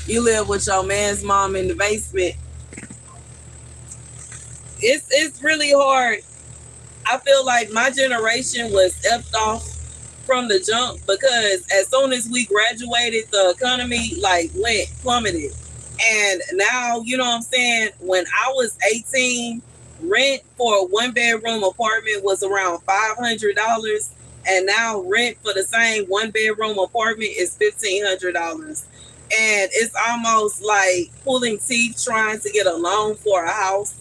You live with your man's mom in the basement. It's really hard. I feel like my generation was effed off from the jump, because as soon as we graduated, the economy like went plummeted. And now, you know what I'm saying? When I was 18, rent for a one bedroom apartment was around $500. And now rent for the same one bedroom apartment is $1,500. And it's almost like pulling teeth trying to get a loan for a house.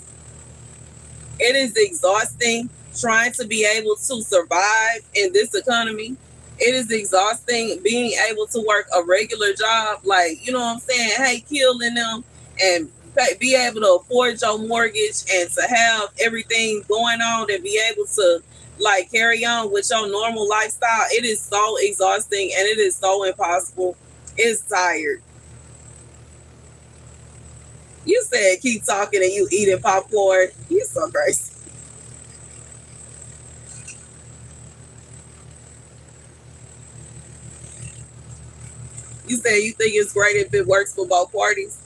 It is exhausting trying to be able to survive in this economy. It is exhausting being able to work a regular job, like, you know what I'm saying? Hey, killing them and be able to afford your mortgage and to have everything going on and be able to like carry on with your normal lifestyle. It is so exhausting and it is so impossible. It's tired. You said keep talking and you eating popcorn. You so crazy. You said you think it's great if it works for both parties.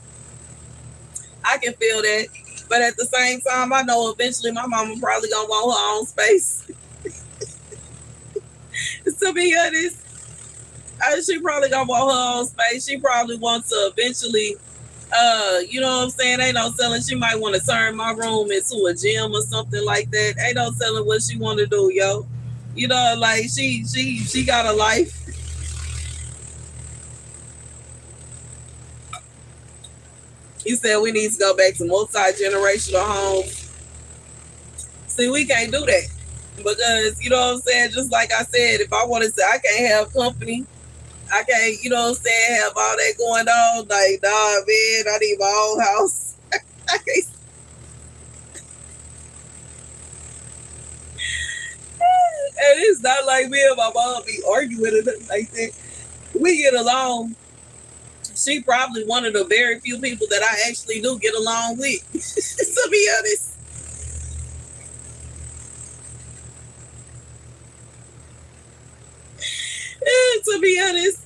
I can feel that. But at the same time, I know eventually my mama probably gonna want her own space. To be honest, she probably gonna want her own space. She probably wants to eventually, you know what I'm saying? Ain't no telling. She might want to turn my room into a gym or something like that. Ain't no telling what she want to do, yo. You know, like she got a life. You said we need to go back to multi-generational homes. See, we can't do that because you know what I'm saying. Just like I said, if I wanted to, I can't have company. I can't, you know what I'm saying, have all that going on. Like, nah, man, I need my own house. I can't, And it's not like me and my mom be arguing or nothing like that. We get along. She probably one of the very few people that I actually do get along with. To be honest. To be honest,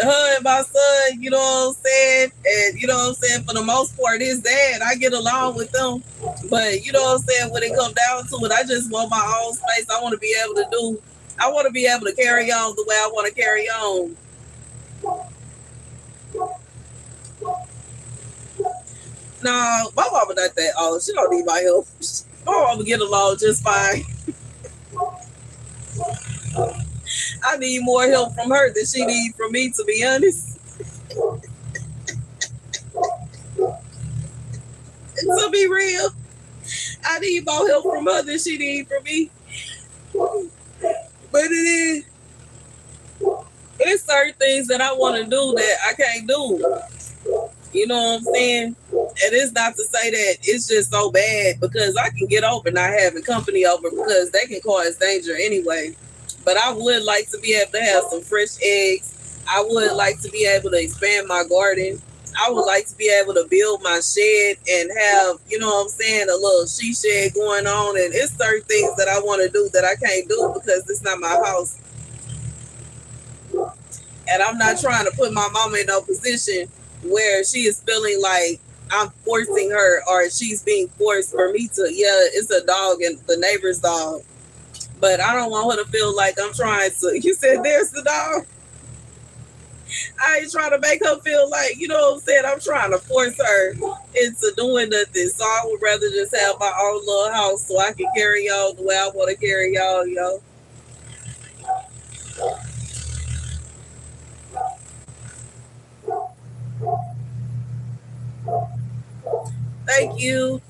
her and my son, you know what I'm saying? And you know what I'm saying? For the most part, his dad, I get along with them. But you know what I'm saying? When it comes down to it, I just want my own space. I want to be able to carry on the way I want to carry on. No, my mama not that old. She don't need my help. My mama get along just fine. I need more help from her than she need from me, to be honest. To be real, I need more help from her than she need from me. But it's certain things that I want to do that I can't do. You know what I'm saying? And it's not to say that it's just so bad because I can get over not having company over because they can cause danger anyway. But I would like to be able to have some fresh eggs. I would like to be able to expand my garden. I would like to be able to build my shed and have, you know what I'm saying, a little she shed going on. And it's certain things that I want to do that I can't do because it's not my house. And I'm not trying to put my mama in no position where she is feeling like I'm forcing her or she's being forced for me to, yeah, it's a dog and the neighbor's dog. But I don't want her to feel like I'm trying to, you said there's the dog. I ain't trying to make her feel like, you know what I'm saying, I'm trying to force her into doing nothing. So I would rather just have my own little house so I can carry on the way I want to carry on, yo. Thank you.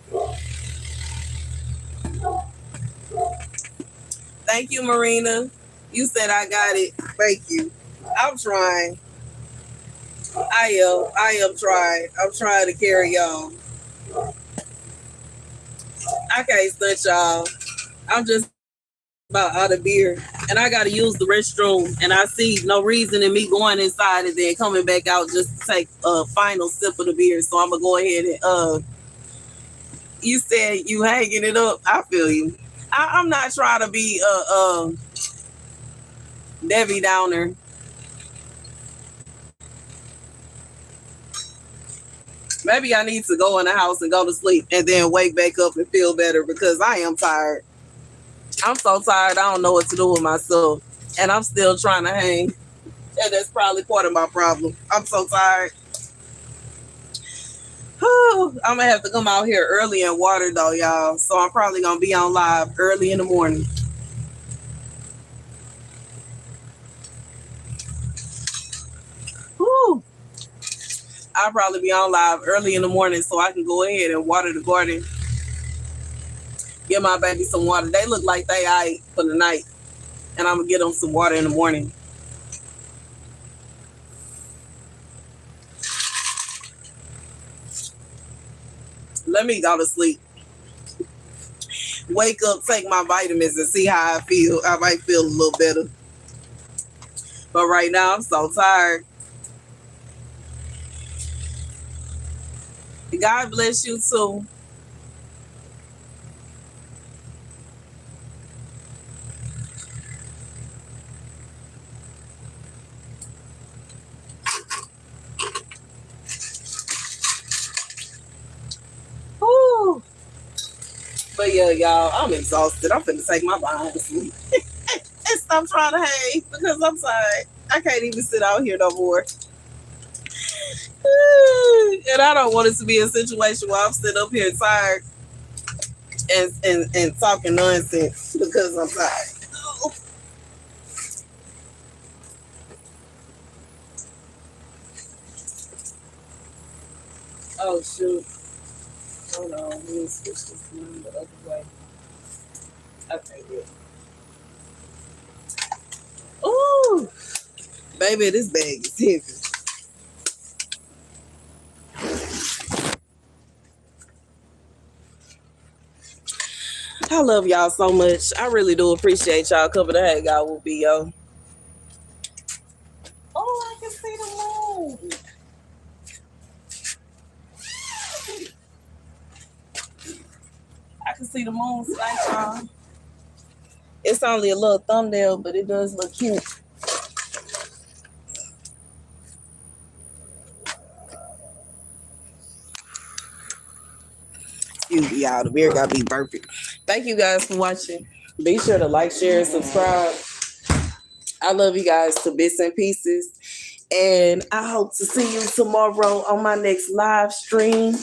Thank you, Marina. You said I got it. Thank you. I'm trying. I am trying. I'm trying to carry on. I can't stunt y'all. I'm just about out of beer. And I gotta use the restroom. And I see no reason in me going inside and then coming back out just to take a final sip of the beer. So I'm gonna go ahead and you said you hanging it up. I feel you. I'm not trying to be Debbie Downer. Maybe I need to go in the house and go to sleep and then wake back up and feel better because I am tired. I'm so tired. I don't know what to do with myself. And I'm still trying to hang. And that's probably part of my problem. I'm so tired. I'm going to have to come out here early and water though, y'all. So I'm probably going to be on live early in the morning. Whew. I'll probably be on live early in the morning so I can go ahead and water the garden. Give my baby some water. They look like they ate for the night. And I'm going to get them some water in the morning. Let me go to sleep. Wake up, take my vitamins, and see how I feel. I might feel a little better. But right now, I'm so tired. God bless you too. Whew. But yeah, y'all, I'm exhausted. I'm finna take my behind to sleep. And stop trying to hang because I'm tired. I can't even sit out here no more. And I don't want it to be a situation where I'm sitting up here tired and talking nonsense because I'm tired. Oh shoot. Hold on. Let me switch this one the other way. Okay, good. Ooh. Baby, this bag is heavy. I love y'all so much. I really do appreciate y'all coming to hang out with me, yo. Oh, I can see the moon. I can see the moon tonight, y'all. It's only a little thumbnail, but it does look cute. Excuse me, y'all. The beer got me burping. Thank you guys for watching. Be sure to like, share, and subscribe. I love you guys to bits and pieces. And I hope to see you tomorrow on my next live stream.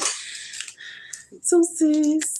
Deuces.